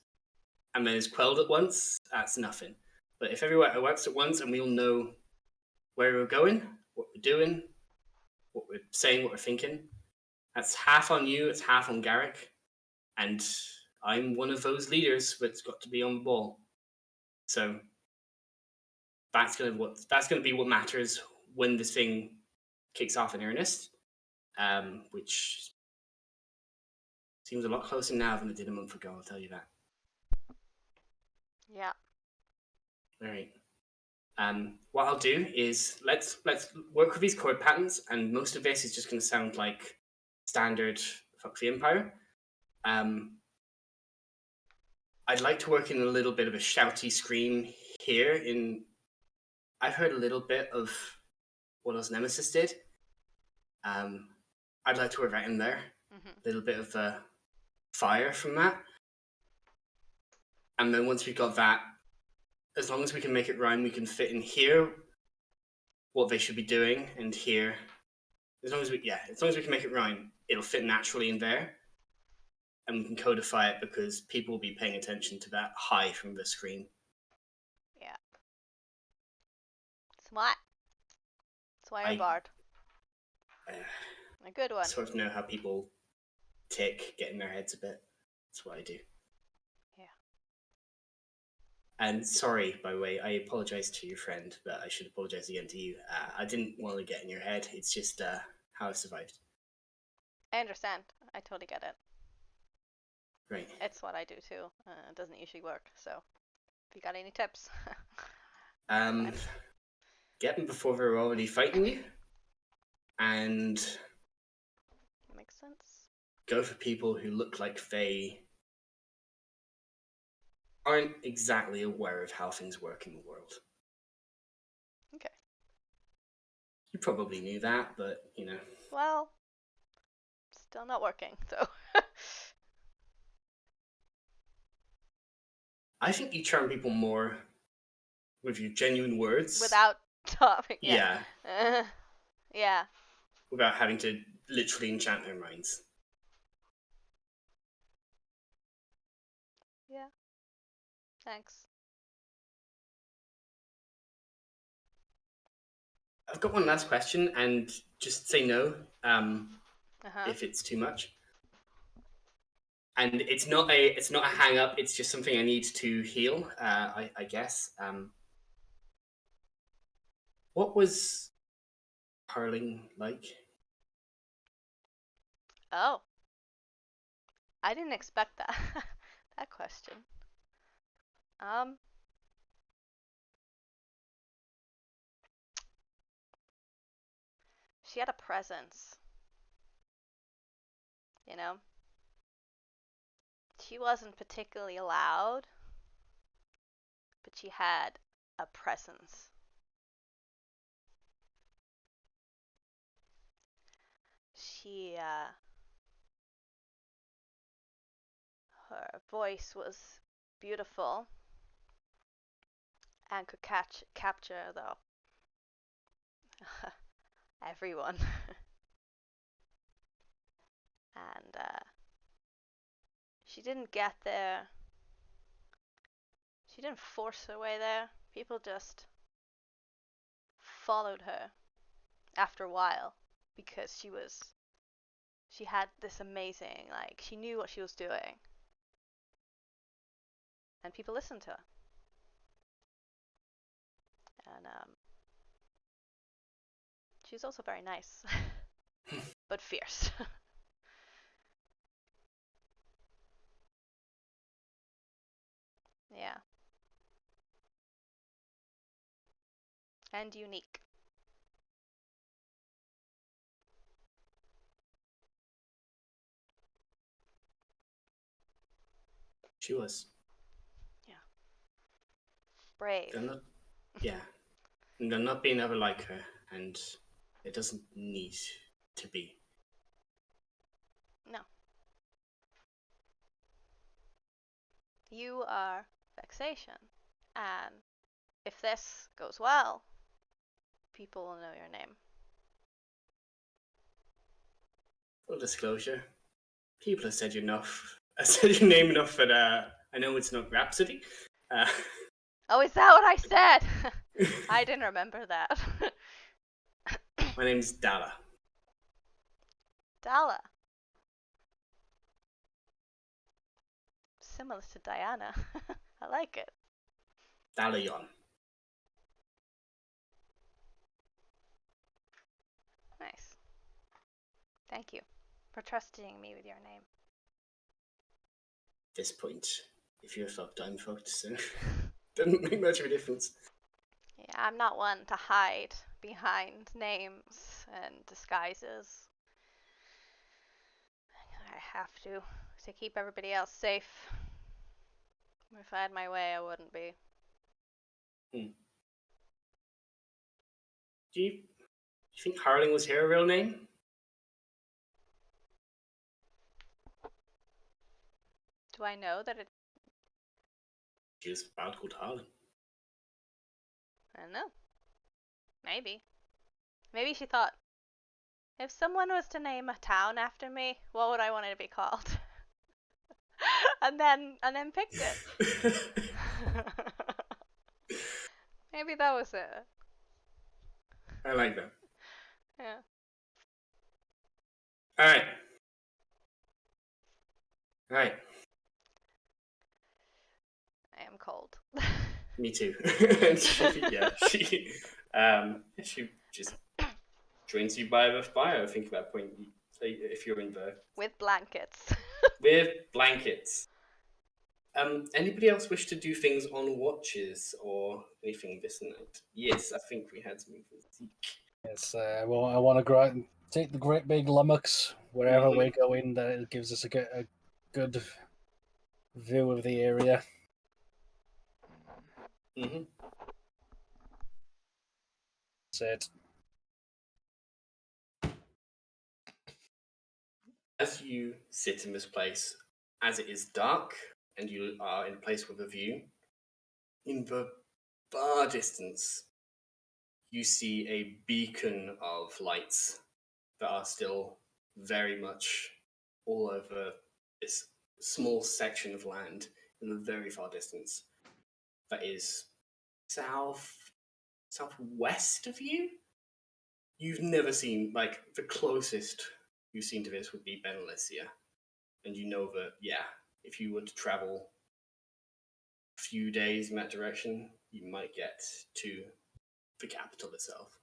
and then is quelled at once, that's nothing. But if everywhere erupts at once and we all know where we're going, what we're doing, what we're saying, what we're thinking, that's half on you, it's half on Garrick. And I'm one of those leaders that's got to be on the ball. So that's gonna be what matters when this thing kicks off in earnest, which seems a lot closer now than it did a month ago. I'll tell you that. Yeah. All right. What I'll do is let's work with these chord patterns, and most of this is just going to sound like standard Fuck the Empire. I'd like to work in a little bit of a shouty scream here. I've heard a little bit of what Us Nemesis did. I'd like to work that in there. A little bit of fire from that. And then once we've got that, as long as we can make it rhyme, we can fit in here what they should be doing, and here. As long as we can make it rhyme, it'll fit naturally in there. And we can codify it because people will be paying attention to that high from the screen. Yeah. Smart. That's why you're a bard. A good one. I sort of know how people tick, get in their heads a bit. That's what I do. Yeah. And sorry, by the way, I apologize to your friend, but I should apologize again to you. I didn't want to get in your head. It's just how I survived. I understand. I totally get it. Right. It's what I do too. It doesn't usually work. So, if you got any tips? Get them before they're already fighting you, and Makes sense. go for people who look like they aren't exactly aware of how things work in the world. Okay. You probably knew that, but you know. Well, still not working. So. I think you charm people more with your genuine words. Without talking. Yeah. Yeah. Without having to literally enchant their minds. Yeah. Thanks. I've got one last question, and just say no Uh-huh. if it's too much. And it's not a hang up. It's just something I need to heal. I guess. What was hurling like? Oh. I didn't expect that. That question. She had a presence. You know? She wasn't particularly loud, but she had a presence. She, her voice was beautiful and could capture, though, everyone. And, she didn't get there. She didn't force her way there. People just followed her after a while because she had this amazing, like, she knew what she was doing. And people listened to her. And, She's also very nice, but fierce. Yeah. And unique. She was. Brave. Yeah. And there'll not be another like her, and it doesn't need to be. No. You are Vexation, and if this goes well, people will know your name. Full disclosure, people have said you enough. I said your name enough that I know it's not Rhapsody. Oh, is that what I said? I didn't remember that. My name's Dala. Dala. Similar to Dyanna. I like it. Dalayon. Nice. Thank you for trusting me with your name. At this point, if you're fucked, I'm fucked, so doesn't make much of a difference. Yeah, I'm not one to hide behind names and disguises. I have to keep everybody else safe. If I had my way, I wouldn't be. Do you think Harling was her real name? Do I know that it? She was found called Harling. I don't know. Maybe. Maybe she thought, if someone was to name a town after me, what would I want it to be called? and then picked it. Maybe that was it. I like that. Yeah. Alright. I am cold. Me too. She just joins you by the fire. I think at that point, if you're in the With blankets. with blankets. Anybody else wish to do things on watches or anything this night? Yes, I think we had something for Zeek. Yes, well, I want to go out and take the great big lummox wherever Mhm. we go in. That it gives us a good view of the area. Mm-hmm. That's it. As you sit in this place, as it is dark and you are in a place with a view, in the far distance, you see a beacon of lights that are still very much all over this small section of land in the very far distance. That is southwest of you. You've never seen, like, the closest you've seen to this would be Benalicia. And you know that, yeah, if you were to travel a few days in that direction, you might get to the capital itself.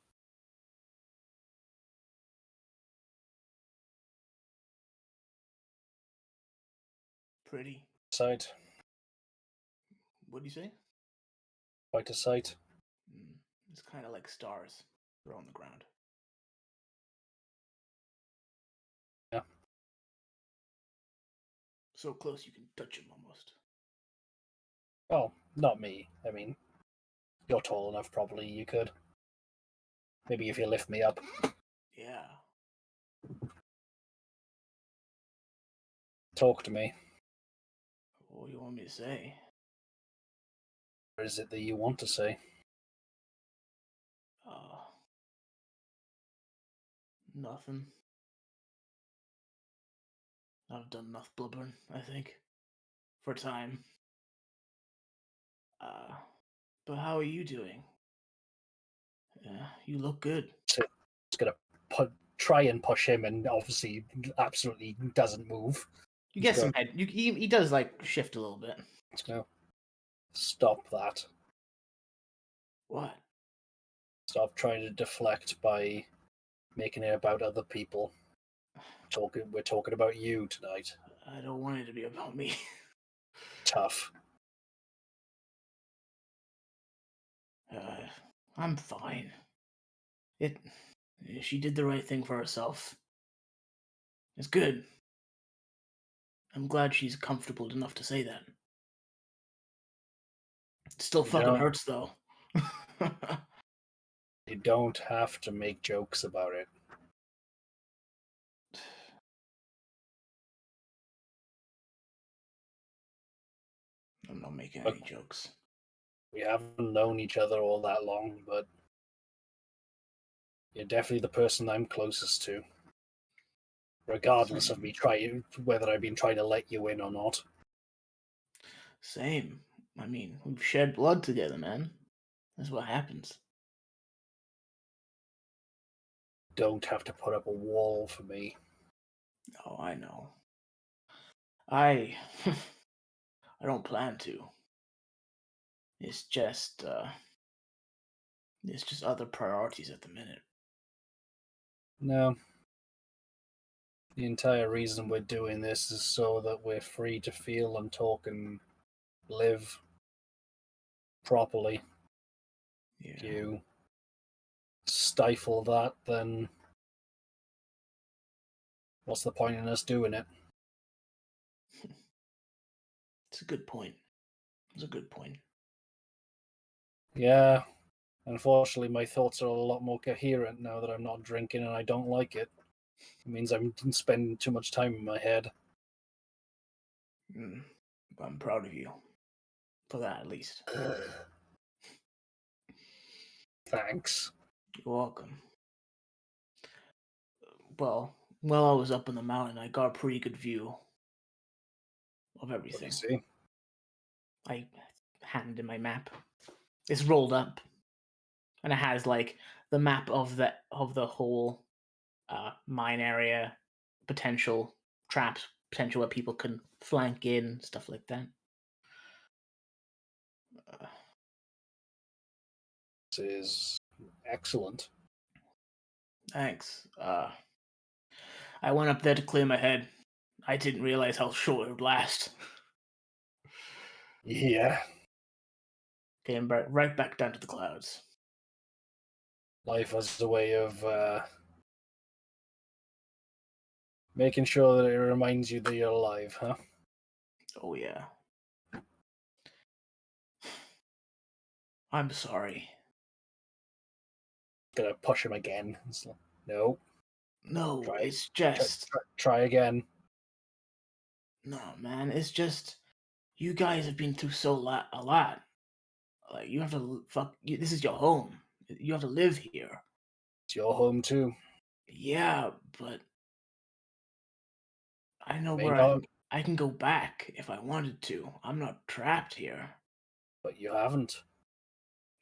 Pretty. Sight. What do you say? Quite a sight. It's kind of like stars. They're on the ground. Yeah. So close you can touch them almost. Oh, not me. I mean, you're tall enough, probably you could. Maybe if you lift me up. Yeah. Talk to me. What do you want me to say? Or is it that you want to say? Nothing. I've done enough blubbering, I think. For time. But how are you doing? You look good. So it's gonna try and push him, and obviously, absolutely doesn't move. You get some head. He does like shift a little bit. Let's go. Stop that. What? Stop trying to deflect by making it about other people. We're talking about you tonight. I don't want it to be about me. Tough. I'm fine. She did the right thing for herself. It's good. I'm glad she's comfortable enough to say that. It still fucking hurts, though. You don't have to make jokes about it. I'm not making any jokes. We haven't known each other all that long, but you're definitely the person I'm closest to. Regardless of me whether I've been trying to let you in or not. Same. I mean, we've shed blood together, man. That's what happens. Don't have to put up a wall for me. Oh, I know. I don't plan to. It's just other priorities at the minute. No. The entire reason we're doing this is so that we're free to feel and talk and live properly. Yeah. If you stifle that, then what's the point in us doing it? It's a good point. It's a good point. Yeah. Unfortunately, my thoughts are a lot more coherent now that I'm not drinking and I don't like it. It means I'm spending too much time in my head. I'm proud of you. For that, at least. Thanks. You're welcome. Well, while I was up in the mountain, I got a pretty good view of everything. What do you see? I handed in my map. It's rolled up, and it has like the map of the whole mine area, potential traps, potential where people can flank in, stuff like that. This is excellent. Thanks. I went up there to clear my head. I didn't realize how short it would last. Yeah. Came right back down to the clouds. Life has a way of making sure that it reminds you that you're alive, huh? Oh, yeah. I'm sorry. Gonna push him again. No. No, Try, it's just... Try again. No, man, it's just... You guys have been through a lot. Like, you have to... This is your home. You have to live here. It's your home, too. Yeah, but... I know where I can go back if I wanted to. I'm not trapped here. But you haven't.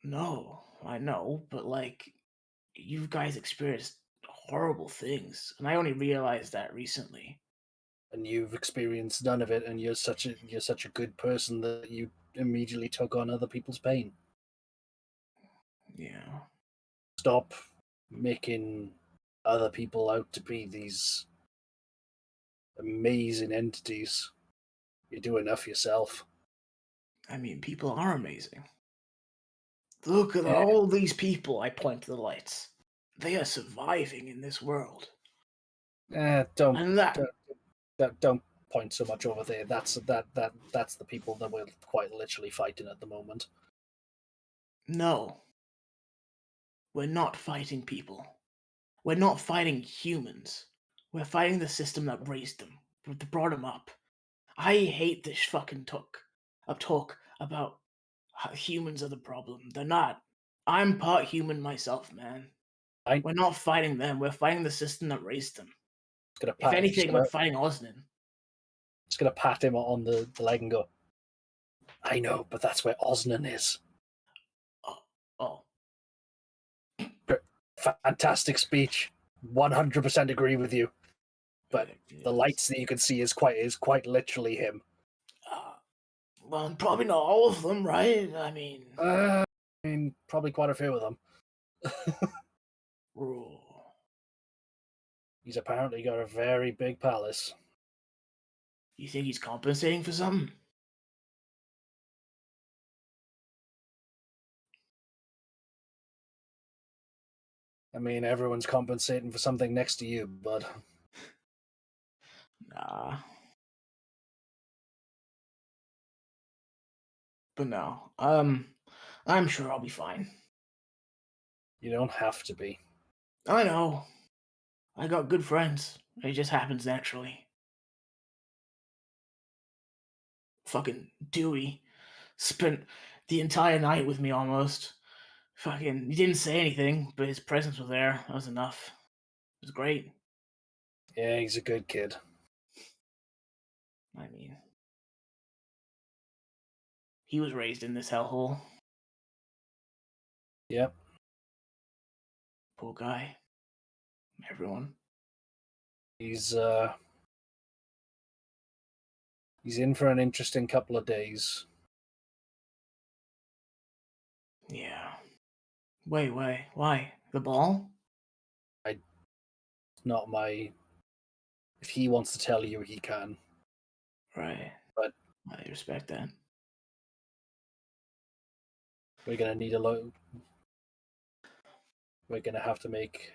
No, I know, but like, you guys experienced horrible things, and I only realized that recently. And you've experienced none of it, and you're such a good person that you immediately took on other people's pain. Yeah. Stop making other people out to be these amazing entities. You do enough yourself. I mean, people are amazing. Look at all these people. I point to the lights. They are surviving in this world. Don't point so much over there. That's the people that we're quite literally fighting at the moment. No. We're not fighting people. We're not fighting humans. We're fighting the system that raised them, that brought them up. I hate this fucking talk about how humans are the problem. They're not. I'm part human myself, man. We're not fighting them. We're fighting the system that raised them. If anything, we're fighting Osnan. Just gonna pat him on the leg and go, I know, but that's where Osnan is. Oh. Fantastic speech. 100% agree with you. But the lights that you can see is quite literally him. Well, probably not all of them, right? I mean, probably quite a few of them. He's apparently got a very big palace. You think he's compensating for something? I mean, everyone's compensating for something next to you, but Nah. But no. I'm sure I'll be fine. you don't have to be. I know. I got good friends. It just happens naturally. Fucking Dewey spent the entire night with me almost. Fucking, he didn't say anything, but his presence was there. That was enough. It was great. Yeah, he's a good kid. I mean, he was raised in this hellhole. Yep. Poor guy. Everyone. He's in for an interesting couple of days. Yeah. Wait, why? The ball? Not my. If he wants to tell you, he can. Right. But I respect that. we're gonna need a lot. We're gonna have to make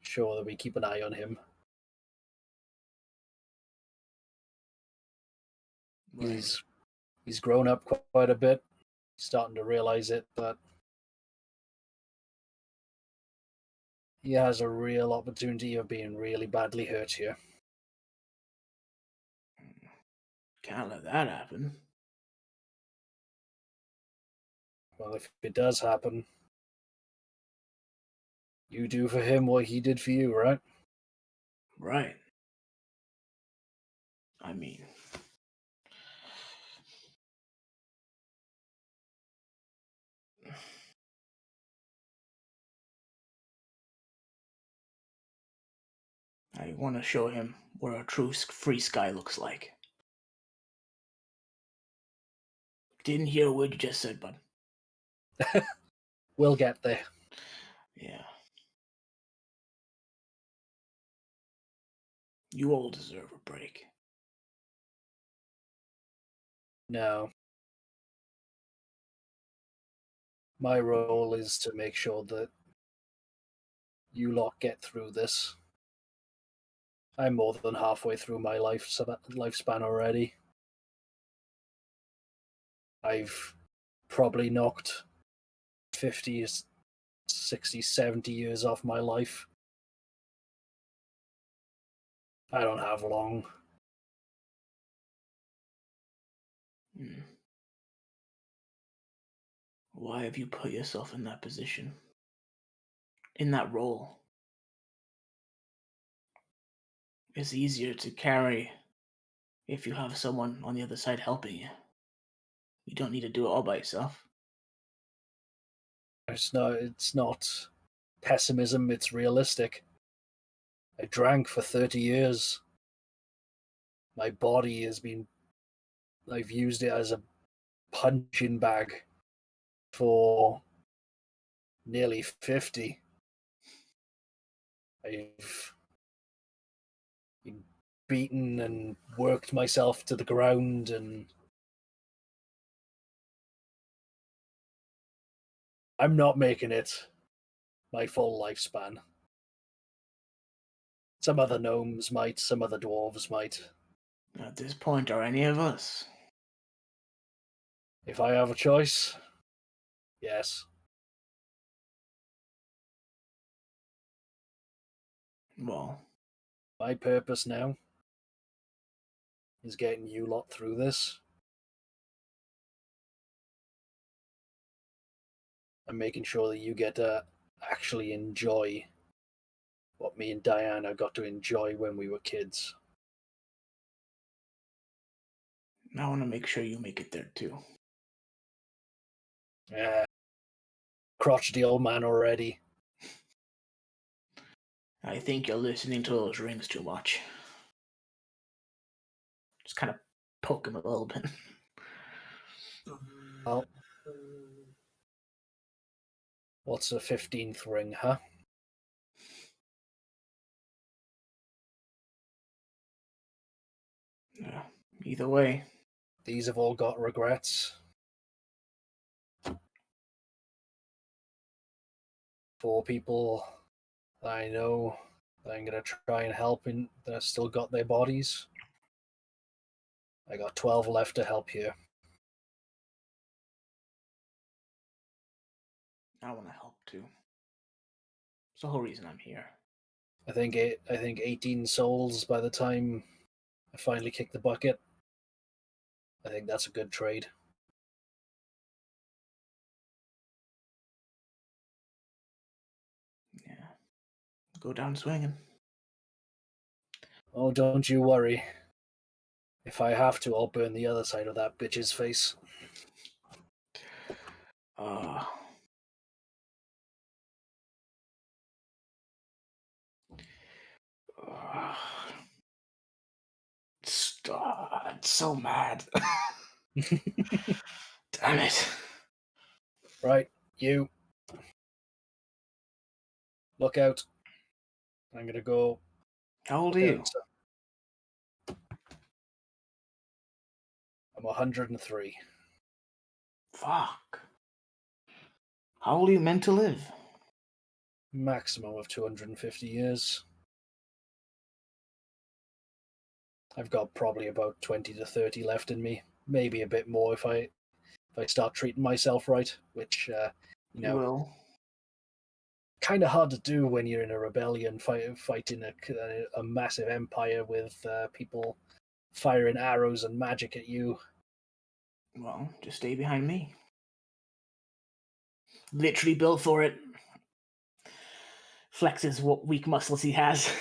sure that we keep an eye on him. Right. He's grown up quite a bit. He's starting to realize it, but he has a real opportunity of being really badly hurt here. Can't let that happen. Well, if it does happen, you do for him what he did for you, right? Right. I mean, I want to show him what a true free sky looks like. Didn't hear a word you just said, bud. We'll get there. Yeah. You all deserve a break. No. My role is to make sure that you lot get through this. I'm more than halfway through my lifespan already. I've probably knocked 50, 60, 70 years off my life. I don't have long. Why have you put yourself in that position? In that role? It's easier to carry if you have someone on the other side helping you. You don't need to do it all by yourself. It's not pessimism, it's realistic. I drank for 30 years. My body I've used it as a punching bag for nearly 50. I've been beaten and worked myself to the ground, and I'm not making it my full lifespan. Some other gnomes might, some other dwarves might. At this point, are any of us? If I have a choice, yes. Well, My purpose now is getting you lot through this. And making sure that you get to actually enjoy what me and Dyanna got to enjoy when we were kids. I want to make sure you make it there too. Crotchety old man already. I think you're listening to those rings too much. Just kind of poke him a little bit. Well, what's a 15th ring, huh? Either way. These have all got regrets. 4 people that I know that I'm going to try and help in that have still got their bodies. I got 12 left to help here. I want to help too. It's the whole reason I'm here. I think 18 souls by the time I finally kick the bucket. I think that's a good trade. Yeah. Go down swinging. Oh, don't you worry. If I have to, I'll burn the other side of that bitch's face. It's so mad. Damn it. Right, you. Look out. I'm gonna go. How old are you? I'm 103. Fuck. How old are you meant to live? Maximum of 250 years. I've got probably about 20 to 30 left in me. Maybe a bit more if I start treating myself right, which You will. kind of hard to do when you're in a rebellion fighting a massive empire with people firing arrows and magic at you. Well, just stay behind me. Literally built for it. Flexes what weak muscles he has.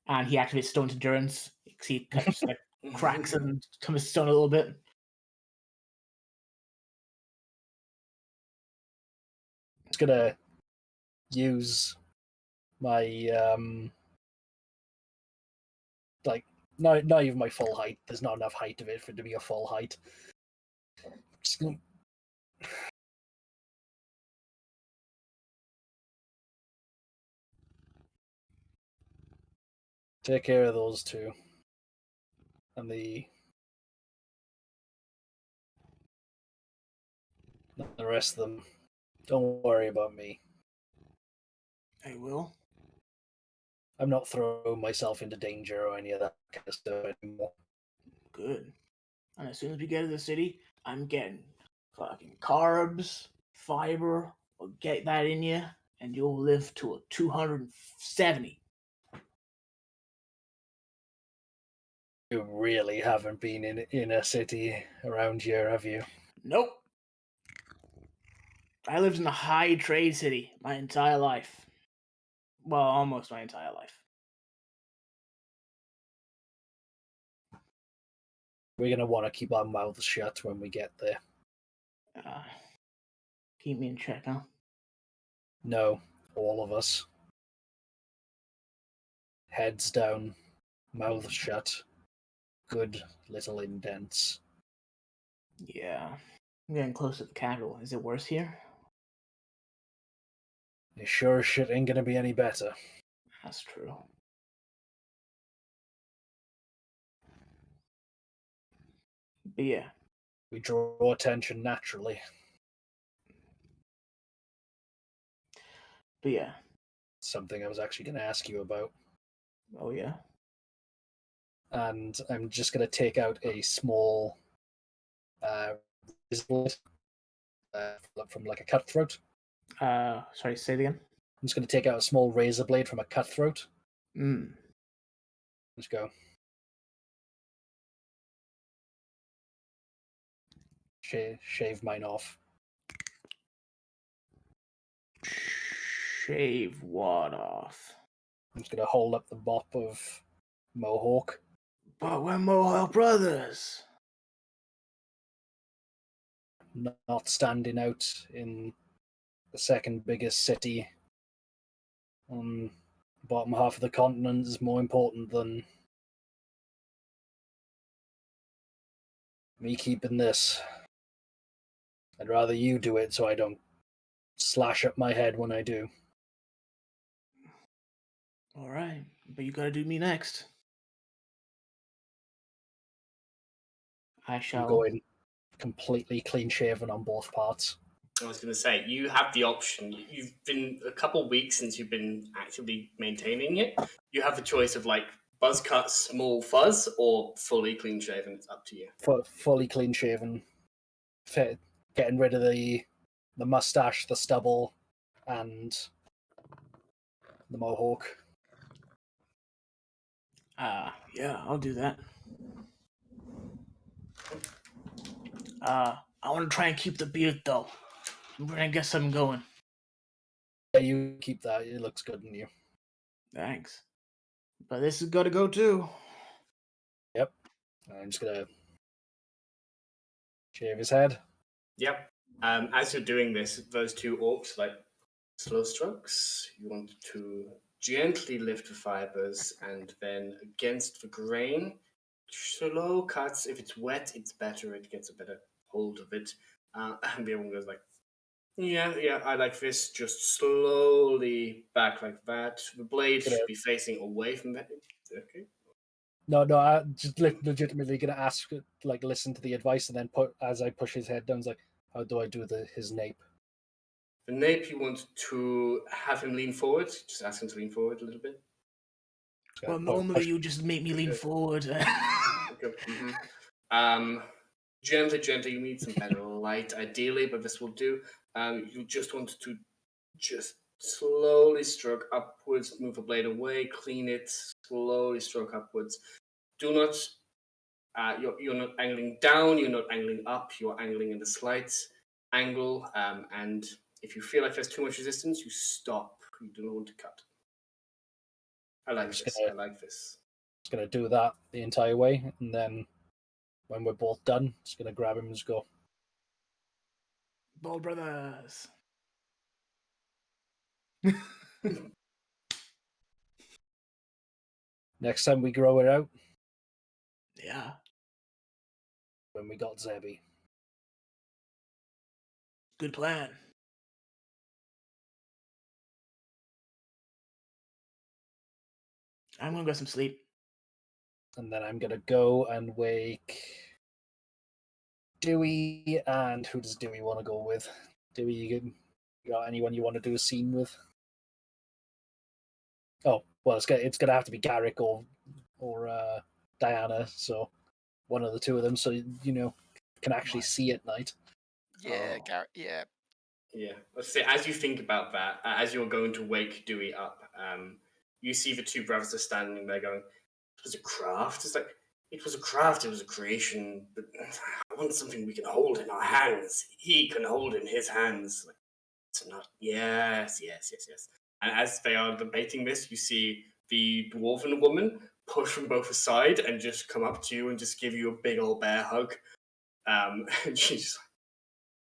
And he activates Stone's Endurance. He just like cracks and comes stone a little bit. It's gonna use my not even my full height. There's not enough height of it for it to be a full height. Just gonna... Take care of those two. And the rest of them. Don't worry about me. I will. I'm not throwing myself into danger or any of that kind of stuff anymore. Good. And as soon as we get to the city, I'm getting fucking carbs, fiber. I'll get that in you, and you'll live to a 270. You really haven't been in a city around here, have you? Nope. I lived in a high trade city my entire life. Well, almost my entire life. We're going to want to keep our mouths shut when we get there. Keep me in check, huh? No, all of us. Heads down, mouths shut. Good little indents. Yeah. I'm getting close to the capital. Is it worse here? You sure as shit ain't going to be any better. That's true. But yeah. We draw attention naturally. But yeah. Something I was actually going to ask you about. Oh, yeah? And I'm just going to take out a small razor blade from like a cutthroat. Sorry, say it again? I'm just going to take out a small razor blade from a cutthroat. Let's go. Shave mine off. Shave what off? I'm just going to hold up the mop of Mohawk. But we're Mohawk brothers. Not standing out in the second biggest city on the bottom half of the continent is more important than me keeping this. I'd rather you do it so I don't slash up my head when I do. Alright, but you gotta do me next. I I'm shall. going completely clean shaven on both parts. I was going to say, you have the option. You've been a couple weeks since you've been actively maintaining it. You have the choice of like buzz cut, small fuzz, or fully clean shaven. It's up to you. Fully clean shaven, getting rid of the mustache, the stubble, and the mohawk. Yeah, I'll do that. I want to try and keep the beard though. I'm gonna get something going. Yeah, you keep that. It looks good on you. Thanks. But this has got to go too. Yep. I'm just gonna shave his head. Yep. As you're doing this, those two orcs like slow strokes. You want to gently lift the fibers and then against the grain, slow cuts. If it's wet, it's better. It gets a better hold of it. And the other one goes like, yeah, I like this. Just slowly back like that. The blade should be facing away from that. Okay. No, I just legitimately gonna ask, like, listen to the advice, and then as I push his head down, it's like, how do I do his nape? The nape, you want to have him lean forward. Just ask him to lean forward a little bit. Well, normally you just make me lean forward. Gently, you need some better light, ideally, but this will do. You just want to just slowly stroke upwards, move the blade away, clean it, slowly stroke upwards. Do not, you're not angling down, you're not angling up, you're angling in a slight angle, and if you feel like there's too much resistance, you stop. You do not want to cut. I like this. Just gonna do that the entire way, and then when we're both done, just gonna grab him and just go, Ball Brothers. next time we grow it out. Yeah. When we got Zebby. Good plan. I'm gonna get some sleep. And then I'm gonna go and wake Dewey. And who does Dewey want to go with? Dewey, you got anyone you want to do a scene with? Oh, well, it's gonna have to be Garrick or Dyanna. So one of the two of them, so can actually see at night. Yeah, Garrick. Yeah. Yeah. Let's say as you think about that, as you're going to wake Dewey up, you see the two brothers are standing there going, "It was a craft." It's like, it was a craft. It was a creation. But I want something we can hold in our hands. He can hold in his hands. Like, it's not. Yes. And as they are debating this, you see the dwarven woman push from both aside and just come up to you and just give you a big old bear hug. And she's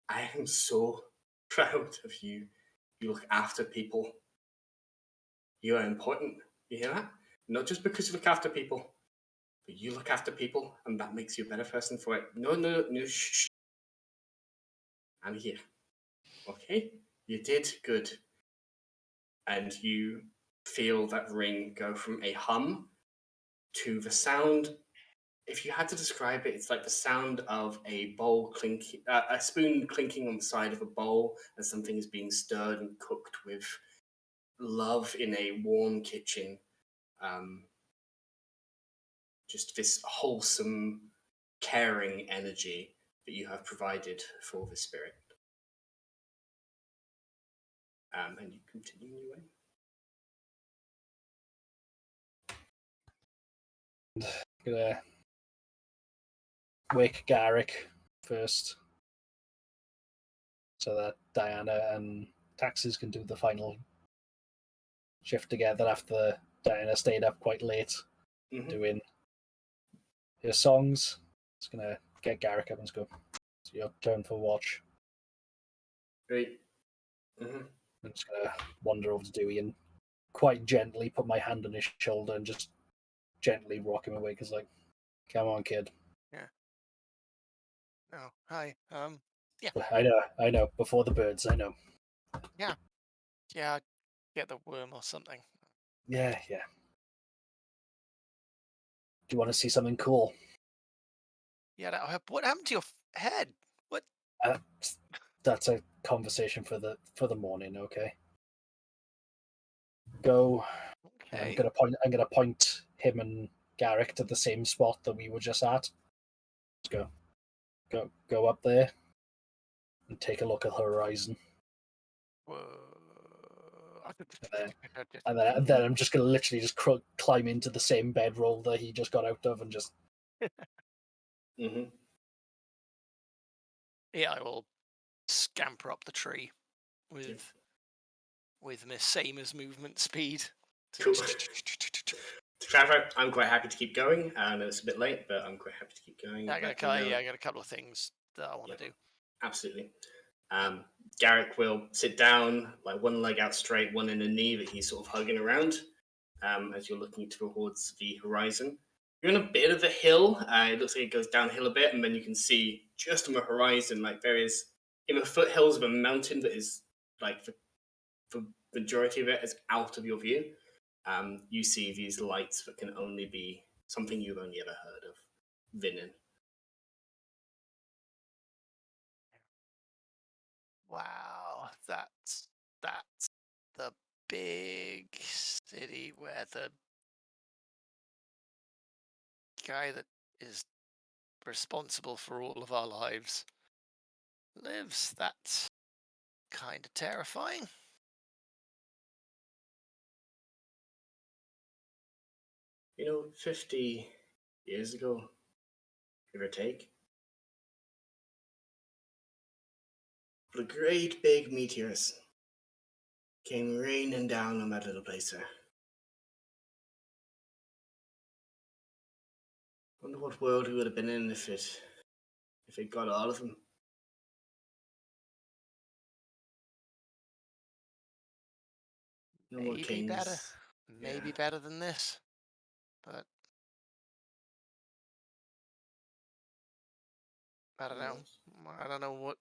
like, I am so proud of you. You look after people. You are important. You hear that? Not just because you look after people, but you look after people, and that makes you a better person for it. No, shh. I'm here. Okay? You did good. And you feel that ring go from a hum to the sound. If you had to describe it, it's like the sound of a bowl clinking, a spoon clinking on the side of a bowl as something is being stirred and cooked with love in a warm kitchen. Just this wholesome, caring energy that you have provided for the spirit. And you continue your way. Gonna wake Garrick first, so that Dyanna and Taxes can do the final shift together after Dyanna stayed up quite late doing her songs. Just gonna get Garrick up and just go, it's your turn for watch. Great. I'm just gonna wander over to Dewey and quite gently put my hand on his shoulder and just gently rock him awake. Because, like, come on, kid. Yeah. Oh, hi. Yeah. I know. Before the birds, I know. Yeah, get the worm or something. Yeah. Do you want to see something cool? Yeah, what happened to your head? What? Uh, that's a conversation for the morning. Okay. Go. And Okay. I'm gonna point him and Garrick to the same spot that we were just at. Let's go up there and take a look at the horizon. Whoa. And then I'm just gonna literally just climb into the same bedroll that he just got out of and just. Mm-hmm. Yeah, I will scamper up the tree with Miss Samer's movement speed. Cool. Trevor, I'm quite happy to keep going. I know it's a bit late, but I'm quite happy to keep going. I got a couple of things that I want to do. Absolutely. Garrick will sit down, like one leg out straight, one in a knee that he's sort of hugging around as you're looking towards the horizon. You're on a bit of a hill. It looks like it goes downhill a bit, and then you can see just on the horizon, like various in the foothills of a mountain that is like the majority of it is out of your view. You see these lights that can only be something you've only ever heard of, Vinin. Wow, that's the big city where the guy that is responsible for all of our lives lives. That's kind of terrifying. You know, 50 years ago, give or take, the great big meteors came raining down on that little place there. Wonder what world we would have been in if it got all of them. No more Maybe kings. better. Maybe better than this. But I don't know. I don't know what.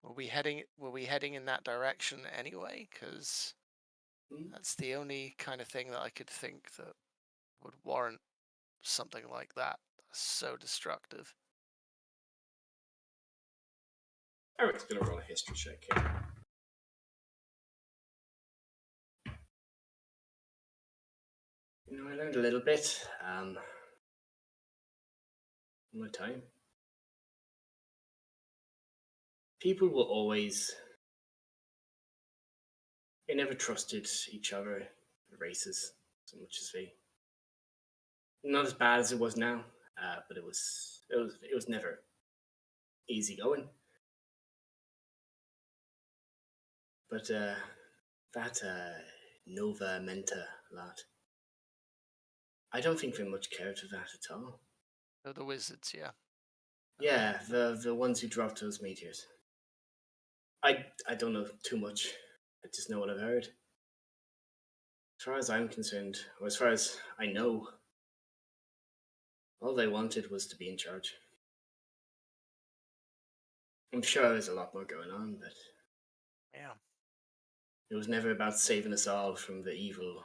Were we heading in that direction anyway? Because that's the only kind of thing that I could think that would warrant something like that. So destructive. Eric's gonna roll a history check here. You know, I learned a little bit. In my time. People were always. They never trusted each other, the races, so much as they. Not as bad as it was now, but it was never easy going. But that Nova Menta lad, I don't think they much cared for that at all. Oh, the wizards, yeah. Yeah, the ones who dropped those meteors. I don't know too much. I just know what I've heard. As far as I'm concerned, or as far as I know, all they wanted was to be in charge. I'm sure there's a lot more going on, but Yeah. it was never about saving us all from the evil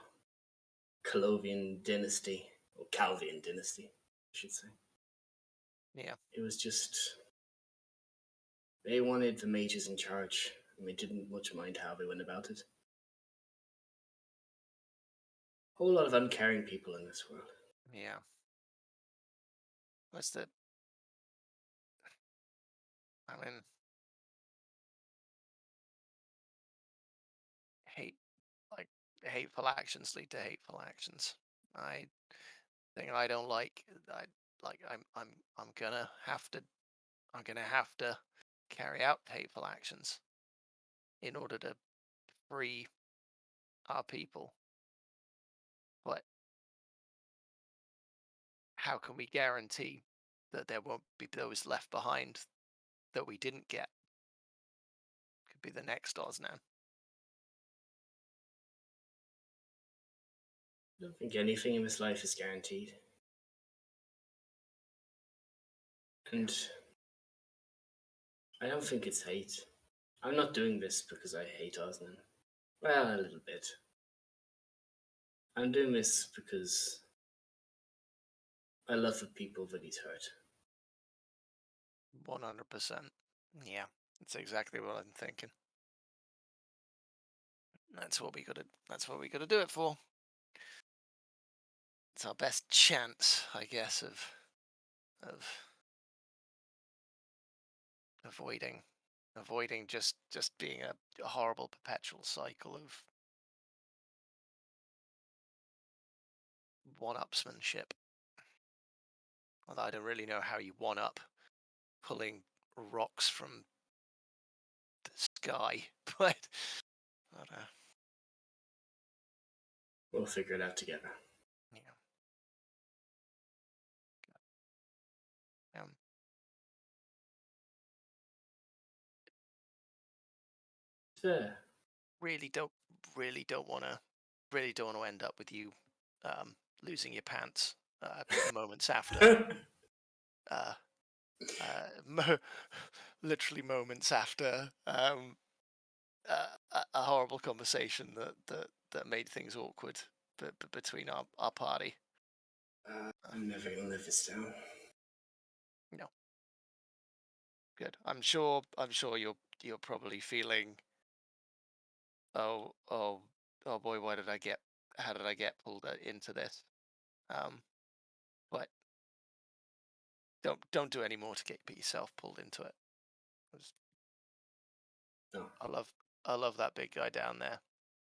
Cologneonmybutthole dynasty, or Calvian dynasty, I should say. Yeah. It was just they wanted the mages in charge, and they didn't much mind how they went about it. A whole lot of uncaring people in this world. Yeah. What's the? I mean, hateful actions lead to hateful actions. Thing I don't like. I'm gonna have to carry out hateful actions in order to free our people. But how can we guarantee that there won't be those left behind that we didn't get? Could be the next Osnan. I don't think anything in this life is guaranteed. And I don't think it's hate. I'm not doing this because I hate Osnan. Well, a little bit. I'm doing this because I love the people that he's hurt. 100%. Yeah, that's exactly what I'm thinking. That's what we gotta do it for. It's our best chance, I guess, of avoiding just being a horrible perpetual cycle of one-upsmanship. Although I don't really know how you one-up pulling rocks from the sky, but I don't know. We'll figure it out together. Yeah. Fair. Really don't want to end up with you losing your pants moments after literally moments after a horrible conversation that made things awkward between our party. I'm never gonna live this down. No. Good. I'm sure you're probably feeling, oh boy, how did I get pulled into this? But don't do any more to get yourself pulled into it. No. I love that big guy down there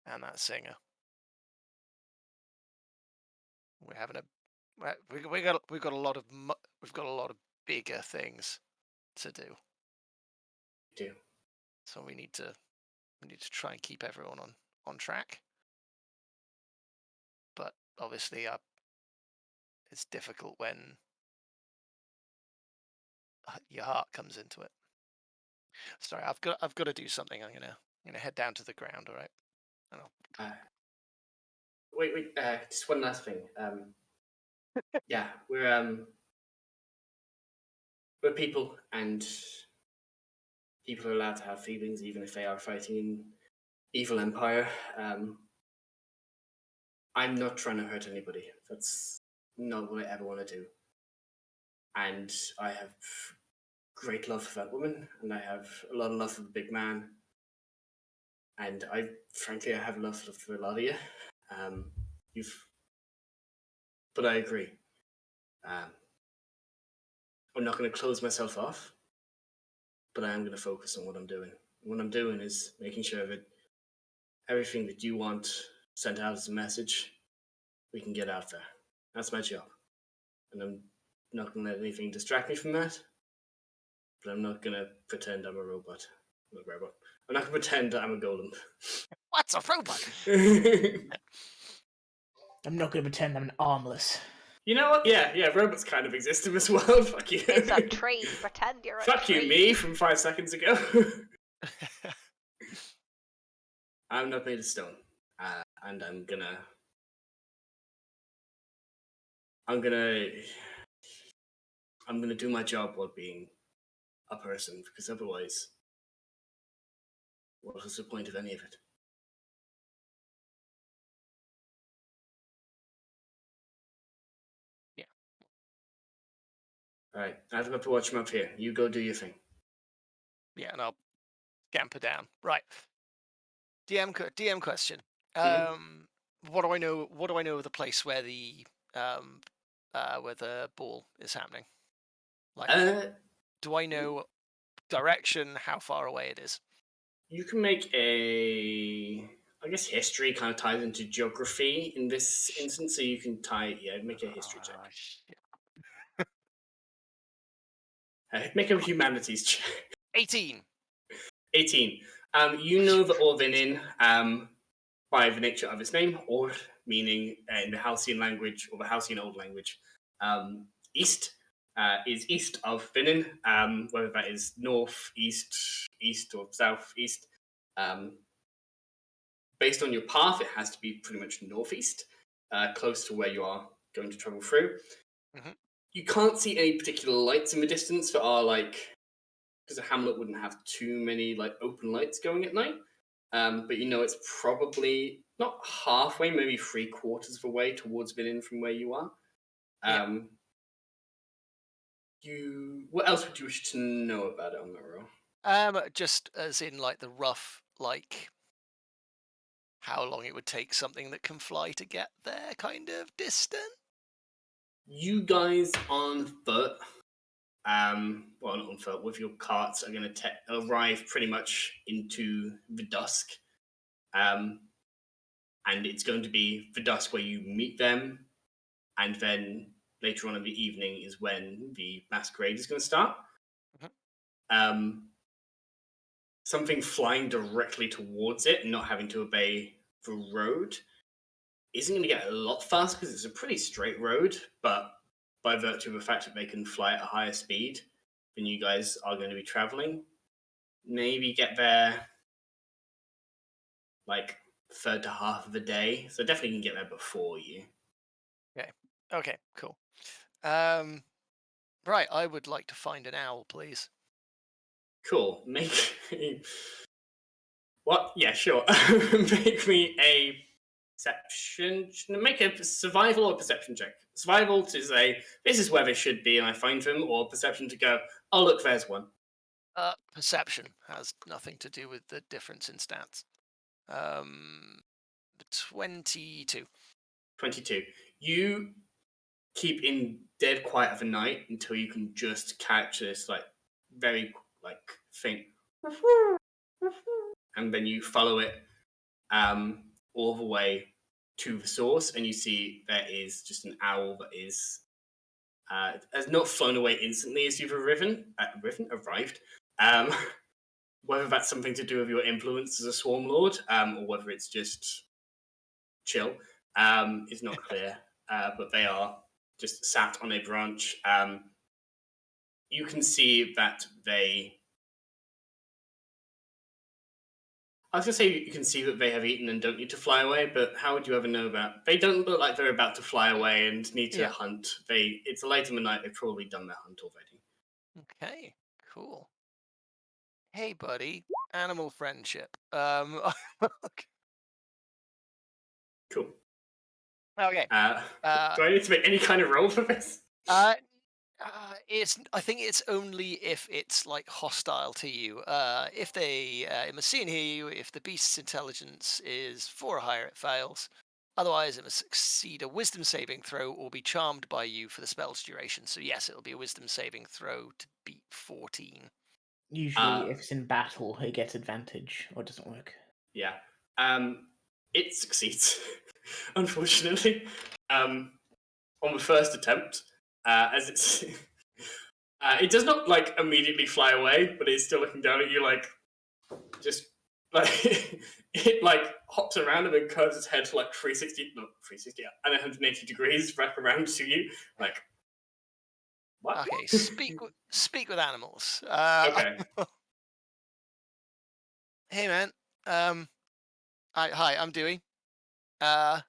and that singer. We're having we've got a lot of bigger things to do. We do. So we need to try and keep everyone on track. But obviously, it's difficult when your heart comes into it. Sorry, I've got to do something. I'm gonna head down to the ground. All right. Wait. Just one last thing. Yeah, we're people, and people are allowed to have feelings, even if they are fighting an evil empire. I'm not trying to hurt anybody. That's not what I ever want to do. And I have great love for that woman, and I have a lot of love for the big man. And I have love for a lot of you. But I agree. I'm not going to close myself off, but I am going to focus on what I'm doing. What I'm doing is making sure that everything that you want sent out as a message, we can get out there. That's my job. And I'm not going to let anything distract me from that, but I'm not going to pretend I'm a robot. I'm not going to pretend I'm a golem. What's a robot? I'm not going to pretend I'm an armless. You know what? Yeah, robots kind of exist in this world. Fuck you. It's a tree. Pretend you're a tree. Fuck you, me, from 5 seconds ago. I'm not made of stone. And I'm gonna do my job while being a person, because otherwise, what is the point of any of it? Yeah. Alright, I've got to watch him up here. You go do your thing. Yeah, and I'll scamper down. Right. DM question. What do I know of the place where the ball is happening? Like, do I know direction, how far away it is? You can make I guess history kind of ties into geography in this instance, so you can make a history check. Make a humanities check. 18. 18. You know the Orvinin by the nature of its name, or meaning in the Halcyon language, or the Halcyon Old language. East is east of Vinin, whether that is north, east, or southeast. Based on your path, it has to be pretty much northeast, close to where you are going to travel through. Mm-hmm. You can't see any particular lights in the distance that are because a hamlet wouldn't have too many open lights going at night. But it's probably not halfway, maybe 3/4 of the way towards Vinin from where you are. What else would you wish to know about it on the roll? Just as in like the rough, like how long it would take something that can fly to get there, kind of distance. You guys on foot, well, not on foot, with your carts are going to arrive pretty much into the dusk. And it's going to be the dusk where you meet them, and then later on in the evening is when the masquerade is going to start. Something flying directly towards it and not having to obey the road isn't going to get a lot faster because it's a pretty straight road, but by virtue of the fact that they can fly at a higher speed than you guys are going to be traveling, maybe get there like third to half of the day. So definitely can get there before you. Okay, cool. Right, I would like to find an owl, please. Cool. Make what? Yeah, sure. Make me a perception. Make a survival or perception check. Survival to say this is where they should be, and I find them, or perception to go, oh look, there's one. Perception has nothing to do with the difference in stats. 22. 22. You keep in dead quiet of the night until you can just catch this like very like faint, and then you follow it all the way to the source, and you see there is just an owl that is has not flown away instantly as you've arrived. Whether that's something to do with your influence as a swarm lord, or whether it's just chill, is not clear. But they are just sat on a branch. You can see that they. I was going to say you can see that they have eaten and don't need to fly away, but how would you ever know that? They don't look like they're about to fly away and need to hunt. It's late in the night. They've probably done their hunt already. Okay, cool. Hey, buddy. Animal friendship. Okay. Cool. Okay. Do I need to make any kind of roll for this? I think it's only if it's like hostile to you. If they must see and hear you. If the beast's intelligence is 4 or higher, it fails. Otherwise, it must succeed a wisdom saving throw or be charmed by you for the spell's duration. So yes, it'll be a wisdom saving throw to beat 14. Usually, if it's in battle, it gets advantage, or it doesn't work. Yeah. It succeeds, unfortunately. On the first attempt, as it's it does not like immediately fly away, but it's still looking down at you like just like it like hops around and then curves its head to like 360 and 180 degrees back around to you. Like what? Okay, speak with animals. Okay. Hey man. Hi, I'm Dewey. Hello.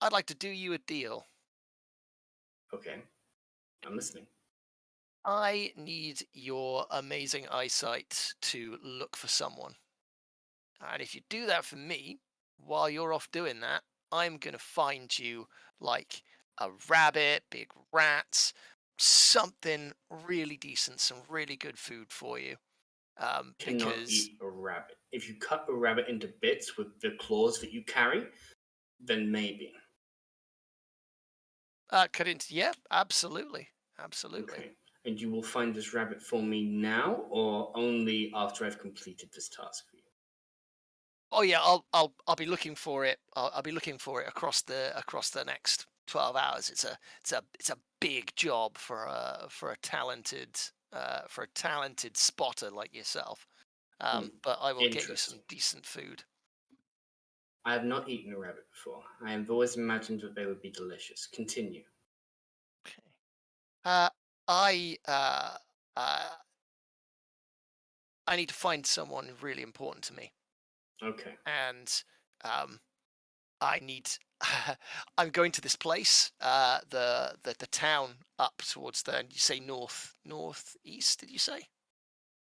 I'd like to do you a deal. Okay. I'm listening. I need your amazing eyesight to look for someone. And if you do that for me, while you're off doing that, I'm going to find you like a rabbit, big rats, something really decent, some really good food for you. Cannot Because eat a rabbit. If you cut a rabbit into bits with the claws that you carry, then maybe. cut into, yeah, absolutely. Okay. And you will find this rabbit for me now, or only after I've completed this task for you? Oh yeah, I'll be looking for it. I'll be looking for it across the next 12 hours. It's a big job for a talented spotter like yourself. But I will get you some decent food. I have not eaten a rabbit before. I have always imagined that they would be delicious. Continue. Okay. I need to find someone really important to me. Okay. And I need. I'm going to this place, the town up towards the. You say northeast? Did you say?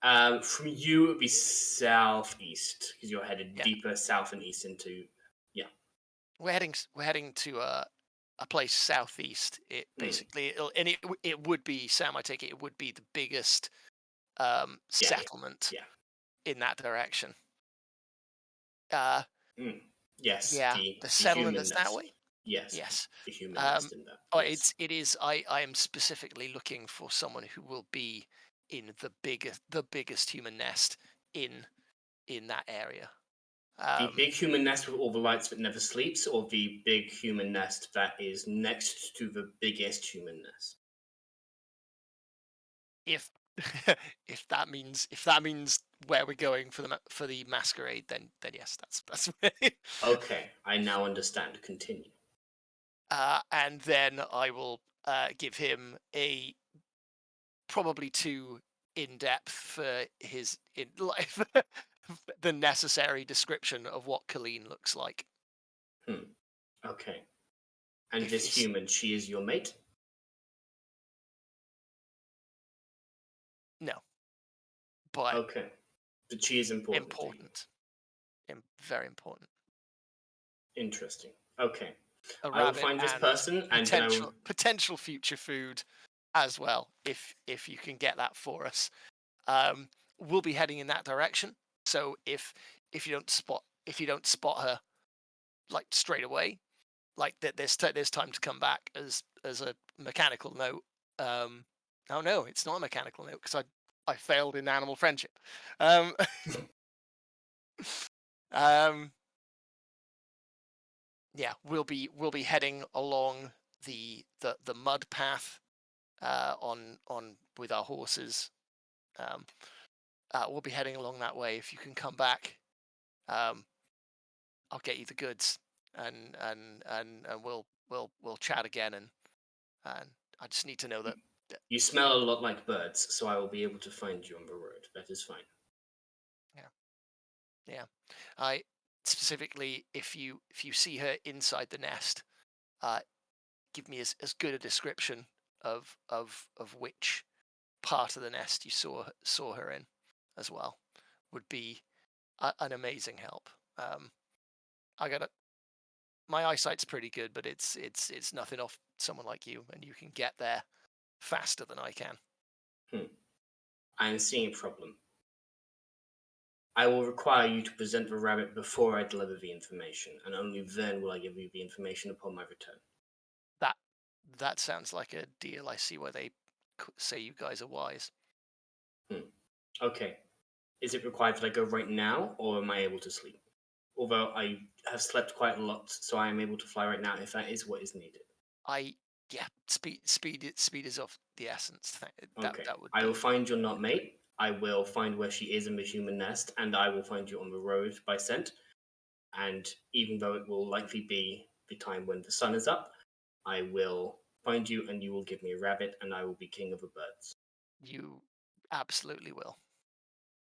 From you, it would be southeast because you're headed deeper south and east into. Yeah. We're heading to a place southeast. It basically, it would be, Sam, I take it, it would be the biggest settlement in that direction. Yes, Yeah, the settlement human that's nest. that way. Yes, the human nest in that. Oh, yes. it is. I am specifically looking for someone who will be in the biggest human nest in that area. The big human nest with all the lights that never sleeps, or the big human nest that is next to the biggest human nest. If if that means where we're going for the masquerade, then yes, that's Okay, I now understand. Continue. and then I will give him a probably too in-depth for his life the necessary description of what Colleen looks like. Okay. And this human, she is your mate? No. But okay. But she is important. Very important. Interesting. Okay. I will find this person and potential future food as well, if you can get that for us. We'll be heading in that direction. So if you don't spot her like straight away, like there's time to come back as a mechanical note. Oh no, it's not a mechanical note because I failed in animal friendship. Yeah, we'll be heading along the mud path on with our horses. We'll be heading along that way. If you can come back, I'll get you the goods, and we'll chat again. And I just need to know that you smell a lot like birds, so I will be able to find you on the road. That is fine. Yeah. I specifically, if you see her inside the nest, give me as good a description of which part of the nest you saw her in as well. Would be an amazing help. My eyesight's pretty good, but it's nothing off someone like you, and you can get there faster than I can. I am seeing a problem. I will require you to present the rabbit before I deliver the information, and only then will I give you the information upon my return. That sounds like a deal. I see why they say you guys are wise. Okay. Is it required that I go right now, or am I able to sleep? Although I have slept quite a lot, so I am able to fly right now if that is what is needed. Speed is of the essence. Okay. I will find your not mate. I will find where she is in the human nest, and I will find you on the road by scent. And even though it will likely be the time when the sun is up, I will find you, and you will give me a rabbit, and I will be king of the birds. You absolutely will.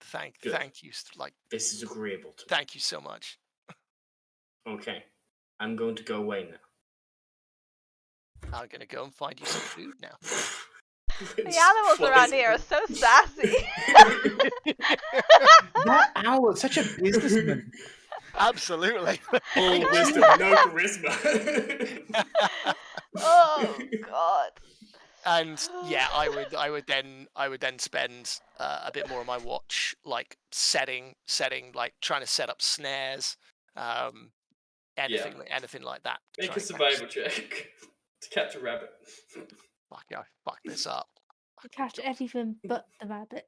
Thank you. This is agreeable to me. Thank you so much. Okay, I'm going to go away now. I'm going to go and find you some food now. The animals around here are so sassy. That owl is such a businessman. Absolutely. All wisdom, no charisma. Oh God. And yeah, I would then spend a bit more of my watch, like setting, like trying to set up snares, anything like that. Make a survival check to catch a rabbit. Fuck this up. Catch everything but the rabbit.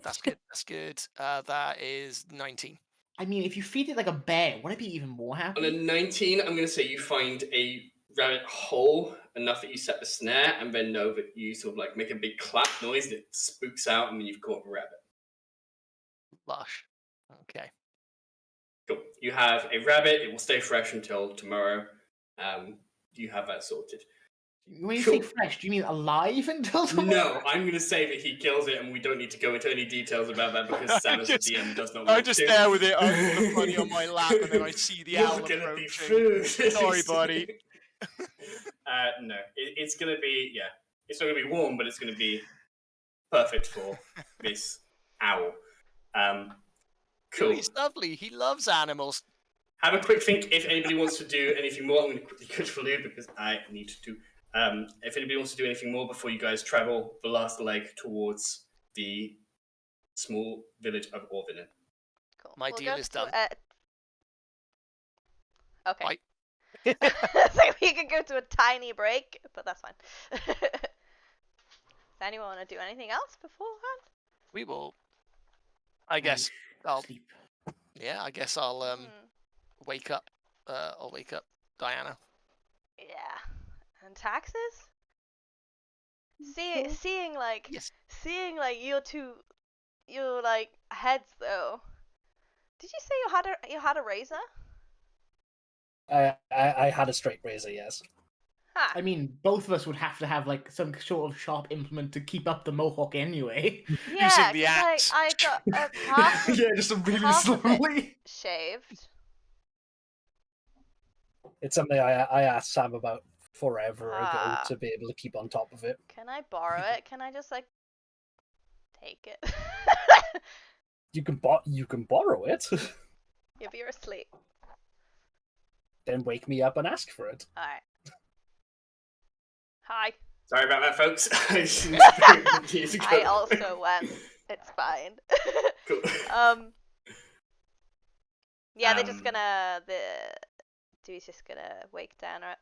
That's good. That is 19. I mean, if you feed it like a bear, wouldn't it be even more happy? On a 19, I'm going to say you find a rabbit hole enough that you set the snare, and then know that you sort of like make a big clap noise that spooks out, and then you've caught a rabbit. Lush. Okay. Cool. You have a rabbit. It will stay fresh until tomorrow. You have that sorted. When you say fresh, do you mean alive until tomorrow? No, I'm going to say that he kills it, and we don't need to go into any details about that because Sam as the DM does not want to. I'm just there with it funny on my lap, and then I see the owl approaching. You're going to be food. Sorry, buddy. No, it's going to be, it's not going to be warm, but it's going to be perfect for this owl. Cool. He's lovely. He loves animals. have a quick think if anybody wants to do anything more. I'm going to quickly go to Lou because I need to. If anybody wants to do anything more before you guys travel the last leg towards the small village of Orvinen. Cool. My We'll deal go is to done. Okay. Bye. So we could go to a tiny break, but that's fine. Does anyone want to do anything else beforehand? We will. I guess I'll. Sleep. Yeah, I guess I'll wake up. I'll wake up Dyanna. Yeah. And taxes? Sure. Seeing like Yes. your like heads though. Did you say you had a razor? I had a straight razor, yes. Huh. I mean, both of us would have to have like some sort of sharp implement to keep up the mohawk anyway. Yeah, the 'cause axe. I got half of Yeah, just really half of it slowly. shaved. It's something I asked Sam about forever ago Ah. to be able to keep on top of it. Can I borrow it? Can I just like take it? You can borrow it. If you're asleep. Then wake me up and ask for it. Alright. Hi. Sorry about that, folks. I also went. It's fine. Cool. Yeah, they're just gonna Dewey's just gonna wake Dyanna up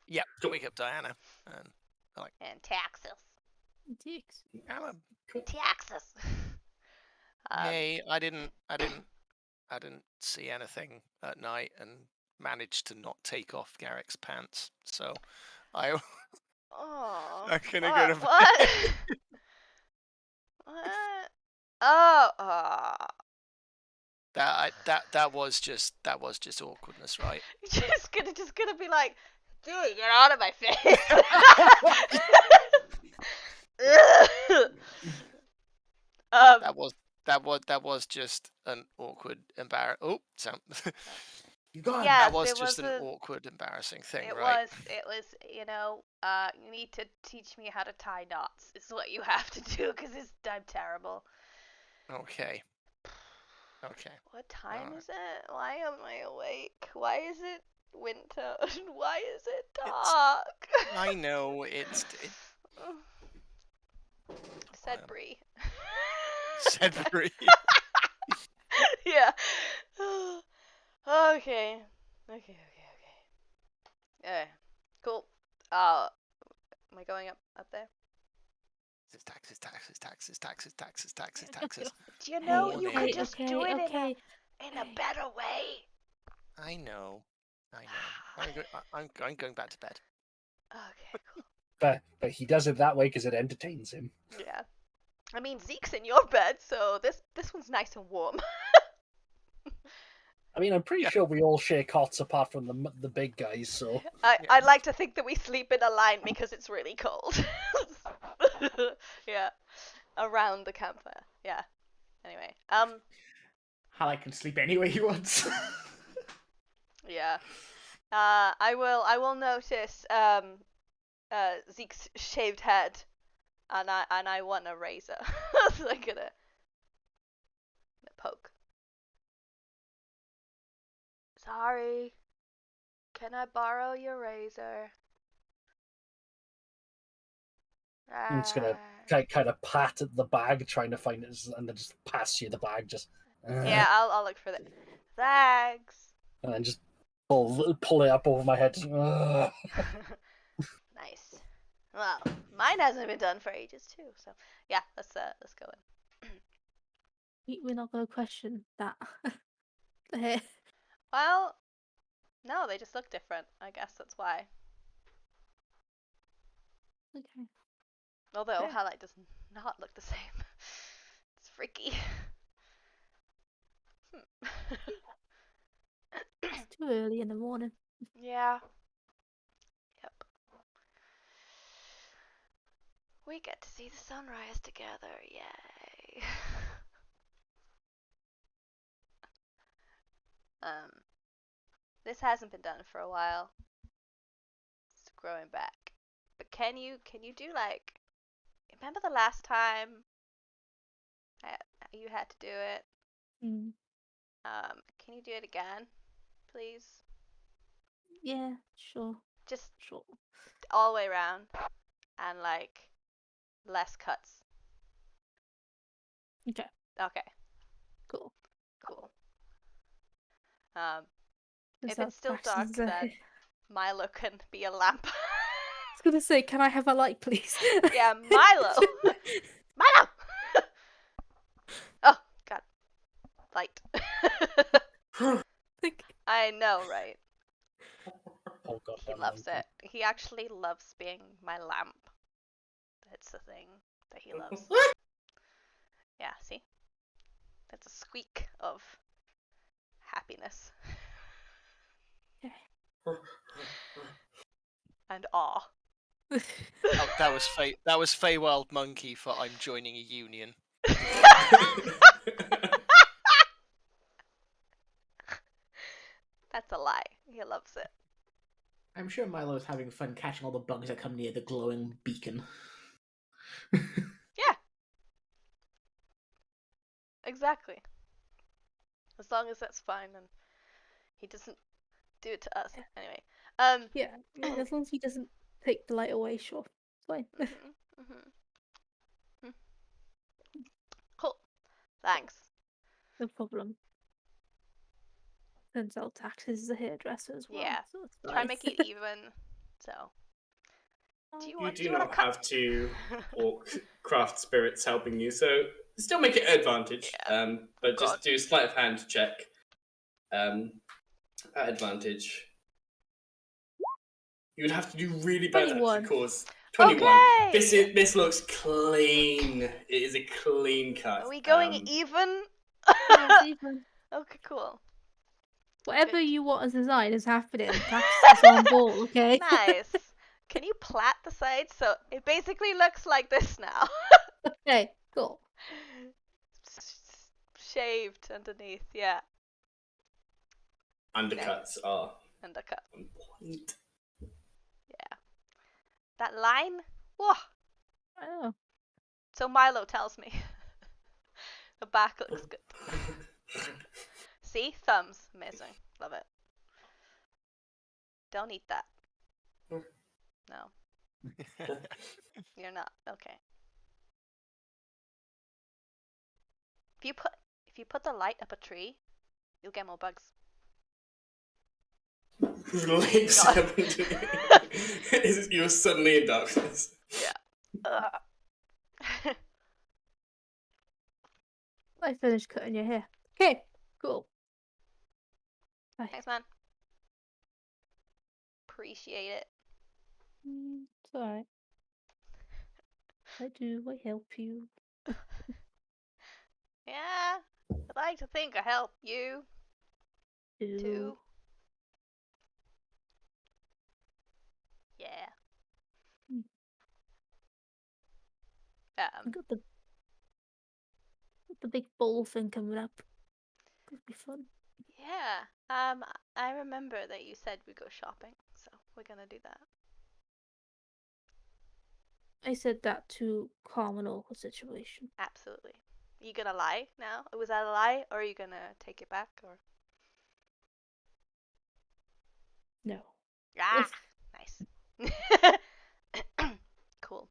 Yeah, wake up Dyanna. and taxes. Dicks. Taxes. Hey, I didn't see anything at night and managed to not take off Garrick's pants. So I'm Oh. gonna go to bed. What? What? Oh. That was just awkwardness, right? Just gonna be like, dude, get out of my face. That was just an awkward, You got Yeah. that was Yes, it just was an a- awkward, embarrassing thing, It right? was, you need to teach me how to tie knots. It's what you have to do, because I'm terrible. Okay. What time Alright. is it? Why am I awake? Why is it winter? Why is it dark? I know it's Said Bree. said Bree. Yeah. Okay. Cool. Am I going up there? Taxes. Do you know Hey, you okay, could just do it in a better way? I know. I'm going back to bed. Okay, cool. But he does it that way because it entertains him. Yeah. I mean, Zeke's in your bed, so this one's nice and warm. I mean, I'm pretty sure we all share cots apart from the big guys, so... I like to think that we sleep in a line because it's really cold. Yeah. Around the campfire. Yeah. Anyway. Halite can sleep anywhere he wants. Yeah. I will notice Zeke's shaved head, and I want a razor. So I'm gonna poke. Sorry. Can I borrow your razor? I'm just gonna kind of pat at the bag, trying to find it, and then just pass you the bag, just... Yeah, I'll look for that. Thanks. And then just pull it up over my head. Nice. Well, mine hasn't been done for ages too, so yeah, let's go in. We're not gonna question that. The hair. Well, no, they just look different. I guess that's why. Okay. Although Fair. Halite does not look the same. It's freaky. It's too early in the morning. Yeah. Yep. We get to see the sunrise together. Yay. This hasn't been done for a while. It's growing back. But can you do like, remember the last time you had to do it? Mm. Can you do it again, please? Yeah, sure. Just Sure. all the way around, and like less cuts. Okay, Okay, cool. cool. Is If that it's still fast as dark, then Milo can be a lamp. I was gonna say, can I have a light, please? Yeah, Milo. Milo. Oh God, light. Like, I know, right? Oh god, He loves it. He actually loves being my lamp. That's the thing that he loves. Yeah, see? That's a squeak of happiness and awe. Oh, that was Feywild Monkey for I'm joining a union. That's a lie. He loves it. I'm sure Milo's having fun catching all the bugs that come near the glowing beacon. Yeah. Exactly. As long as that's fine and he doesn't do it to us. Anyway. yeah, as long as he doesn't take the light away, sure. It's fine. Cool. Thanks. No problem. Turns out Taxes is a hairdresser as well. Yeah. So it's Try and nice. make it even. So. Do you You want do to not cut? have two orc craft spirits helping you, so still make it an advantage. Yeah. But God. just do a sleight of hand check. At advantage. You would have to do really bad to 21. actually cause 21. Okay. This looks clean. It is a clean cut. Are we going even? Yeah, it's even. Okay, cool. Whatever Good. you want as design is happening. Taxes is on board, okay? Nice. Can you plait the sides so it basically looks like this now? Okay, cool. Shaved underneath, yeah. Undercuts are Undercut. on point. Yeah. That line? Whoa. Oh, So Milo tells me. The back looks good. See? Thumbs. Amazing. Love it. Don't eat that. No. You're not. Okay. If you put the light up a tree, you'll get more bugs. Like you're suddenly in darkness. Yeah. I finished cutting your hair. Okay, cool. Bye. Thanks, man. Appreciate it. It's alright. I do, I help you. Yeah. I'd like to think I help you too. Yeah. I got the big bowl thing coming up. Could be fun. Yeah. I remember that you said we go shopping, so we're gonna do that. I said that to calm an awkward situation. Absolutely. You gonna lie now? Was that a lie, or are you gonna take it back, or? No. Ah, nice. Cool.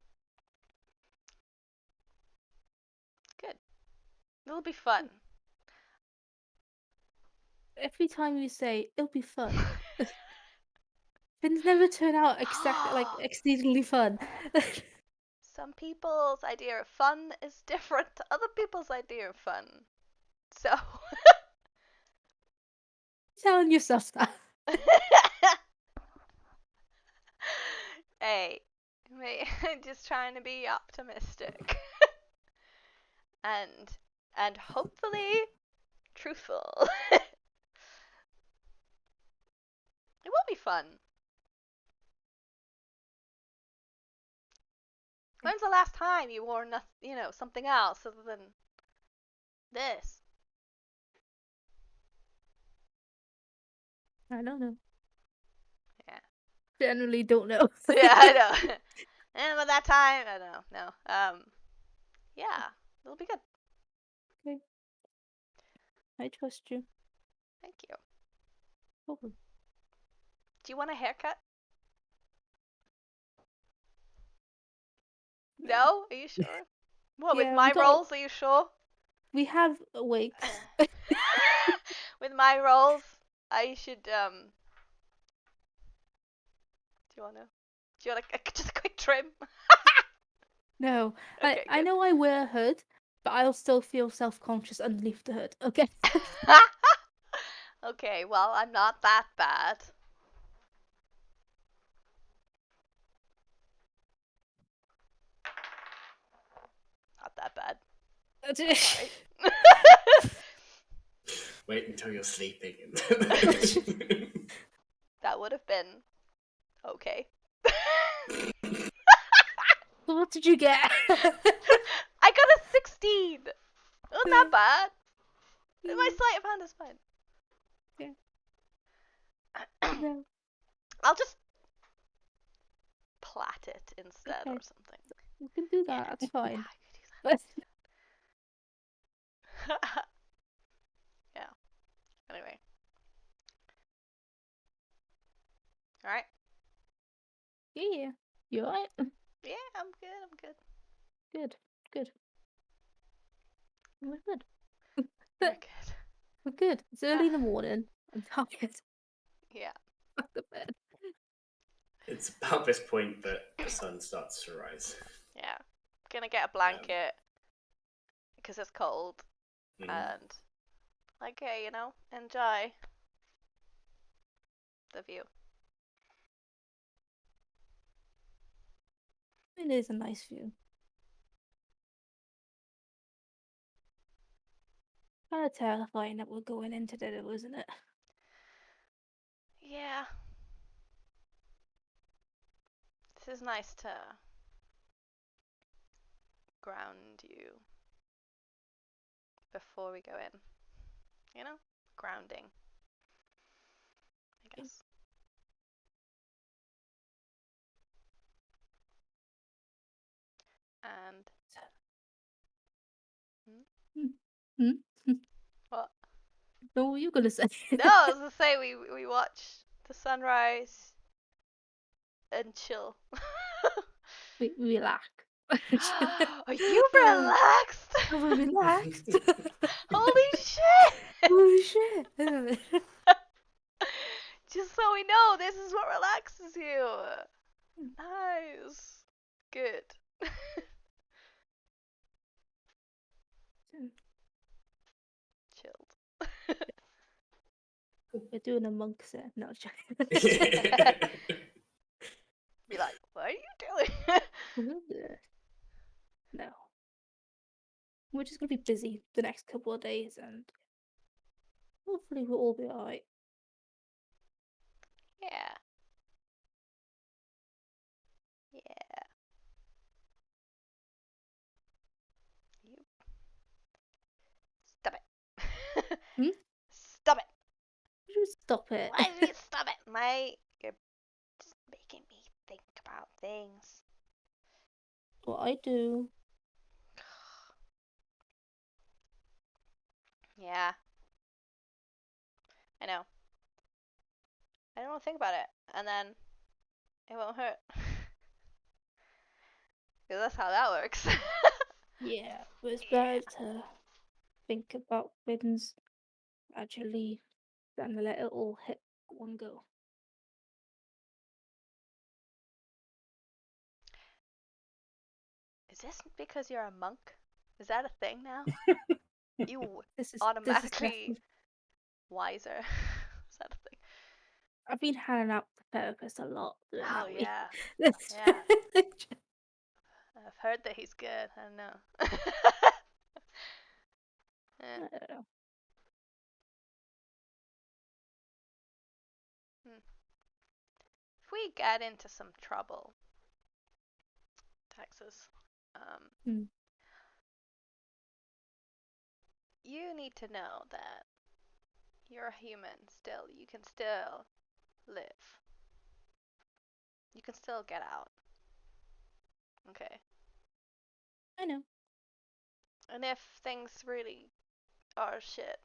Good. It'll be fun. Every time you say it'll be fun, things never turn out exceedingly fun. Some people's idea of fun is different to other people's idea of fun. So. Telling yourself that. Hey, I'm just trying to be optimistic. and hopefully truthful. It will be fun. When's the last time you wore something else other than this? I don't know. Yeah. Generally don't know. Yeah, I know. And by that time, I don't know. No. Yeah, it'll be good. Okay. I trust you. Thank you. Probably. Do you want a haircut? No? Are you sure? What, with Yeah, my rolls, are you sure? we have wigs. With my rolls, I should, do you wanna, just a quick trim? No, Okay, I good. know I wear a hood, but I'll still feel self-conscious underneath the hood. Okay. Okay, well, I'm not that bad. Not that bad. Alright. Wait until you're sleeping. That would have been okay. So what did you get? I got a 16! Wasn't that bad? My sleight of hand is fine. Yeah. No. I'll just plait it instead Okay. or something. You can do that. That's fine. Yeah, I could do that. Yeah. Anyway. Alright. Yeah. You alright? Yeah, I'm good. Good. Good. We're good. We're good. We're good. It's early in the morning. I'm tired. Yeah. Back to bed. It's about this point that the sun starts to rise. Yeah. Gonna get a blanket because it's cold and okay, enjoy the view. It is a nice view. Kind of terrifying that we're going into it, isn't it? Yeah. This is nice to ground you before we go in. Grounding. I guess. And what? No, what were you gonna say? No, I was gonna say we watch the sunrise and chill. we relax. Are you relaxed? Are we relaxed? Holy shit! Holy shit! Just so we know, this is what relaxes you. Nice. Good. Chilled. We're doing a monk set. No, joking. Be like, what are you doing? No. We're just gonna be busy the next couple of days and hopefully we'll all be alright. Yeah. Yeah. You. Stop it. Hmm? Stop it. Just stop it. Why did you stop it, mate? You're just making me think about things. What I do. Yeah. I know. I don't think about it, and then it won't hurt. Because that's how that works. Yeah, but it's better to think about things gradually than to let it all hit one go. Is this because you're a monk? Is that a thing now? You This is automatically definitely- wiser. Is that a thing? I've been hanging out with the therapist a lot. Oh lately. yeah. Yeah. I've heard that he's good. I don't know. I don't know. If we get into some trouble, Texas, you need to know that you're a human still. You can still live. You can still get out. Okay. I know. And if things really are shit,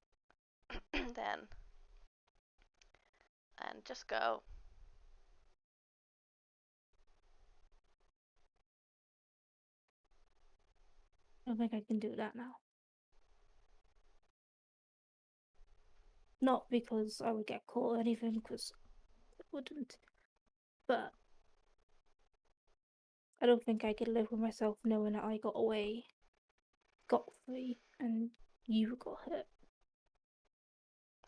then and just go. I don't think I can do that now. Not because I would get caught or anything, because I wouldn't. But I don't think I could live with myself knowing that I got away, got free, and you got hurt.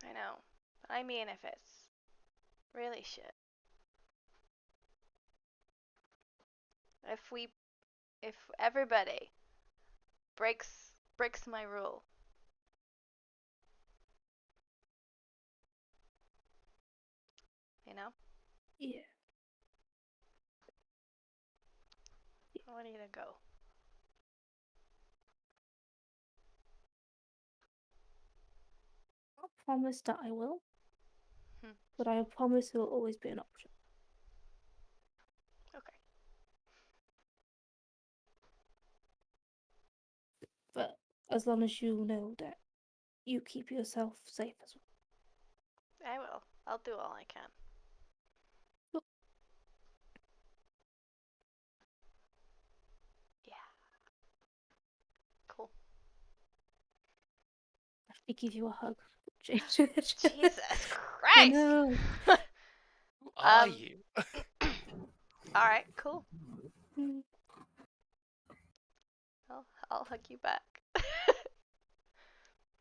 I know. But I mean, if it's really shit. If everybody breaks my rule. You know? Yeah. I want you to go. I promise that I will. Hmm. But I promise it will always be an option. Okay. But as long as you know that you keep yourself safe as well. I will. I'll do all I can. Look. Yeah. Cool. Actually give you a hug. Jesus I Christ! know. Who are you? Alright, cool. Mm. I'll hug you back.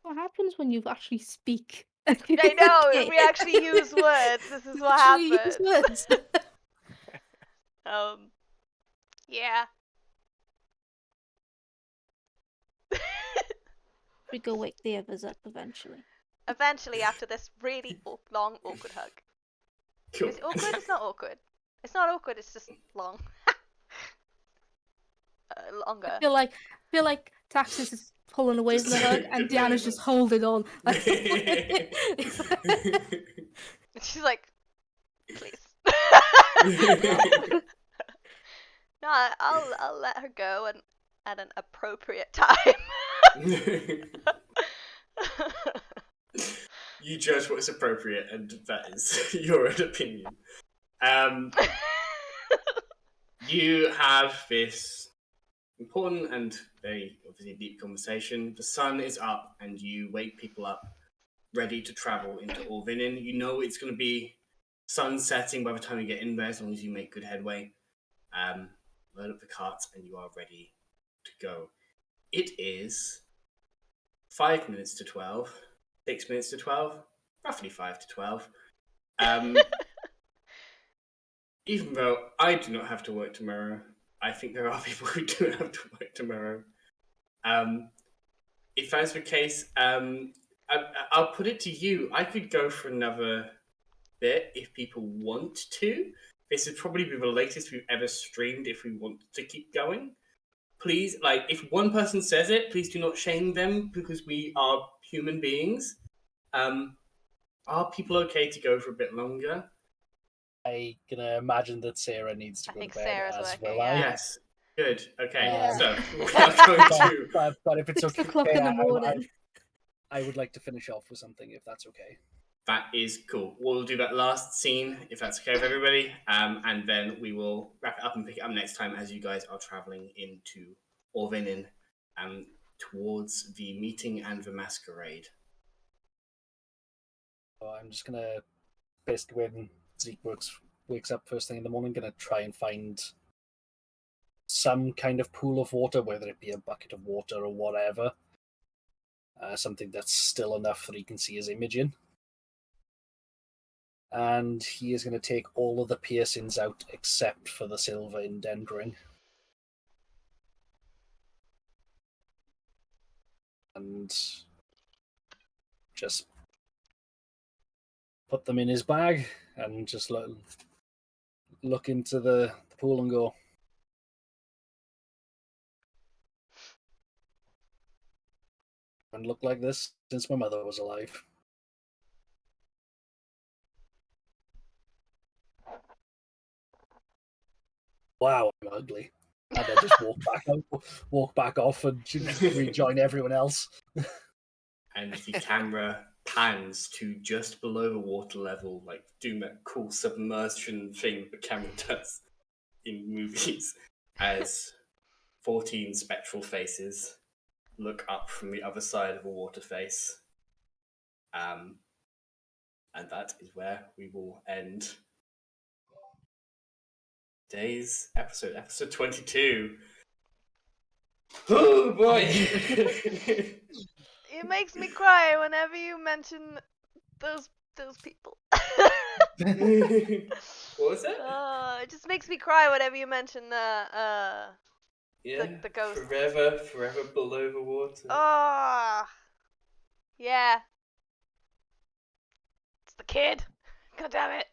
What happens when you actually speak? I know, Okay. if we actually use words, this is what Actually happens. use words. Yeah. We go wake the others up eventually. Eventually, after this really long, awkward hug. Cool. Is it awkward? It's not awkward. It's not awkward, it's just long. Longer. I feel like Taxis is pulling away from the hug and Dyanna's just holding on. Like, She's like, please. No, I'll let her go and at an appropriate time. You judge what is appropriate, and that is your own opinion. You have this important and very obviously deep conversation. The sun is up, and you wake people up, ready to travel into Orvinin. You know it's going to be sun setting by the time you get in there, as long as you make good headway. Load up the carts, and you are ready to go. It is 5 minutes to 12, 6 minutes to 12, roughly 5 to 12. Even though I do not have to work tomorrow, I think there are people who do have to work tomorrow. If that's the case, I'll put it to you. I could go for another bit if people want to. This would probably be the latest we've ever streamed if we want to keep going. Please, like, if one person says it, please do not shame them because we are human beings. Are people okay to go for a bit longer? I can imagine that Sarah needs to I go think to bed, Sarah's as working, will I. yeah. Yes. Good. Okay. Yeah. So we are going to. But if it's 6 okay, o'clock in the morning. I would like to finish off with something, if that's okay. That is cool. We'll do that last scene, if that's okay with everybody, and then we will wrap it up and pick it up next time as you guys are traveling into Orvinin towards the meeting and the masquerade. So I'm just gonna, basically when Zeek wakes up first thing in the morning, gonna try and find some kind of pool of water, whether it be a bucket of water or whatever. Something that's still enough that he can see his image in. And he is going to take all of the piercings out except for the silver indent ring. And just put them in his bag and just look into the pool and go, and look like this since my mother was alive. Wow, I'm ugly. And then just walk back off and rejoin everyone else. And the camera pans to just below the water level, like doing that cool submersion thing the camera does in movies, as 14 spectral faces look up from the other side of a water face. And that is where we will end today's episode 22. Oh boy! It makes me cry whenever you mention those people. What was it? It just makes me cry whenever you mention Yeah, the ghosts. forever below the water. Oh, yeah. It's the kid. God damn it.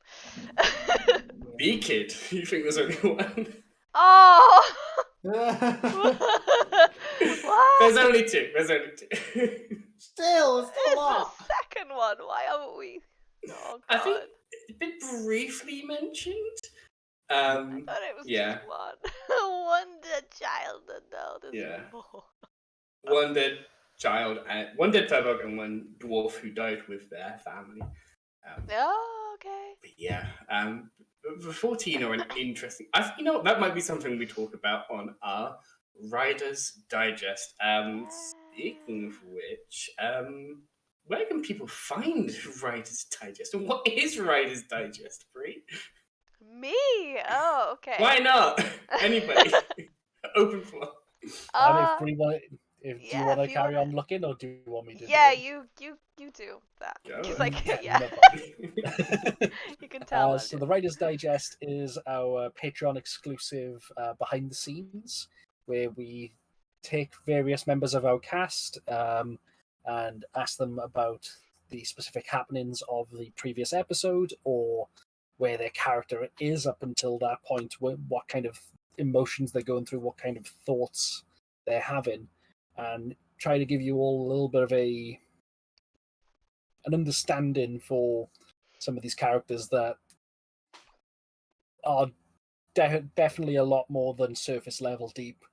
The kid? You think there's only one? Oh. What? There's only two. Still, it's There's a lot. the second one. Why haven't we? Oh, God. I think it's been briefly mentioned. I thought it was Yeah. just one. One dead child. No, there's Yeah. more. One dead child, and one dead Furbolg, and one dwarf who died with their family. Oh, okay. But yeah, the 14 are an interesting. That might be something we talk about on our Riders Digest. Speaking of which, where can people find Riders Digest, and what is Riders Digest, Brie? Me? Oh, okay. Why not? Anybody? Open floor. And do you want to if you carry wanna- on looking, or do you want me to? Yeah, do it? you do that. Go 'Cause, on. yeah. No problem. You can tell. So the Writers Digest is our Patreon exclusive behind the scenes, where we take various members of our cast and ask them about the specific happenings of the previous episode, or where their character is up until that point, what kind of emotions they're going through, what kind of thoughts they're having, and try to give you all a little bit of an understanding for some of these characters that are definitely a lot more than surface level deep.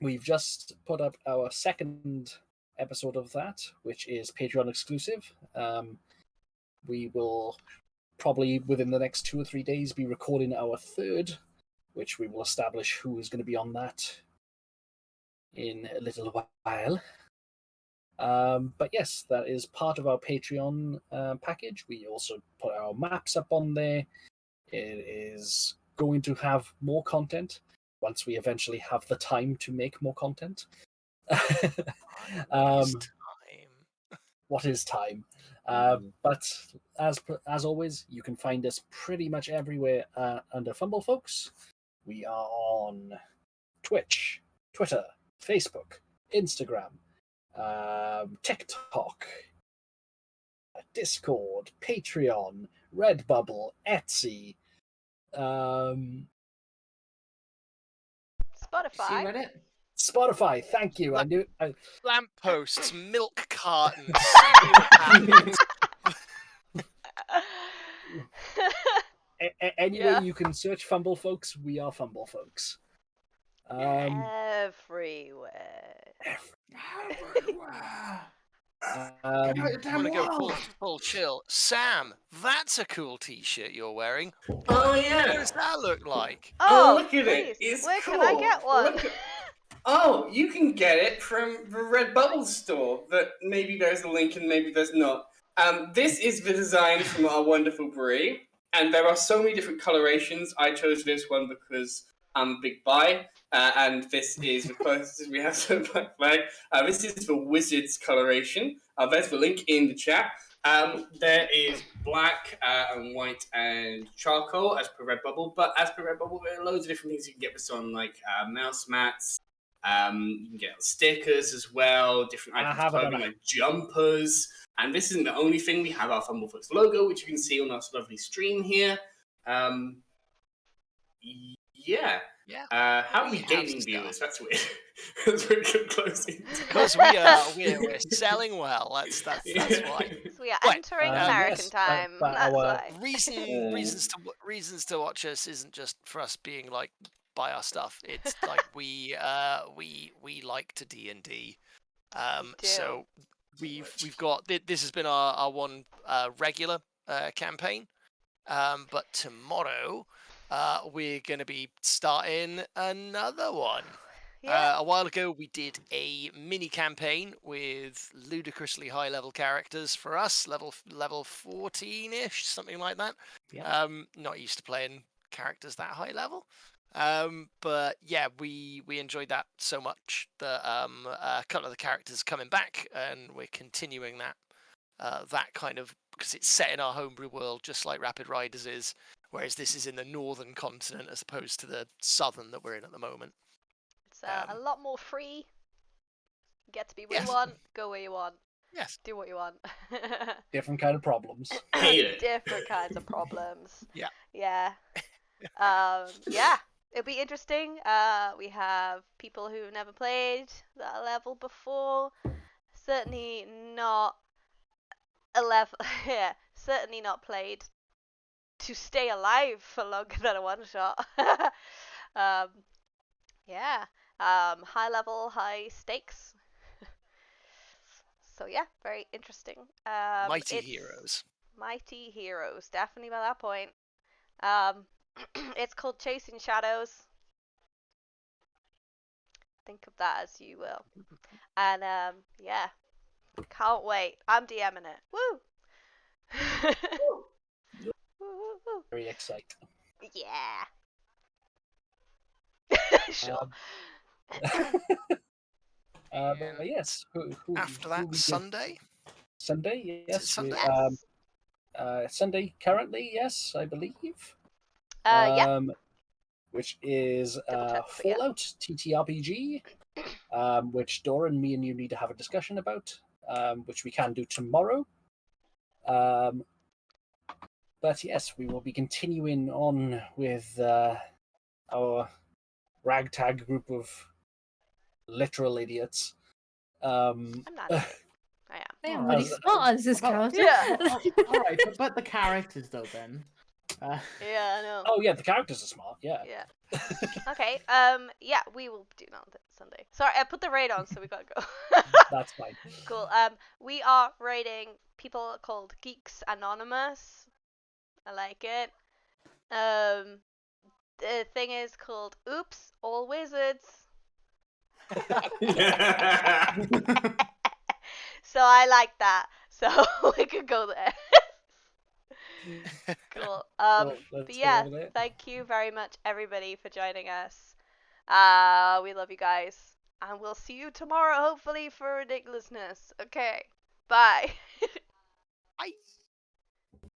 We've just put up our second episode of that, which is Patreon exclusive. We will probably within the next 2 or 3 days be recording our third, which we will establish who is going to be on that in a little while. But yes, that is part of our Patreon package. We also put our maps up on there. It is going to have more content once we eventually have the time to make more content. What is time? But as always, you can find us pretty much everywhere under Fumble Folks. We are on Twitch, Twitter, Facebook, Instagram, TikTok, Discord, Patreon, Redbubble, Etsy, Spotify. Spotify. Thank you. Lampposts, milk cartons, cereal packets. Anyway, you can search Fumble Folks. We are Fumble Folks. Everywhere. I'm gonna go full chill. Sam, that's a cool T-shirt you're wearing. Oh yeah. What does that look like? Oh, look at please. it. It's Where cool. can I get one? Oh, you can get it from the Redbubble store. That maybe there's a link and maybe there's not. This is the design from our wonderful Brie, and there are so many different colorations. I chose this one because I'm a big bi, and this is the closest we have to a black flag. This is the Wizards coloration. There's the link in the chat. There is black and white and charcoal as per Redbubble, but as per Redbubble, there are loads of different things you can get this on, like mouse mats. You can get stickers as well, different items of clothing like jumpers. And this isn't the only thing. We have our Fumblefoot's logo, which you can see on our lovely stream here. Yeah. How are we gaining viewers? That's weird. That's really good closing. Because we're selling well. That's why. So we are entering American time. That's why. Reasons to watch us isn't just for us being like buy our stuff. It's like we like to D&D. So we've got this has been our one regular campaign, but tomorrow we're going to be starting another one. Yeah. A while ago, we did a mini campaign with ludicrously high level characters for us, level 14-ish, something like that. Yeah. Not used to playing characters that high level. But yeah, we enjoyed that so much that a couple of the characters are coming back, and we're continuing that kind of, because it's set in our homebrew world, just like Rapid Riders is, whereas this is in the northern continent as opposed to the southern that we're in at the moment. It's a lot more free. Get to be where you Yes. want, go where you want, Yes. do what you want. Different kind of problems. Hate it. Different kinds of problems. Yeah. Yeah. Yeah. It'll be interesting. We have people who've never played that level before. Certainly not a level. Yeah. Certainly not played to stay alive for longer than a one shot. Yeah. High level, high stakes. So yeah, very interesting. Mighty heroes. Mighty heroes, definitely by that point. It's called Chasing Shadows. Think of that as you will. And yeah, can't wait. I'm DMing it. Woo! Woo, woo. Very exciting. Yeah. Sure. But yes. After that, Sunday? Sunday, Is it yes. Sunday? Yes. Sunday currently, yes, I believe. Yeah. Which is Double check, but yeah. Fallout TTRPG, which Doran, me and you need to have a discussion about, which we can do tomorrow. But yes, we will be continuing on with our ragtag group of literal idiots. I'm not a bit. I am. They are Oh, really as- smart as this About- character. Yeah. All right, but the characters though, Ben. Yeah, I know. Oh yeah, the characters are smart. Yeah. Yeah. Okay. Yeah, we will do that on Sunday. Sorry, I put the raid on, so we gotta go. That's fine. Cool. We are raiding people called Geeks Anonymous. I like it. The thing is called Oops, All Wizards. So I like that. So we could go there. Cool. Let's But go yeah, over there. thank you very much, everybody, for joining us. We love you guys, and we'll see you tomorrow, hopefully, for ridiculousness. Okay, bye. Bye.